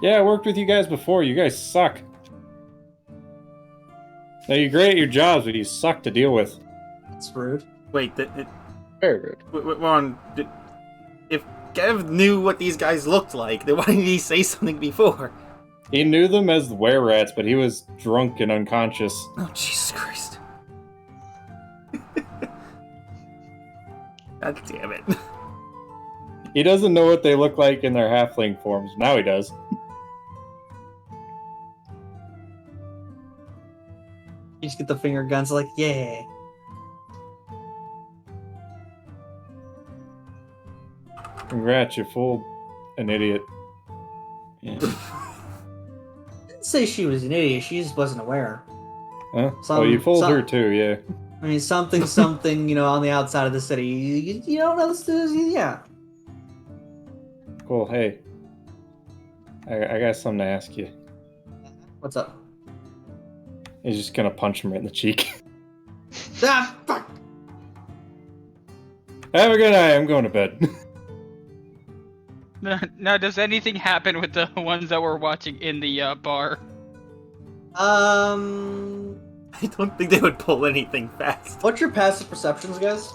Yeah, I worked with you guys before. You guys suck. Now you're great at your jobs, but you suck to deal with. That's rude. Wait, Very rude. Ron, if Gev knew what these guys looked like, then why didn't he say something before? He knew them as the were-rats, but he was drunk and unconscious. Oh, Jesus Christ. God damn it. He doesn't know what they look like in their halfling forms. Now he does. You just get the finger guns, like, yeah. Congrats, you fooled an idiot. Yeah. I didn't say she was an idiot. She just wasn't aware. Huh? Oh, you fooled her too, yeah. I mean, something, on the outside of the city. You don't know this, yeah. Cool, hey. I got something to ask you. What's up? He's just gonna punch him right in the cheek. Ah, fuck! Have a good night, I'm going to bed. Now, does anything happen with the ones that were watching in the bar? I don't think they would pull anything fast. What's your passive perceptions, guys?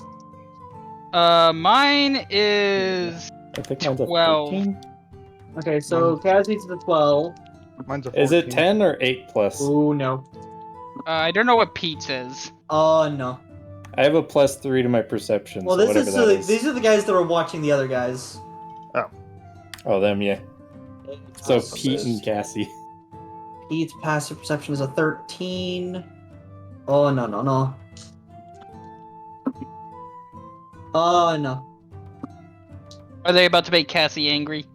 Mine is I think mine's a 12. 13. Okay, so Cassie's the 12. Mine's a 14. Is it 10 or 8 plus? Ooh, no. I don't know what Pete's is. Oh, no. I have a +3 to my perception, Well, so this whatever is, that is. these are the guys that were watching the other guys. Oh, them, yeah. So Passive Pete and Cassie. Pete's passive perception is a 13. Oh, no. Oh, no. Are they about to make Cassie angry?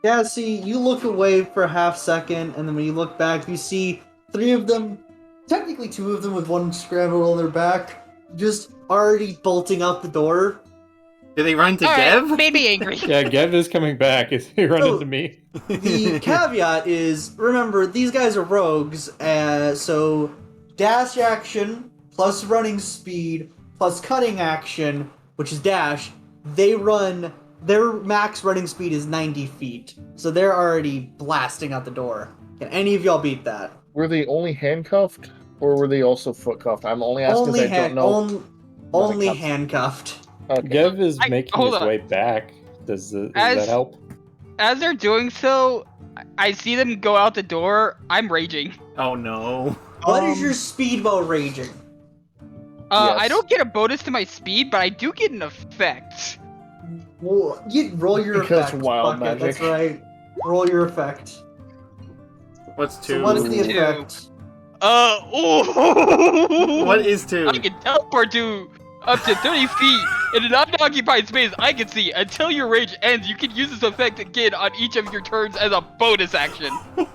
Cassie, you look away for a half second, and then when you look back, you see 3 of them, technically 2 of them with one scramble on their back, just already bolting out the door. Did they run to All Gev? right, made me angry. Yeah, Gev is coming back. Is he running Oh. to me? The caveat is, remember, these guys are rogues, so dash action plus running speed plus cutting action, which is dash, their max running speed is 90 feet. So they're already blasting out the door. Can any of y'all beat that? Were they only handcuffed, or were they also foot cuffed? I'm only asking Only, because I don't know. only cuffs. handcuffed. Okay. Gev is I- making hold his on. way back. Does As- that help? As they're doing so, I see them go out the door. I'm raging. Oh no. What is your speed while raging? I Yes. don't get a bonus to my speed, but I do get an effect. Well, you roll your Because effect. wild Fuck it, magic. That's right. Roll your effect. What's 2? So what is the Two. effect? Oh! What is 2? I can teleport to up to 30 feet in an unoccupied space I can see. Until your rage ends, you can use this effect again on each of your turns as a bonus action.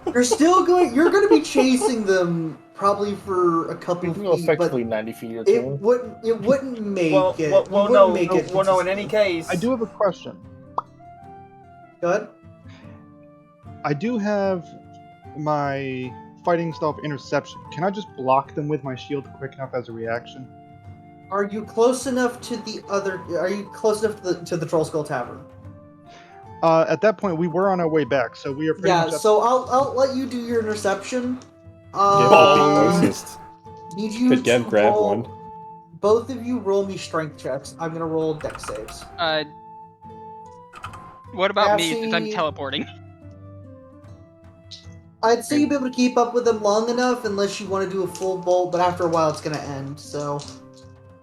You're gonna be chasing them probably for a couple You of can go feet, but effectively 90 feet or it two. wouldn't make Well, it. well, You well, wouldn't no, make no, it well, no. In any consistent. case, I do have a question. Go ahead. I do have my fighting style of interception. Can I just block them with my shield quick enough as a reaction? Are you close enough to the other? Are you close enough to the Troll Skull Tavern? At that point, we were on our way back, so we are pretty Yeah. much. So I'll let you do your interception. Gev would be Bonk. closest. Need you Could Gev to grab roll- one? Both of you roll me strength checks. I'm gonna roll dex saves. What about me since I'm Cassie- teleporting? I'd say you'd be able to keep up with them long enough, unless you want to do a full bolt. But after a while, it's gonna end. So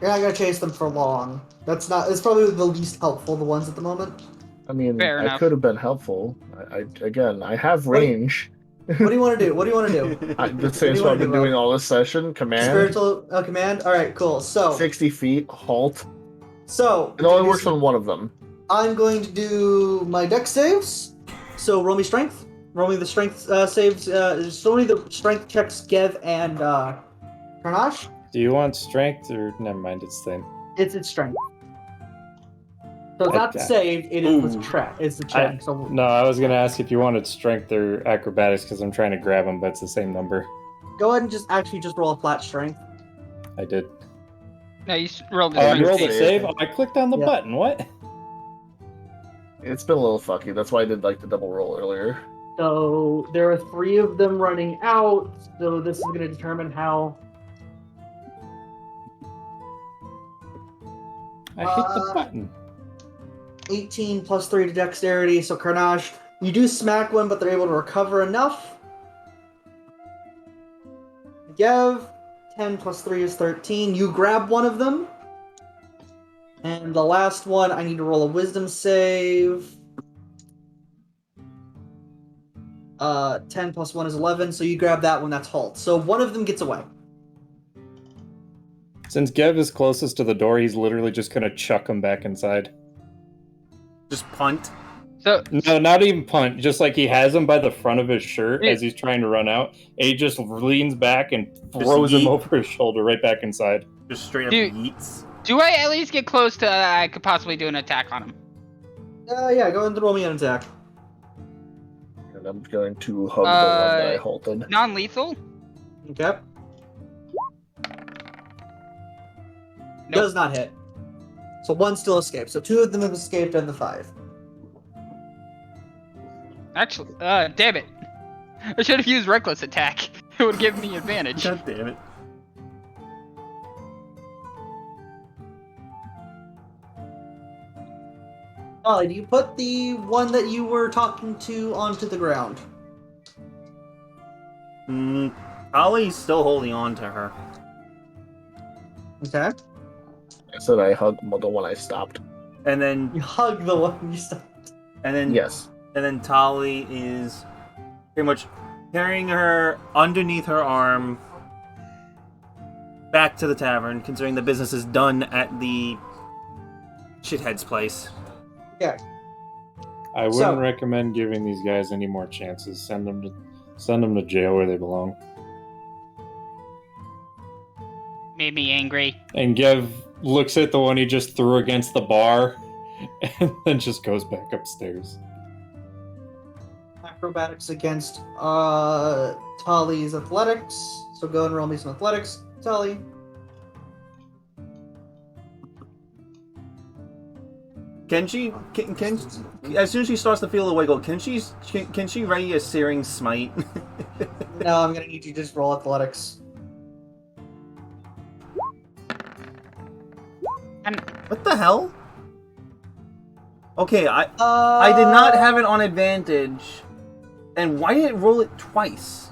you're not gonna chase them for long. It's probably the least helpful. The ones at the moment. I mean, Fair I enough. could have been helpful. I have range. What do you want to do? What do you want to do? The same you what wanna I've been do, Rob? doing all this session. Command. Spiritual command. All right, cool. So 60 feet, halt. so It only works on one of them. I'm going to do my dex saves. So roll me strength. Roll me the strength saves. Show me the strength checks, Gev and Karnash. Do you want strength or never mind? It's the same. It's strength. So it's not the Okay. save. It is the Ooh. check. It's the check. So No, I was gonna ask if you wanted strength or acrobatics because I'm trying to grab them, but it's the same number. go ahead and just roll a flat strength. I did. No, you rolled the Oh, strength you rolled save. a save? Oh, I clicked on the Yeah. button. What? It's been a little fucky. That's why I did like the double roll earlier. So there are 3 of them running out. So this is going to determine how. I hit the button. 18 plus 3 to dexterity. So Carnage, you do smack one, but they're able to recover enough. Gev, 10 plus 3 is 13. You grab one of them. And the last one, I need to roll a wisdom save. 10 plus 1 is 11, so you grab that one, that's Halt. So one of them gets away. Since Gev is closest to the door, he's literally just gonna chuck him back inside. Just punt. So No, not even punt. Just like he has him by the front of his shirt Yeah. as he's trying to run out, and he just leans back and throws him yeet. over his shoulder right back inside. Just straight up Dude. yeets. do I at least get close to I could possibly do an attack on him? Yeah, go ahead and roll me an attack. And I'm going to hug the one that I halted. Non-lethal? Okay. Nope. Does not hit. So one still escapes. So 2 of them have escaped and the 5. Actually, damn it. I should have used reckless attack. It would give me advantage. God damn it. Ollie, do you put the one that you were talking to onto the ground? Ollie's still holding on to her. Okay. I said I hugged the one I stopped. And then You hug the one you stopped. and then Yes. and then Tali is pretty much carrying her underneath her arm back to the tavern, considering the business is done at the shithead's place. Okay. I wouldn't So- recommend giving these guys any more chances. Send them to jail where they belong. Made me angry. And Gev looks at the one he just threw against the bar, and then just goes back upstairs. Acrobatics against Tali's athletics. So go and roll me some athletics, Tali. Can she? Can as soon as she starts to feel the wiggle, can she ready a searing smite? No, I'm gonna need you to just roll athletics. What the hell? Okay, I did not have it on advantage. And why did it roll it twice?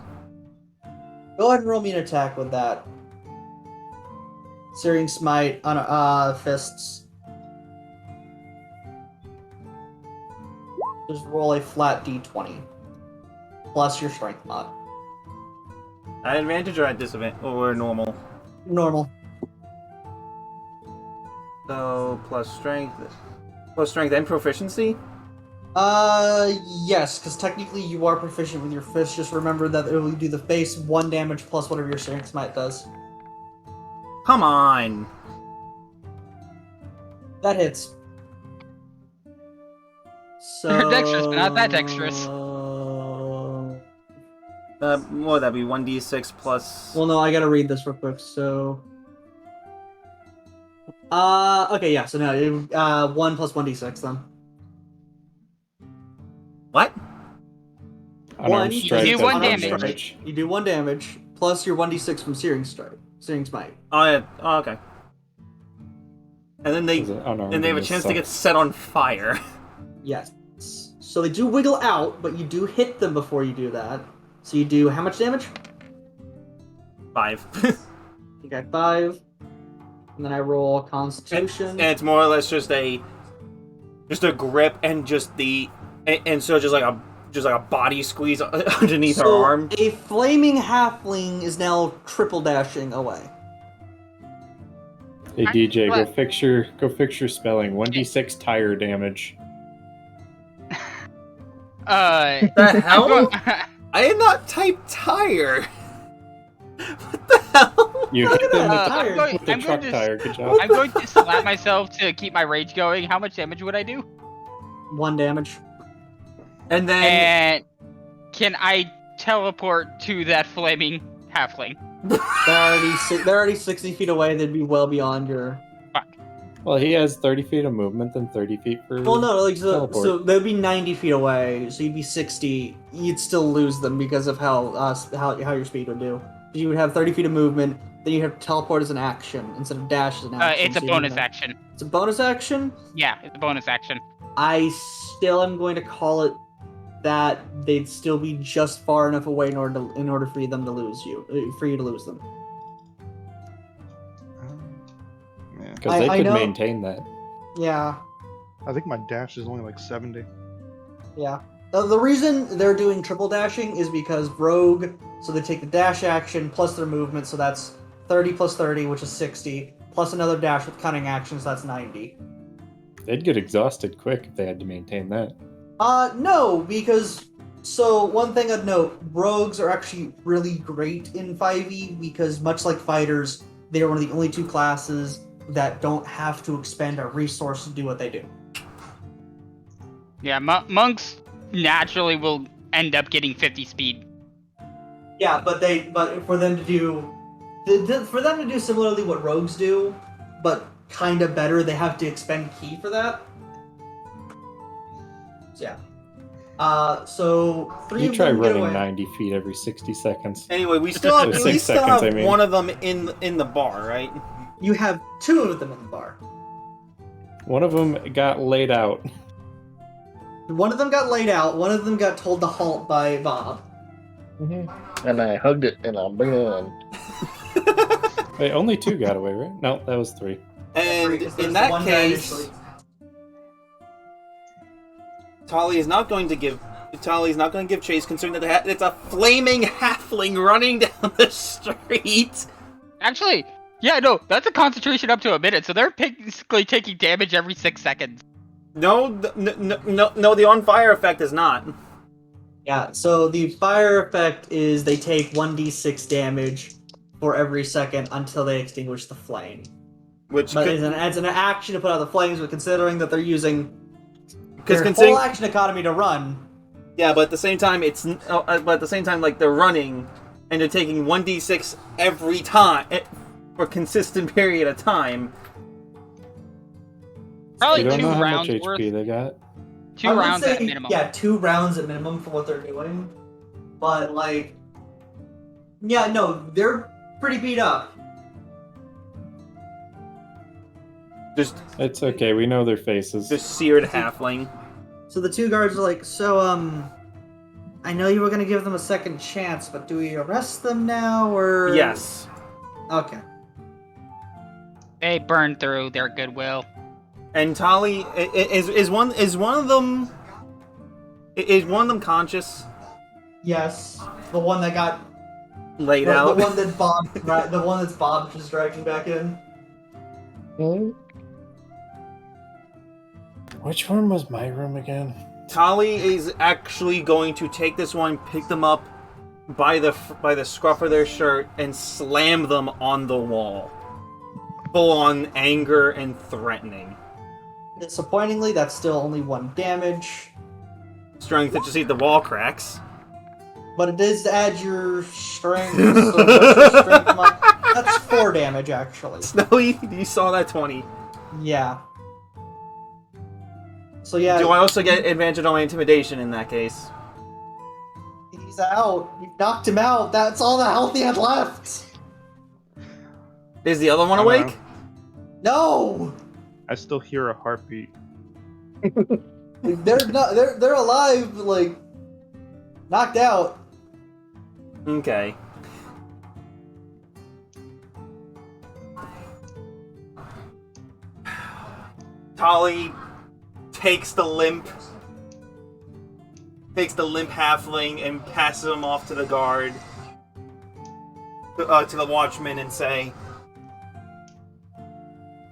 Go ahead and roll me an attack with that. Searing smite on fists. Just roll a flat d20 plus your strength mod. At advantage or at disadvantage or normal? Normal. So plus strength and proficiency. Yes, because technically you are proficient with your fist. Just remember that it will do the base 1 damage plus whatever your strength smite does. Come on. That hits. So They're dexterous, but not that dexterous. What would that be? 1d6 plus. Well, no, I gotta read this real quick. So, okay, yeah. So no, 1 plus 1d6 then. What? Unarmed You strike do does 1 one damage. You do 1 damage plus your 1d6 from searing smite. Oh yeah. Oh, okay. And then they Is it unarmed have a and chance to stuff? get set on fire. Yes. So they do wiggle out, but you do hit them before you do that. So you do how much damage? 5. You got 5. And then I roll Constitution. And it's more or less just a grip and just just like a body squeeze underneath her So arm. a flaming halfling is now triple dashing away. Hey DJ, What? go fix your spelling. 1d6 tire damage. The hell? I did not type tire. What the hell? You hit them with, Tire. with the I'm truck going to- tire. Good job. I'm going to slap myself to keep my rage going. How much damage would I do? 1 damage. And then And can I teleport to that flaming halfling? They're already 60 feet away. They'd be well beyond your. Well, he has 30 feet of movement and 30 feet for Well, no, like teleport. so they'd be 90 feet away, so you'd be 60. You'd still lose them because of how your speed would do. You would have 30 feet of movement, then you have teleport as an action instead of dash as an action. It's a so you bonus know. action. It's a bonus action. Yeah, it's a bonus action. I still am going to call it that they'd still be just far enough away in order for them to lose you, for you to lose them. Because they I could know- maintain that. Yeah. I think my dash is only like 70. Yeah. The reason they're doing triple dashing is because rogue, so they take the dash action plus their movement, so that's 30 plus 30, which is 60, plus another dash with cunning action, so that's 90. They'd get exhausted quick if they had to maintain that. No, because, so one thing I'd note, rogues are actually really great in 5e, because much like fighters, they are one of the only two classes that don't have to expend a resource to do what they do. Yeah, monks naturally will end up getting 50 speed. Yeah, but for them to do similarly what rogues do, but kind of better, they have to expend key for that. So yeah. So three You of try them get running away. 90 feet every 60 seconds. Anyway, we still have, Or we 6 still seconds, have I mean. one of them in the bar, right? You have two of them in the bar. One of them got laid out. One of them got laid out. One of them got told to halt by Bob. And I hugged it, and I'm bringing it in. Wait, only 2 got away, right? No, that was 3. And Because there's in the that one guy case, initially. Tali is not going to give chase, considering that it's a flaming halfling running down the street. Actually, yeah, no, that's a concentration up to a minute, so they're basically taking damage every 6 seconds. No, the on fire effect is not. Yeah, so the fire effect is they take 1d6 damage for every second until they extinguish the flame. Which But could, it's an action to put out the flames, but considering that they're using because their considering, full action economy to run, yeah, but at the same time like they're running and they're taking 1d6 every time for a consistent period of time. Probably You don't 2 know how much rounds HP worth. they got. 2 I would rounds say, at minimum. Yeah, 2 rounds at minimum for what they're doing. But like, yeah, no, they're pretty beat up. Just It's okay, we know their faces. seared halfling. So the 2 guards are like, I know you were gonna give them a second chance, but do we arrest them now, or...? Yes. Okay. They burn through their goodwill. And Tali is one of them conscious? Yes. The one that got... Laid The out. one that Bob... Right, the one that's Bob just dragging back in. Which one was my room again? Tali is actually going to take this one, pick them up by the scruff of their shirt, and slam them on the wall. Full on anger and threatening. Disappointingly, that's still only 1 damage. Strength to just see the wall cracks. But it does add your strength, so what's your strength mod? That's 4 damage, actually. Snowy, you saw that 20. Yeah. So yeah, Do I also get advantage on my intimidation in that case? he's out. You knocked him out. That's all the health he had left. Is the other one I awake? know. No, I still hear a heartbeat. they're not. They're alive. Like knocked out. Okay. Tali takes the limp halfling and passes him off to the guard, to the watchman, and say,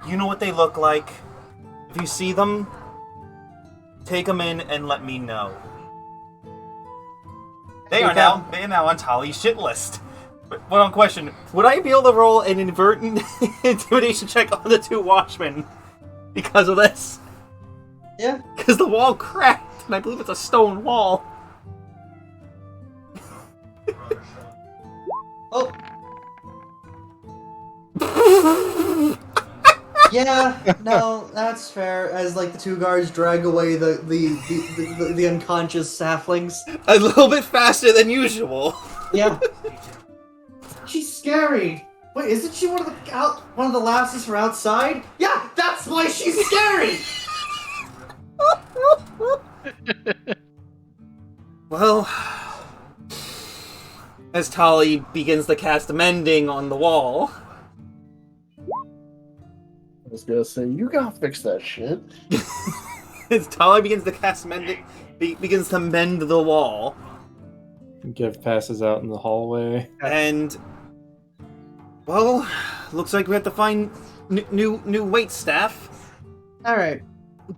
"You know what they look like. If you see them, take them in and let me know." They are now on Tali's shit list. But one question: would I be able to roll an inadvertent intimidation check on the 2 watchmen because of this? Yeah. Because the wall cracked, and I believe it's a stone wall. Oh. Yeah, no, that's fair. As like the two guards drag away the unconscious halflings. A little bit faster than usual. Yeah. She's scary. Wait, isn't she one of the lastest from outside? Yeah, that's why she's scary. Well, as Tali begins to cast mending on the wall. I was gonna say, you gotta fix that shit. As Tali begins to cast mending, begins to mend the wall, Give passes out in the hallway. and well, looks like we have to find new wait staff. All right.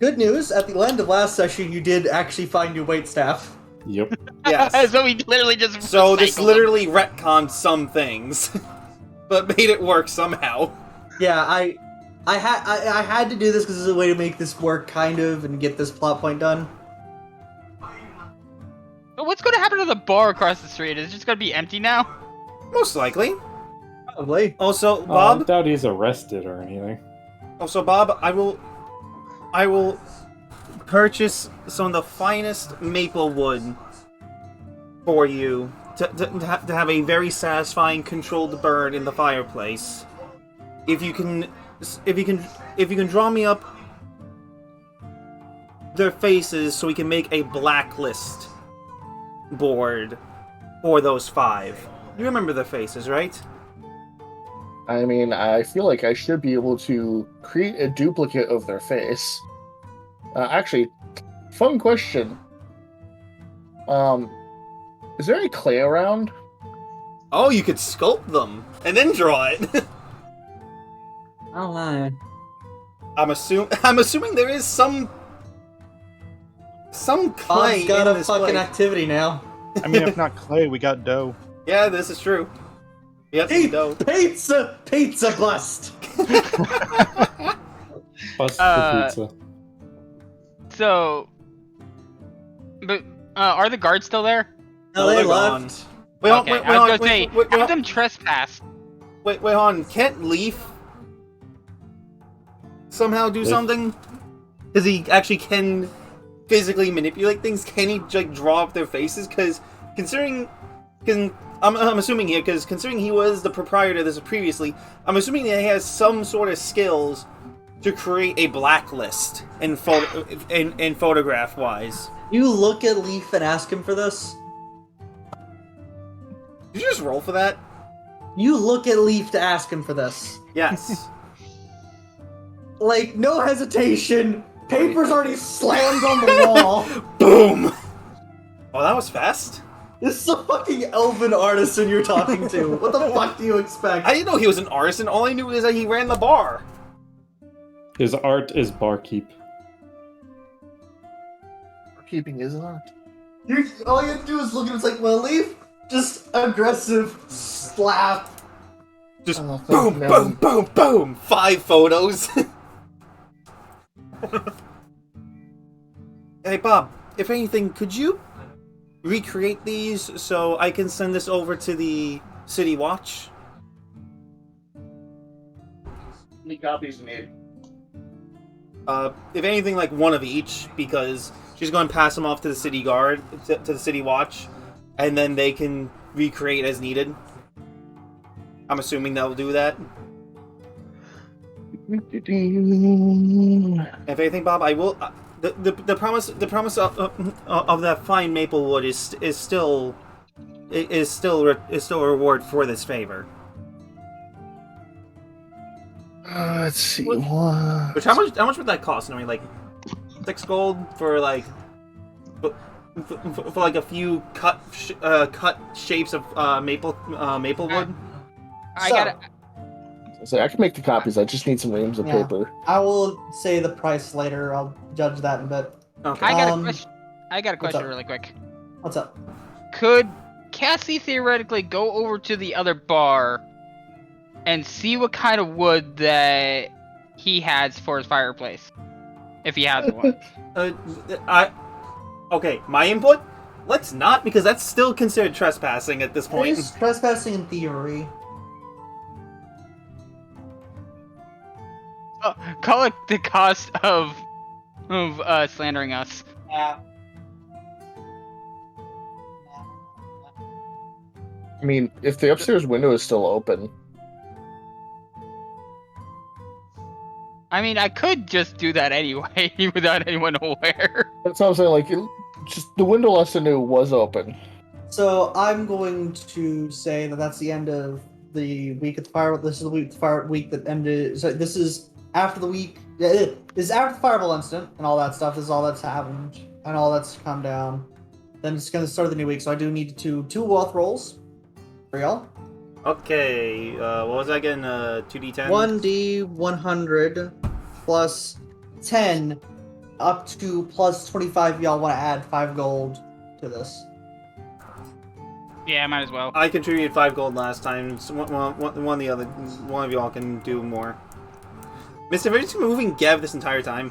Good news. At the end of last session, you did actually find new waitstaff. Yep. Yes. So we literally just. So this recycled them. literally retconned some things, but made it work somehow. Yeah, I had to do this because it's a way to make this work, kind of, and get this plot point done. But what's going to happen to the bar across the street? Is it just going to be empty now? Most likely. Probably. Also, I Bob. doubt he's arrested or anything. Also, Bob, I will purchase some of the finest maple wood for you to have a very satisfying controlled burn in the fireplace. If you can draw me up their faces so we can make a blacklist board for those 5. You remember their faces, right? I mean, I feel like I should be able to create a duplicate of their face. Actually, fun question. Is there any clay around? Oh, you could sculpt them and then draw it. Oh my. I'm assuming there is some clay Bob's got in a this fucking place. activity now. I mean, if not clay, we got dough. Yeah, this is true. Yep, dough. Pizza bust. Bust for pizza. So. But are the guards still there? No, they they're left. Wait, Okay, wait, I was wait, going to say, wait, have them trespass. wait, on. Can't Leaf somehow do Leaf? something? Because he actually can physically manipulate things. Can he like draw up their faces? Because I'm assuming here, because considering he was the proprietor of this previously, I'm assuming that he has some sort of skills to create a blacklist in photograph wise. You look at Leaf and ask him for this. Did you just roll for that? You look at Leaf to ask him for this. Yes. Like, no hesitation. Paper's already slammed on the wall. Boom! Oh, that was fast. This is a fucking elven artisan you're talking to. What the fuck do you expect? I didn't know he was an artisan. All I knew is that he ran the bar. His art is barkeep. Keeping his art. All you have to do is look at him. It's like, well, Leaf, just aggressive slap. Just Oh, thank boom, you. boom, boom, boom. 5 photos. Hey, Bob, if anything, could you recreate these so I can send this over to the City Watch? How many copies made? If anything, like one of each, because she's going to pass them off to the City Guard, to the City Watch, and then they can recreate as needed. I'm assuming they'll do that. If anything, Bob, I will. The promise of that fine maple wood is still a reward for this favor. Let's see. What? Which how much would that cost? I mean, like 6 gold for like for like a few cut shapes of maple wood. I gotta. So I can make the copies. I just need some reams of Yeah. paper. I will say the price later. I'll judge that in a bit. Okay. I got a Um, question. I got a what's question up? really quick. What's up? Could Cassie theoretically go over to the other bar and see what kind of wood that he has for his fireplace, if he has one? Okay, my input. Let's not, because that's still considered trespassing at this It point. is trespassing in theory. call it the cost of slandering us. Yeah. I mean, if the upstairs window is still open, I mean, I could just do that anyway without anyone aware. that's what I'm saying. Like, just the window lesson knew was open. So I'm going to say that that's the end of the week at the fire. This is the week that ended. So this is after the week. This is after the fireball incident and all that stuff. This is all that's happened and all that's come down. Then it's going to start the new week. So I do need two wealth rolls for y'all. Okay, what was that again? 2d10? 1d100 plus 10 up to plus 25. Y'all want to add 5 gold to this. Yeah, might as well. I contributed 5 gold last time. So one of y'all can do more. Mister, have you been moving Gev this entire time?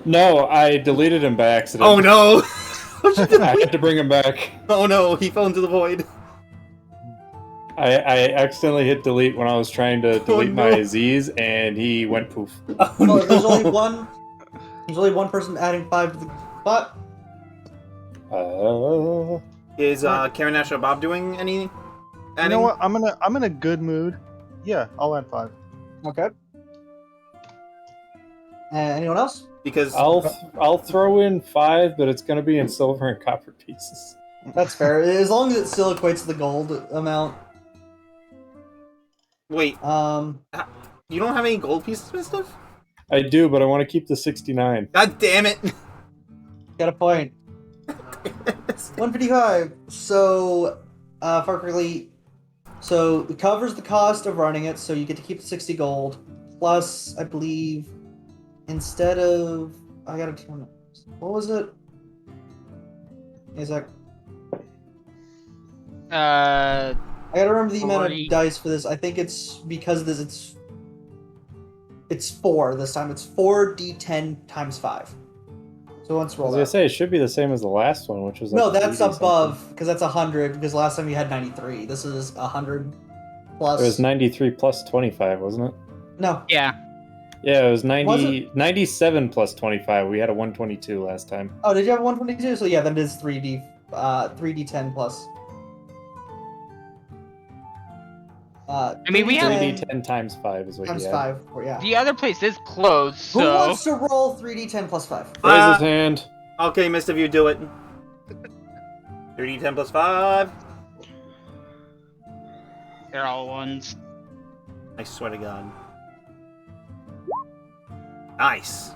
No, I deleted him by accident. Oh no! I had to bring him back. Oh no, he fell into the void. I accidentally hit delete when I was trying to delete no. my Z's, and he went poof. Oh, Well, no. there's only one person adding 5 to the spot. Is Karen Nash or Bob doing any? You Adding? know what? I'm in a good mood. Yeah, I'll add 5. Okay. Anyone else? Because I'll throw in 5, but it's gonna be in silver and copper pieces. That's fair. As long as it still equates to the gold amount. wait, Um, you don't have any gold pieces and stuff? I do, but I want to keep the 69. God damn it! got a point. 155. So, Farkley, so it covers the cost of running it, so you get to keep the 60 gold. Plus, I believe, instead of... I gotta tell you, what was it? Is that... I gotta remember the amount 40. of dice for this. I think it's because of this. It's 4 this time. It's 4d10 times 5. So once I roll was that. gonna say it should be the same as the last one, which was like No, that's 80 above because that's 100. Because last time you had 93. This is 100 plus. something. It was 93 plus 25, wasn't it? No, Yeah. Yeah, it was Was 97 plus 25. We had a 122 last time. oh, did you have 122? So yeah, that is 3d10 plus. I mean, we have- 3d10 times 5 is what times you had. 5. Yeah. The other place is closed, Who so... wants to roll 3d10 plus 5? Raise his hand. Okay, Mr. View, do it. 3d10 plus 5. They're all ones. I swear to God. Nice.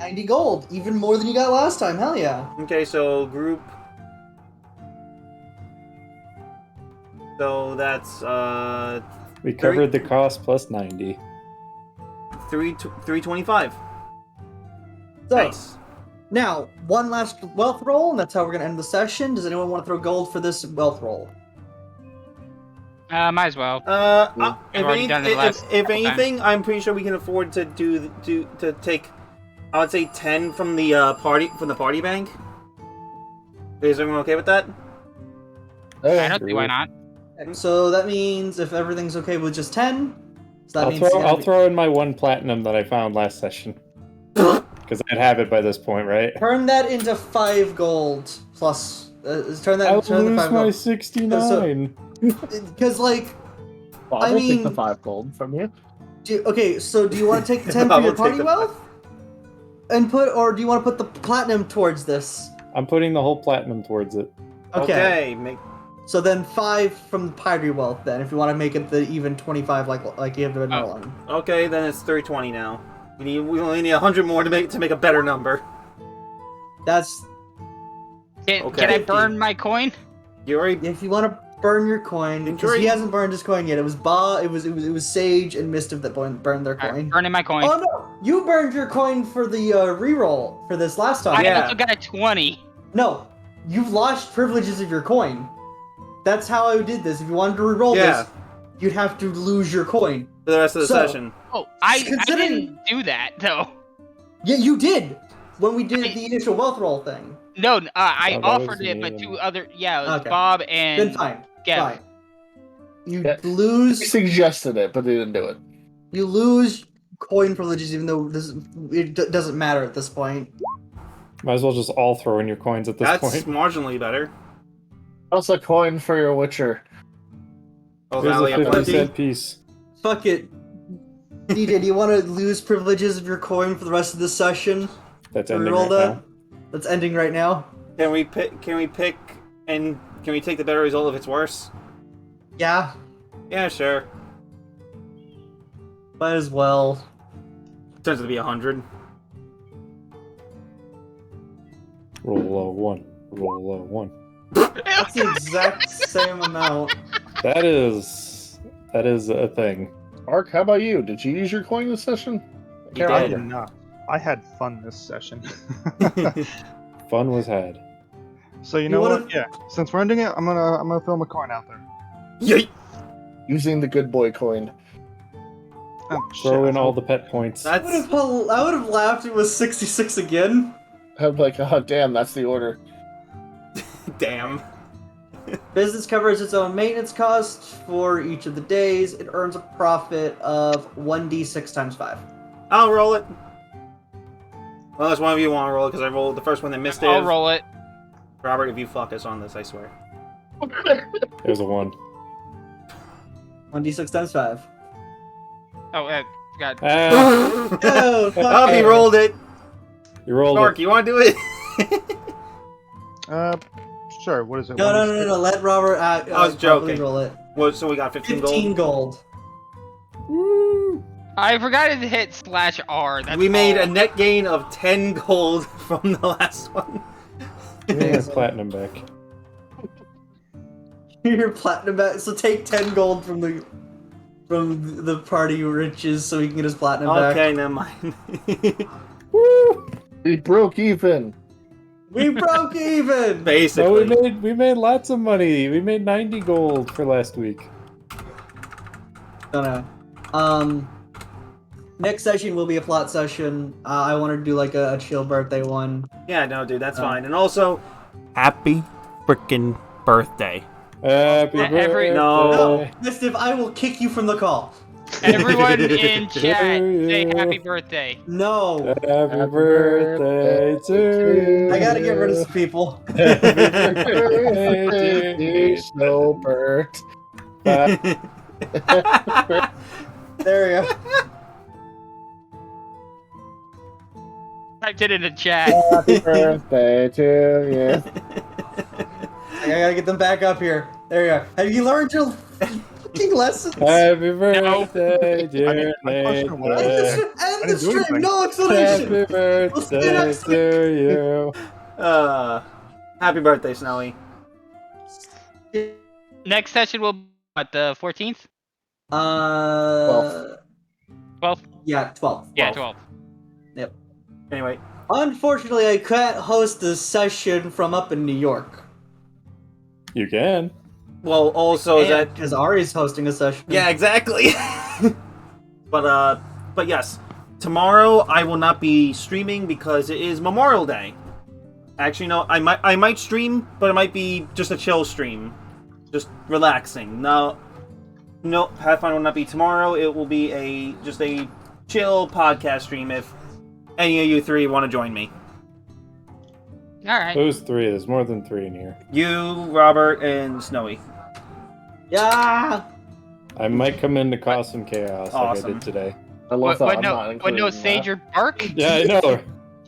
90 gold, even more than you got last time. Hell yeah. Okay, so group. So that's We covered the cost plus 90. 325. So, Nice. now, one last wealth roll, and that's how we're going to end the session. Does anyone want to throw gold for this wealth roll? Might as well. If, already done it the last if couple anything, I'm pretty sure we can afford to to take, I would say 10 from the party bank. Is everyone okay with that? I don't see why not. So that means if everything's okay with just 10, so that means it's I'll gotta be- throw in my 1 platinum that I found last session. Because I'd have it by this point, right? turn that into 5 gold plus. Turn I'll that into lose 5 my gold. 69. Because like, Bob I will take mean- the 5 gold from you. okay, so do you want to take the 10 I for your will take party the- wealth, and or do you want to put the platinum towards this? I'm putting the whole platinum towards it. Okay. Make So then 5 from the party wealth. Then, if you want to make it the even 25, like you have been rolling. okay, then it's 320 now. We only need 100 more to make a better number. That's Can Okay. I burn my coin? You already if you want to burn your coin, because he hasn't burned his coin yet. It was it was Sage and Mischief that burned their Alright, coin. burning my coin. Oh no, you burned your coin for the reroll for this last time. I Yeah. also got a 20. No, you've lost privileges of your coin. That's how I did this. If you wanted to reroll Yeah. this, you'd have to lose your coin. for the rest of the So- session. Oh, I Considering- didn't do that, though. Yeah, you did when we did the initial wealth roll thing. No, I Oh, that offered was it, me but and- 2 other... Yeah, it was Okay. Bob and... Then fine, Gev. fine. You Yeah. He lose. suggested it, but they didn't do it. You lose coin privileges, even though doesn't matter at this point. Might as well just all throw in your coins at this That's point. marginally better. Toss a coin for your Witcher. Oh, Here's Valley a of 50 Plenty. cent piece. Fuck it. DJ, do you want to lose privileges of your coin for the rest of this session? That's Can we ending roll right that? now. That's ending right now. Can we pick, and can we take the better result if it's worse? Yeah, Yeah, sure. might as well. Turns out to be 100. Roll low 1. Roll low 1. That's the exact same amount. That is a thing. Mark, how about you? Did you use your coin this session? I can't did. I remember. did not. I had fun this session. Fun was had. So you You know wanna- what? Yeah. Since we're ending it, I'm gonna throw my coin out there. Yay! Using the good boy coin. Oh, Throw shit. in all the pet points. I That's would have laughed if it was 66 again. I'm like, oh damn, that's the order. damn. Business covers its own maintenance cost for each of the days. It earns a profit of 1d6 times 5. I'll roll it. Unless one of you want to roll it, because I rolled the first one that missed it. I'll roll it. Robert, if you fuck us on this, I swear. There's a 1. 1d6 times 5. Oh, God. Ah, Oh, fuck Oh, he it. rolled it. you rolled Mark, it. you want to do it? Sure. What is it? No. Let Robert I was properly joking. roll it. What, so we got 15 gold? 15 gold. I forgot to hit /R. That's We made all. a net gain of 10 gold from the last one. Give me my platinum back. Your platinum back. So take 10 gold from the party riches so he can get his platinum back. Okay, never mind. We broke even. We broke even! No, Basically. we made lots of money. We made 90 gold for last week. No. Next session will be a plot session. I wanted to do like a chill birthday one. Yeah, no, dude, that's fine. And also, happy freaking birthday. Happy Yeah, every- birthday. No. Mistiff, I will kick you from the call. Everyone in chat, say you. happy birthday. No. Happy birthday to you. I gotta get rid of some people. Happy birthday to Snowbird. There we go. Typed it in the chat. Happy birthday to you. I gotta get them back up here. There you go. Have you learned your fucking lessons? Happy birthday, dear I question what I End Nathan. the didn't do stream. anything. No Happy explanation. birthday to you. Happy birthday, Snowy. Next session will be what, the 14th? 12th? Yeah, 12. Yeah, 12th. Anyway, Unfortunately, I can't host the session from up in New York. You can. well, also is that Because Ari's hosting a session. yeah, exactly. but yes, tomorrow I will not be streaming because it is Memorial Day. Actually, no, I might stream, but it might be just a chill stream, just relaxing. No, Pathfinder will not be tomorrow. It will be just a chill podcast stream. If any of you three want to join me, Alright. Those 3. There's more than 3 in here. you, Robert, and Snowy. Yeah. I might come in to cause some chaos like I Awesome. did today. I love What, that what I'm no, not what included no in that. sage or bark? Yeah, I know.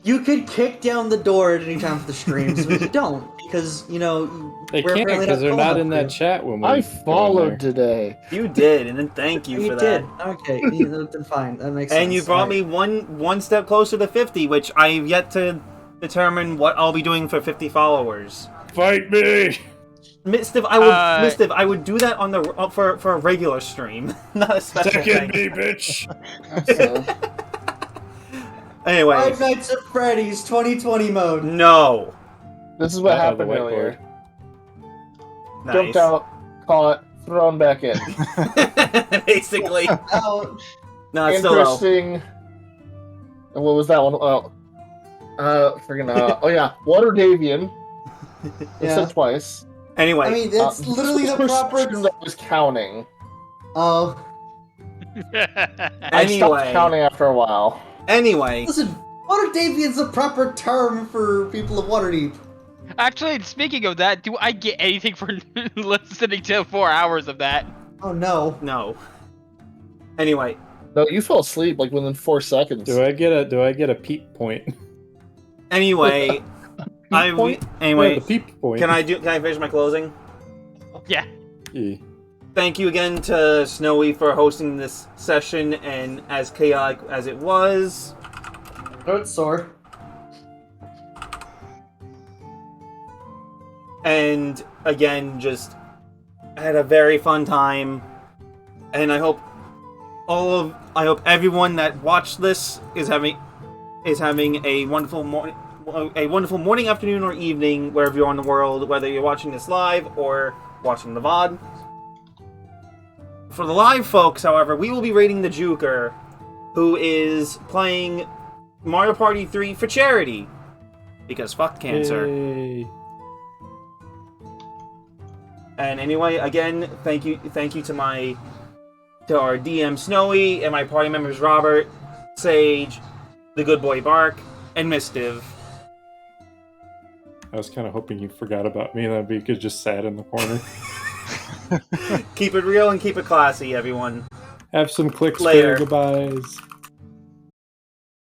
You could kick down the door at any time for the streams, but you don't because They we're can't apparently because they're cool not enough in that to. chat when we I go in followed there. today. You did, and then thank you You for did. that. Okay, then fine. That makes sense. And you brought me one step closer to 50, which I've yet to determine what I'll be doing for 50 followers. Fight me! Mistiff, I would do that on the for a regular stream, not a special Second thing. me, bitch! So, Anyway, Five Nights at Freddy's 2020 mode. no. this is what Out of the happened earlier. Nice. Jumped out, caught, thrown back in. Basically. Oh, No, it's still low. Interesting. And what was that one? Oh yeah, Waterdavian. It yeah. said twice. Anyway, I mean, it's literally the This was proper. that was counting. Oh, I stopped Anyway, counting after a while. anyway, Listen, Waterdeep is the proper term for people of Waterdeep. Actually, speaking of that, do I get anything for listening to 4 hours of that? Oh no. no. Anyway, No, you fell asleep like within 4 seconds. Do I get a peep point? anyway, Point? Yeah, anyway, the peep point. can I finish my closing? Yeah. Yeah. Thank you again to Snowy for hosting this session, and as chaotic as it was. Throat's sore. And again, just had a very fun time, and I hope everyone that watched this is having a wonderful morning, afternoon, or evening wherever you're in the world, whether you're watching this live or watching the VOD. For the live folks, however, we will be rating the Juker, who is playing Mario Party 3 for charity, because fuck cancer. Yay. And anyway, again, thank you to our DM Snowy and my party members Robert, Sage, the Good Boy Bark, and Mistiv. I was kind of hoping you forgot about me, that we could just sat in the corner. Keep it real and keep it classy, everyone. Have some clicks Later. for goodbyes.